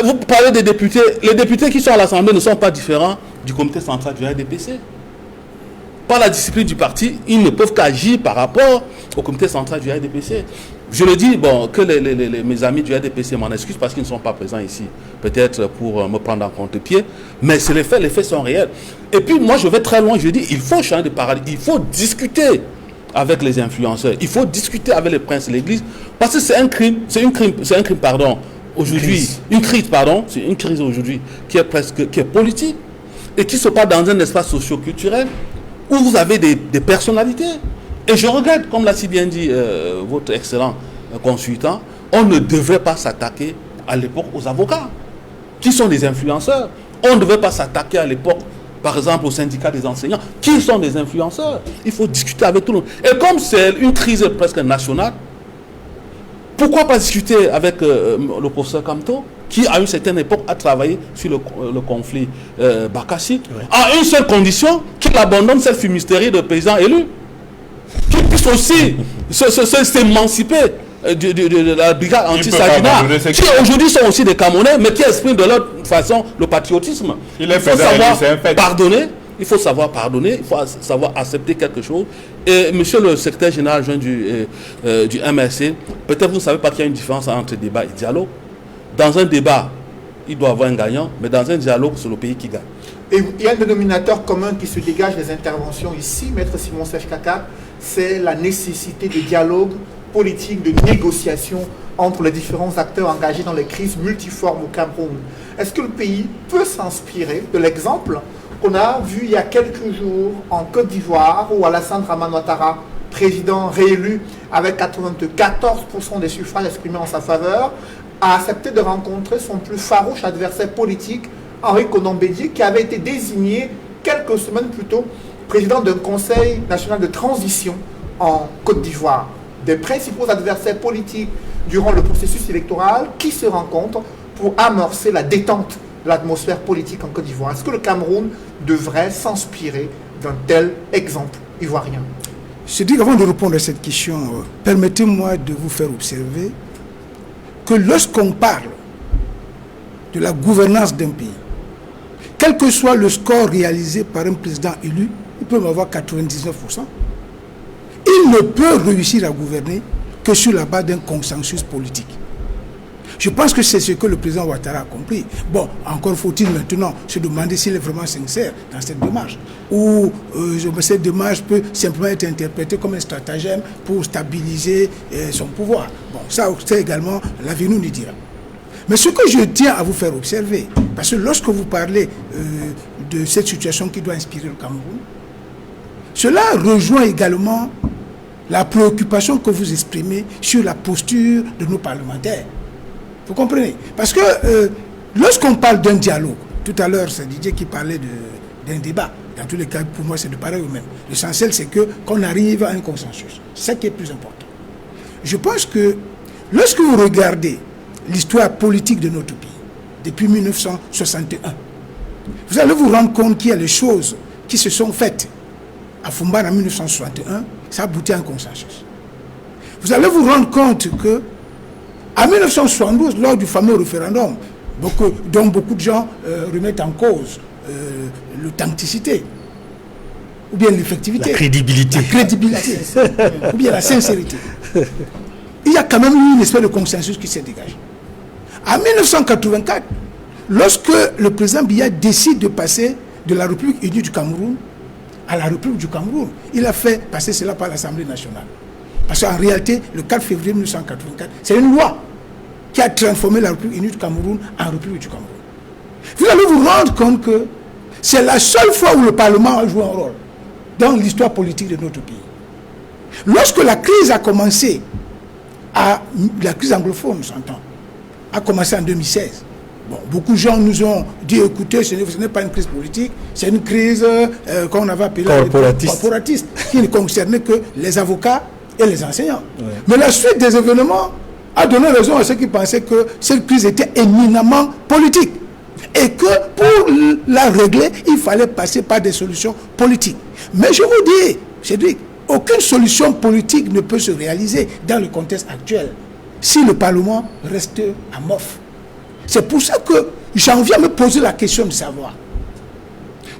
Vous parlez des députés, les députés qui sont à l'Assemblée ne sont pas différents du comité central du RDPC. Par la discipline du parti, ils ne peuvent qu'agir par rapport au comité central du RDPC. Je le dis, bon, que mes amis du RDPC m'en excusent parce qu'ils ne sont pas présents ici, peut-être pour me prendre en contre-pied, mais c'est les faits sont réels. Et puis moi je vais très loin, je dis, il faut changer de paradigme, il faut discuter avec les influenceurs, il faut discuter avec les princes et l'église, parce que c'est un crime, pardon, aujourd'hui, c'est une crise aujourd'hui qui est politique et qui se passe dans un espace socio-culturel où vous avez des personnalités. Et je regrette, comme l'a si bien dit votre excellent consultant, on ne devrait pas s'attaquer à l'époque aux avocats, qui sont des influenceurs. On ne devait pas s'attaquer à l'époque, par exemple, au syndicat des enseignants, qui sont des influenceurs. Il faut discuter avec tout le monde. Et comme c'est une crise presque nationale, pourquoi pas discuter avec le professeur Kamto, qui à une certaine époque a travaillé sur le conflit Bakassi, à une seule condition, qu'il abandonne cette fumisterie de paysans élus, qu'il puisse aussi s'émanciper de la brigade anti-Sagina, qui aujourd'hui sont aussi des Camerounais, mais qui expriment de leur façon le patriotisme. Il faut savoir pardonner, il faut savoir accepter quelque chose. Et monsieur le secrétaire général adjoint du MRC, peut-être vous ne savez pas qu'il y a une différence entre débat et dialogue. Dans un débat, il doit y avoir un gagnant, mais dans un dialogue, c'est le pays qui gagne. Et il y a un dénominateur commun qui se dégage des interventions ici, Maître Simon Sèche-Kaka, c'est la nécessité de dialogue politique, de négociation entre les différents acteurs engagés dans les crises multiformes au Cameroun. Est-ce que le pays peut s'inspirer de l'exemple qu'on a vu il y a quelques jours en Côte d'Ivoire, où Alassane Dramane Ouattara président réélu avec 94% des suffrages exprimés en sa faveur, a accepté de rencontrer son plus farouche adversaire politique, Henri Konan Bédié, qui avait été désigné quelques semaines plus tôt président d'un conseil national de transition en Côte d'Ivoire. Des principaux adversaires politiques durant le processus électoral qui se rencontrent pour amorcer la détente de l'atmosphère politique en Côte d'Ivoire. Est-ce que le Cameroun devrait s'inspirer d'un tel exemple ivoirien? Je dis qu'avant de répondre à cette question, permettez-moi de vous faire observer que lorsqu'on parle de la gouvernance d'un pays, quel que soit le score réalisé par un président élu, il peut avoir 99%, il ne peut réussir à gouverner que sur la base d'un consensus politique. Je pense que c'est ce que le président Ouattara a compris. Bon, encore faut-il maintenant se demander s'il est vraiment sincère dans cette démarche. Ou cette démarche peut simplement être interprétée comme un stratagème pour stabiliser son pouvoir. Bon, ça c'est également l'avenir nous dira. Mais ce que je tiens à vous faire observer, parce que lorsque vous parlez de cette situation qui doit inspirer le Cameroun, cela rejoint également la préoccupation que vous exprimez sur la posture de nos parlementaires. Vous comprenez? Parce que lorsqu'on parle d'un dialogue, tout à l'heure c'est Didier qui parlait d'un débat, dans tous les cas pour moi c'est de pareil au même. L'essentiel c'est qu'on arrive à un consensus. C'est ça qui est plus important. Je pense que lorsque vous regardez l'histoire politique de notre pays, depuis 1961, vous allez vous rendre compte qu'il y a des choses qui se sont faites à Fumban en 1961, ça a abouti à un consensus. Vous allez vous rendre compte que en 1972, lors du fameux référendum, dont beaucoup de gens remettent en cause l'authenticité, ou bien l'effectivité, la crédibilité, ou bien la sincérité, il y a quand même eu une espèce de consensus qui s'est dégagé. En 1984, lorsque le président Biya décide de passer de la République unie du Cameroun à la République du Cameroun, il a fait passer cela par l'Assemblée nationale. Parce qu'en réalité, le 4 février 1984, c'est une loi qui a transformé la République unie du Cameroun en République du Cameroun. Vous allez vous rendre compte que c'est la seule fois où le Parlement a joué un rôle dans l'histoire politique de notre pays. Lorsque la crise a commencé, la crise anglophone, on s'entend, a commencé en 2016. Bon, beaucoup de gens nous ont dit, écoutez, ce n'est pas une crise politique, c'est une crise qu'on avait appelée corporatiste, qui ne concernait que les avocats et les enseignants. Ouais. Mais la suite des événements a donné raison à ceux qui pensaient que cette crise était éminemment politique. Et que pour la régler, il fallait passer par des solutions politiques. Mais je vous dis, Cédric, aucune solution politique ne peut se réaliser dans le contexte actuel si le Parlement reste amorphe. C'est pour ça que j'en viens me poser la question de savoir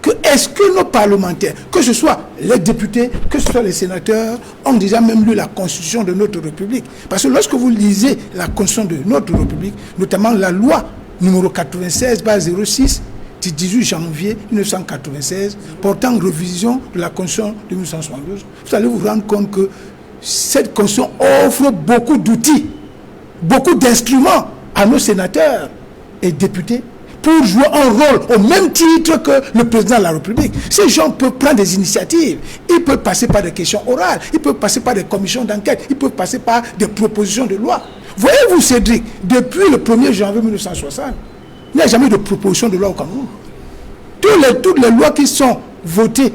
que est-ce que nos parlementaires, que ce soit les députés, que ce soit les sénateurs, ont déjà même lu la Constitution de notre République. Parce que lorsque vous lisez la Constitution de notre République, notamment la loi numéro 96/06 du 18 janvier 1996, portant révision de la Constitution de 1972, vous allez vous rendre compte que cette Constitution offre beaucoup d'outils, beaucoup d'instruments à nos sénateurs et députés pour jouer un rôle au même titre que le président de la République. Ces gens peuvent prendre des initiatives, ils peuvent passer par des questions orales, ils peuvent passer par des commissions d'enquête, ils peuvent passer par des propositions de loi. Voyez-vous, Cédric, depuis le 1er janvier 1960, il n'y a jamais de proposition de loi au Cameroun. Toutes les lois qui sont votées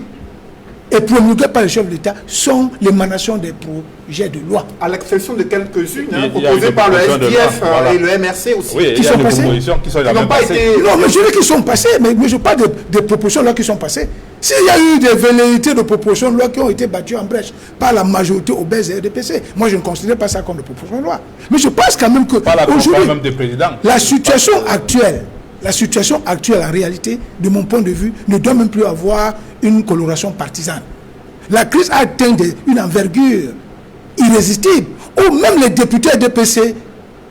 et promulguées par le chef de l'État sont l'émanation des projets de loi. À l'exception de quelques-unes, proposées par le SDF et le MRC aussi. Oui, qui sont passées. Qui n'ont pas été... Non, mais je dis qu'ils sont passés, mais je parle de propositions de loi qui sont passées. S'il y a eu des velléités de propositions de loi qui ont été battues en brèche par la majorité obèse et RDPC, moi je ne considère pas ça comme des propositions de loi. Mais je pense quand même que aujourd'hui, la situation actuelle en réalité, de mon point de vue, ne doit même plus avoir une coloration partisane. La crise a atteint une envergure irrésistible, où même les députés RDPC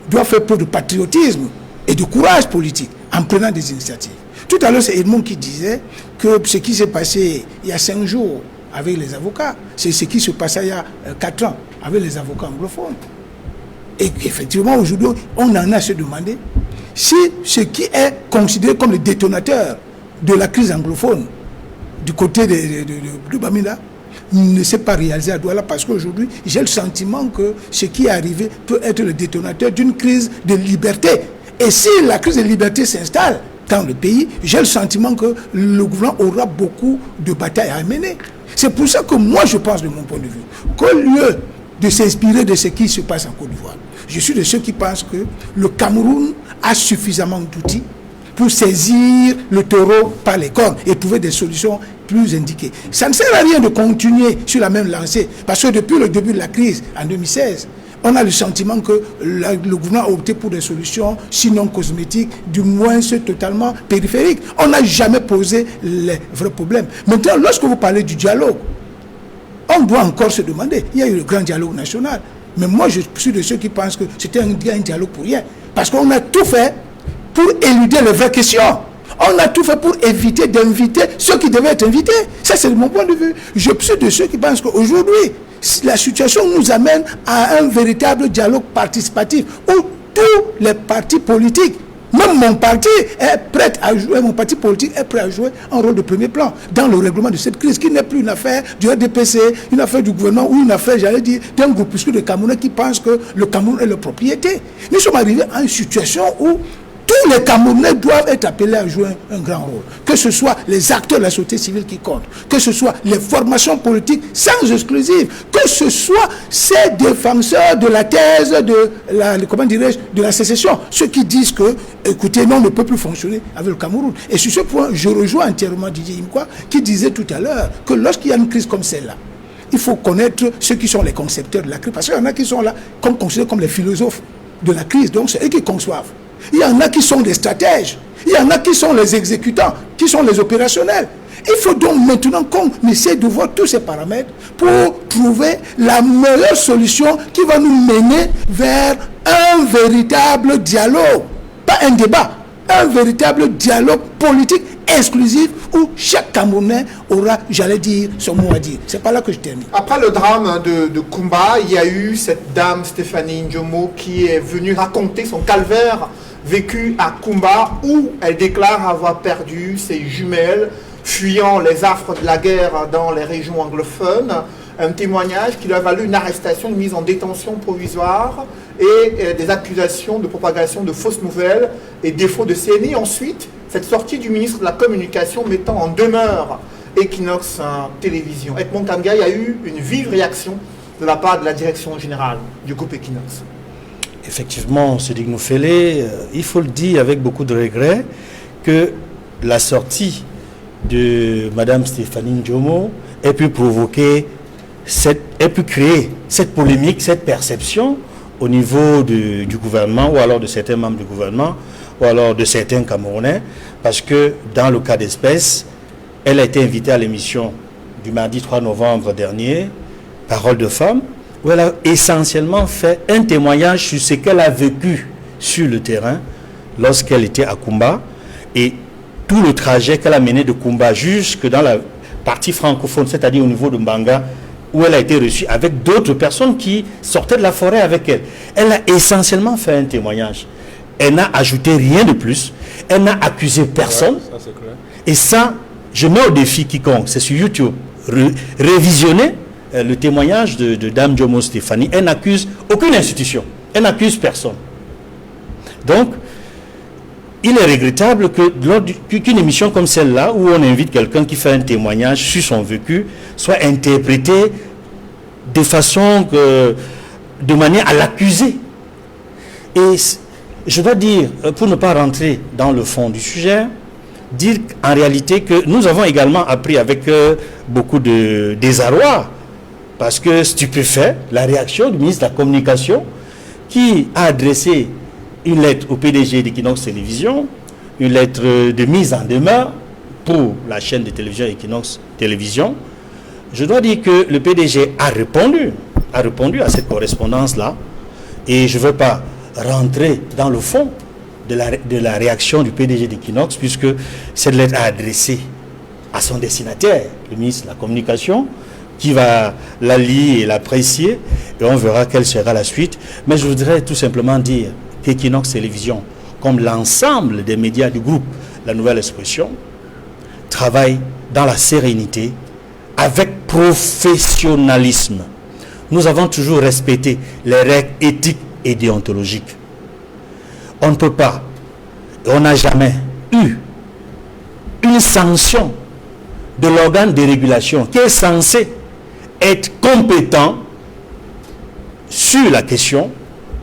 doivent faire preuve de patriotisme et de courage politique en prenant des initiatives. Tout à l'heure, c'est Edmond qui disait que ce qui s'est passé il y a 5 jours avec les avocats, c'est ce qui se passait il y a 4 ans avec les avocats anglophones. Et qu'effectivement, aujourd'hui, on en a à se demander si ce qui est considéré comme le détonateur de la crise anglophone du côté de Bamida ne s'est pas réalisé à Douala, parce qu'aujourd'hui, j'ai le sentiment que ce qui est arrivé peut être le détonateur d'une crise de liberté. Et si la crise de liberté s'installe dans le pays, j'ai le sentiment que le gouvernement aura beaucoup de batailles à mener. C'est pour ça que moi, je pense, de mon point de vue, qu'au lieu de s'inspirer de ce qui se passe en Côte d'Ivoire, je suis de ceux qui pensent que le Cameroun a suffisamment d'outils pour saisir le taureau par les cornes et trouver des solutions plus indiquées. Ça ne sert à rien de continuer sur la même lancée, parce que depuis le début de la crise, en 2016, on a le sentiment que le gouvernement a opté pour des solutions, sinon cosmétiques, du moins totalement périphériques. On n'a jamais posé les vrais problèmes. Maintenant, lorsque vous parlez du dialogue, on doit encore se demander, il y a eu le grand dialogue national, mais moi je suis de ceux qui pensent que c'était un dialogue pour rien, parce qu'on a tout fait pour éluder les vraies questions. On a tout fait pour éviter d'inviter ceux qui devaient être invités. Ça, c'est mon point de vue. Je suis de ceux qui pensent qu'aujourd'hui, la situation nous amène à un véritable dialogue participatif où tous les partis politiques, même mon parti est prêt à jouer, mon parti politique est prêt à jouer un rôle de premier plan dans le règlement de cette crise, qui n'est plus une affaire du RDPC, une affaire du gouvernement ou une affaire, j'allais dire, d'un groupuscule de Camerounais qui pense que le Cameroun est leur propriété. Nous sommes arrivés à une situation où tous les Camerounais doivent être appelés à jouer un grand rôle. Que ce soit les acteurs de la société civile qui comptent, que ce soit les formations politiques sans exclusive, que ce soit ces défenseurs de la thèse de la sécession, ceux qui disent que, écoutez, non, on ne peut plus fonctionner avec le Cameroun. Et sur ce point, je rejoins entièrement Didier Imkwa, qui disait tout à l'heure que lorsqu'il y a une crise comme celle-là, il faut connaître ceux qui sont les concepteurs de la crise, parce qu'il y en a qui sont là considérés comme les philosophes de la crise, donc c'est eux qui conçoivent. Il y en a qui sont des stratèges, il y en a qui sont les exécutants, qui sont les opérationnels. Il faut donc maintenant qu'on essaie de voir tous ces paramètres pour trouver la meilleure solution qui va nous mener vers un véritable dialogue, pas un débat, un véritable dialogue politique exclusif où chaque Camerounais aura, j'allais dire, son mot à dire. C'est pas là que je termine. Après le drame de Kumba, il y a eu cette dame Stéphanie Ndjomo qui est venue raconter son calvaire vécu à Kumba, où elle déclare avoir perdu ses jumelles fuyant les affres de la guerre dans les régions anglophones. Un témoignage qui lui a valu une arrestation, une mise en détention provisoire et des accusations de propagation de fausses nouvelles et défaut de CNI. Ensuite, cette sortie du ministre de la Communication mettant en demeure Equinox Télévision. Edmond Kanga, il y a eu une vive réaction de la part de la direction générale du groupe Equinox. Effectivement, Sédik Noufélé, il faut le dire avec beaucoup de regret que la sortie de Mme Stéphanie Ndjomo ait pu provoquer, ait pu créer cette polémique, cette perception au niveau du gouvernement ou alors de certains membres du gouvernement ou alors de certains Camerounais, parce que dans le cas d'espèce, elle a été invitée à l'émission du mardi 3 novembre dernier, Parole de femme, où elle a essentiellement fait un témoignage sur ce qu'elle a vécu sur le terrain lorsqu'elle était à Kumba et tout le trajet qu'elle a mené de Kumba jusque dans la partie francophone, c'est-à-dire au niveau de Mbanga, où elle a été reçue avec d'autres personnes qui sortaient de la forêt avec elle. Elle a essentiellement fait un témoignage. Elle n'a ajouté rien de plus. Elle n'a accusé personne. Ça, c'est clair. Et ça, je mets au défi quiconque, c'est sur YouTube, révisionner le témoignage de Dame Ndjomo Stéphanie. Elle n'accuse aucune institution, elle n'accuse personne. Donc, il est regrettable que lors qu'une émission comme celle-là, où on invite quelqu'un qui fait un témoignage sur son vécu, soit interprétée de façon de manière à l'accuser. Et je dois dire, pour ne pas rentrer dans le fond du sujet, dire en réalité que nous avons également appris avec beaucoup de désarroi, parce que stupéfait, la réaction du ministre de la Communication qui a adressé une lettre au PDG d'Equinox Télévision, une lettre de mise en demeure pour la chaîne de télévision Equinox Télévision. Je dois dire que le PDG a répondu à cette correspondance-là, et je ne veux pas rentrer dans le fond de la réaction du PDG d'Equinox, puisque cette lettre a adressé à son destinataire, le ministre de la Communication, qui va la lire et l'apprécier, et on verra quelle sera la suite. Mais je voudrais tout simplement dire qu'Equinox Télévision, comme l'ensemble des médias du groupe La Nouvelle Expression, travaille dans la sérénité, avec professionnalisme. Nous avons toujours respecté les règles éthiques et déontologiques. On ne peut pas, on n'a jamais eu une sanction de l'organe de régulation qui est censé être compétent sur la question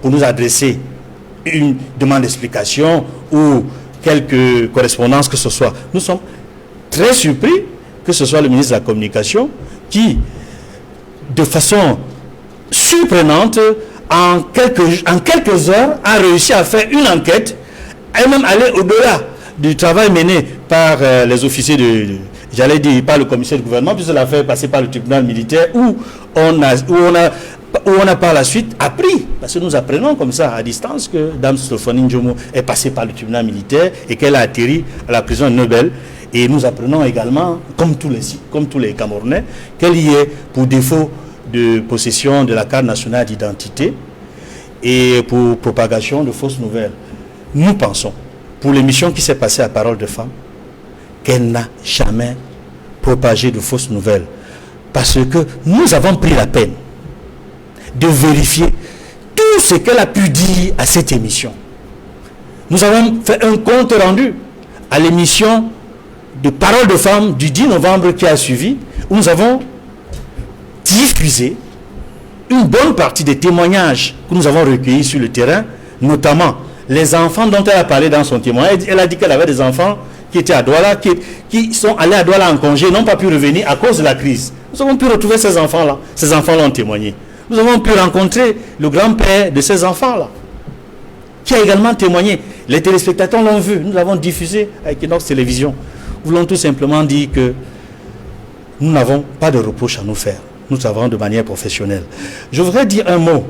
pour nous adresser une demande d'explication ou quelque correspondance que ce soit. Nous sommes très surpris que ce soit le ministre de la Communication qui, de façon surprenante, en quelques heures, a réussi à faire une enquête et même aller au-delà du travail mené par les officiers j'allais dire par le commissaire du gouvernement, puisque l'a fait passer par le tribunal militaire où on a par la suite appris, parce que nous apprenons comme ça à distance que Dame Stéphanie Ndjomo est passée par le tribunal militaire et qu'elle a atterri à la prison de Nobel. Et nous apprenons également, comme tous les Camerounais, qu'elle y est pour défaut de possession de la carte nationale d'identité et pour propagation de fausses nouvelles. Nous pensons, pour l'émission qui s'est passée à Parole de Femme, qu'elle n'a jamais propagé de fausses nouvelles. Parce que nous avons pris la peine de vérifier tout ce qu'elle a pu dire à cette émission. Nous avons fait un compte rendu à l'émission de Parole de Femme du 10 novembre qui a suivi, où nous avons diffusé une bonne partie des témoignages que nous avons recueillis sur le terrain, notamment les enfants dont elle a parlé dans son témoignage. Elle a dit qu'elle avait des enfants qui étaient à Douala, qui sont allés à Douala en congé, n'ont pas pu revenir à cause de la crise. Nous avons pu retrouver ces enfants-là. Ces enfants-là ont témoigné. Nous avons pu rencontrer le grand-père de ces enfants-là, qui a également témoigné. Les téléspectateurs l'ont vu. Nous l'avons diffusé avec Inox Télévision. Nous voulons tout simplement dire que nous n'avons pas de reproche à nous faire. Nous travaillons de manière professionnelle. Je voudrais dire un mot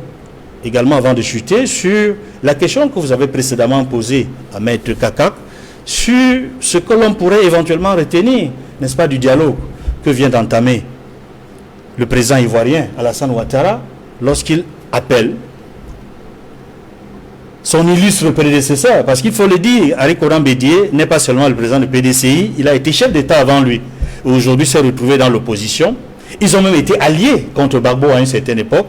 également avant de chuter sur la question que vous avez précédemment posée à Maître Kakak sur ce que l'on pourrait éventuellement retenir, n'est-ce pas, du dialogue que vient d'entamer le président ivoirien Alassane Ouattara lorsqu'il appelle son illustre prédécesseur, parce qu'il faut le dire, Henri Konan Bédié n'est pas seulement le président du PDCI, il a été chef d'État avant lui. Aujourd'hui, s'est retrouvé dans l'opposition. Ils ont même été alliés contre Gbagbo à une certaine époque.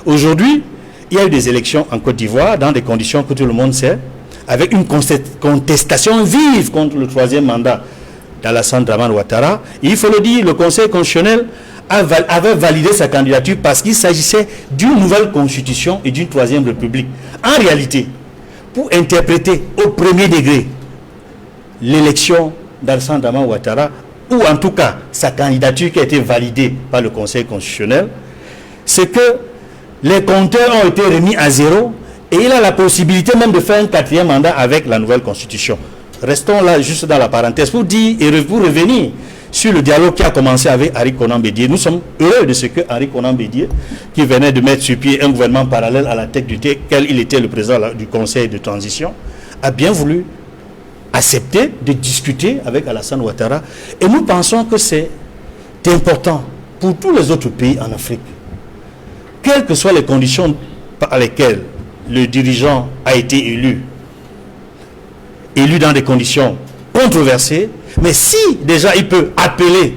Aujourd'hui, il y a eu des élections en Côte d'Ivoire dans des conditions que tout le monde sait, avec une contestation vive contre le troisième mandat d'Alassane Dramane Ouattara. Et il faut le dire, le Conseil constitutionnel avait validé sa candidature parce qu'il s'agissait d'une nouvelle constitution et d'une troisième république. En réalité, pour interpréter au premier degré l'élection d'Alassane Dramane Ouattara, ou en tout cas sa candidature qui a été validée par le Conseil constitutionnel, c'est que les compteurs ont été remis à zéro et il a la possibilité même de faire un quatrième mandat avec la nouvelle constitution. Restons là juste dans la parenthèse pour dire et pour revenir sur le dialogue qui a commencé avec Henri Konan Bédié. Nous sommes heureux de ce que Henri Konan Bédié, qui venait de mettre sur pied un gouvernement parallèle à la tête duquel il était le président du Conseil de transition, a bien voulu accepter de discuter avec Alassane Ouattara. Et nous pensons que c'est important pour tous les autres pays en Afrique, quelles que soient les conditions par lesquelles le dirigeant a été élu dans des conditions controversées, mais si déjà il peut appeler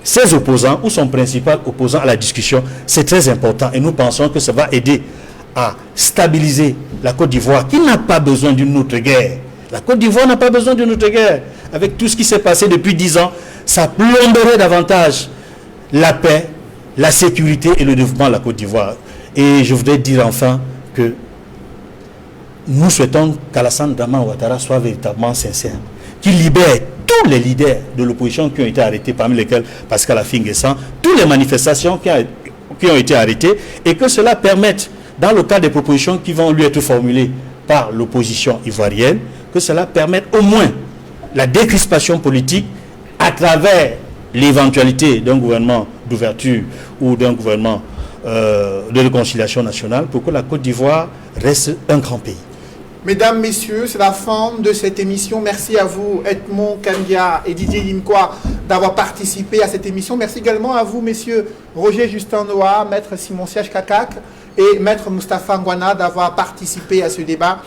ses opposants ou son principal opposant à la discussion, c'est très important. Et nous pensons que ça va aider à stabiliser la Côte d'Ivoire, qui n'a pas besoin d'une autre guerre. La Côte d'Ivoire n'a pas besoin d'une autre guerre. Avec tout ce qui s'est passé depuis 10 ans, ça plomberait davantage la paix, la sécurité et le développement de la Côte d'Ivoire. Et je voudrais dire enfin que nous souhaitons qu'Alassane Dramane Ouattara soit véritablement sincère, qu'il libère tous les leaders de l'opposition qui ont été arrêtés, parmi lesquels Pascal Affi-N'Guessan, toutes les manifestations qui ont été arrêtées, et que cela permette, dans le cadre des propositions qui vont lui être formulées par l'opposition ivoirienne, que cela permette au moins la décrispation politique à travers l'éventualité d'un gouvernement d'ouverture ou d'un gouvernement de réconciliation nationale pour que la Côte d'Ivoire reste un grand pays. Mesdames, Messieurs, c'est la fin de cette émission. Merci à vous, Edmond Kandia et Didier Limkoa, d'avoir participé à cette émission. Merci également à vous, Messieurs Roger Justin Noah, Maître Simon Siège Kakak et Maître Moustapha Ngwana d'avoir participé à ce débat.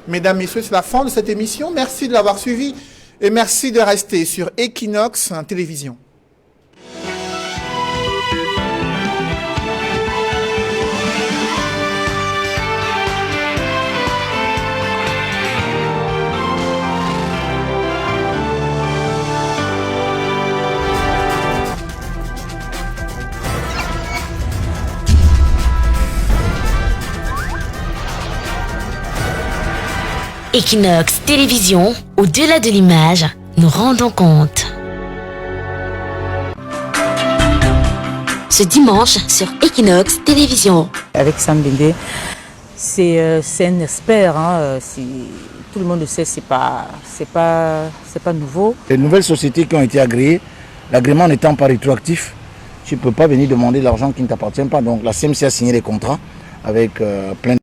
Mesdames, Messieurs, c'est la fin de cette émission. Merci de l'avoir suivi et merci de rester sur Equinox Télévision. Equinox Télévision, au-delà de l'image, nous rendons compte. Ce dimanche sur Equinox Télévision. Avec Sam Bindé, c'est un expert. Tout le monde le sait, c'est pas nouveau. Les nouvelles sociétés qui ont été agréées, l'agrément n'étant pas rétroactif, tu ne peux pas venir demander de l'argent qui ne t'appartient pas. Donc la CMC a signé des contrats avec plein de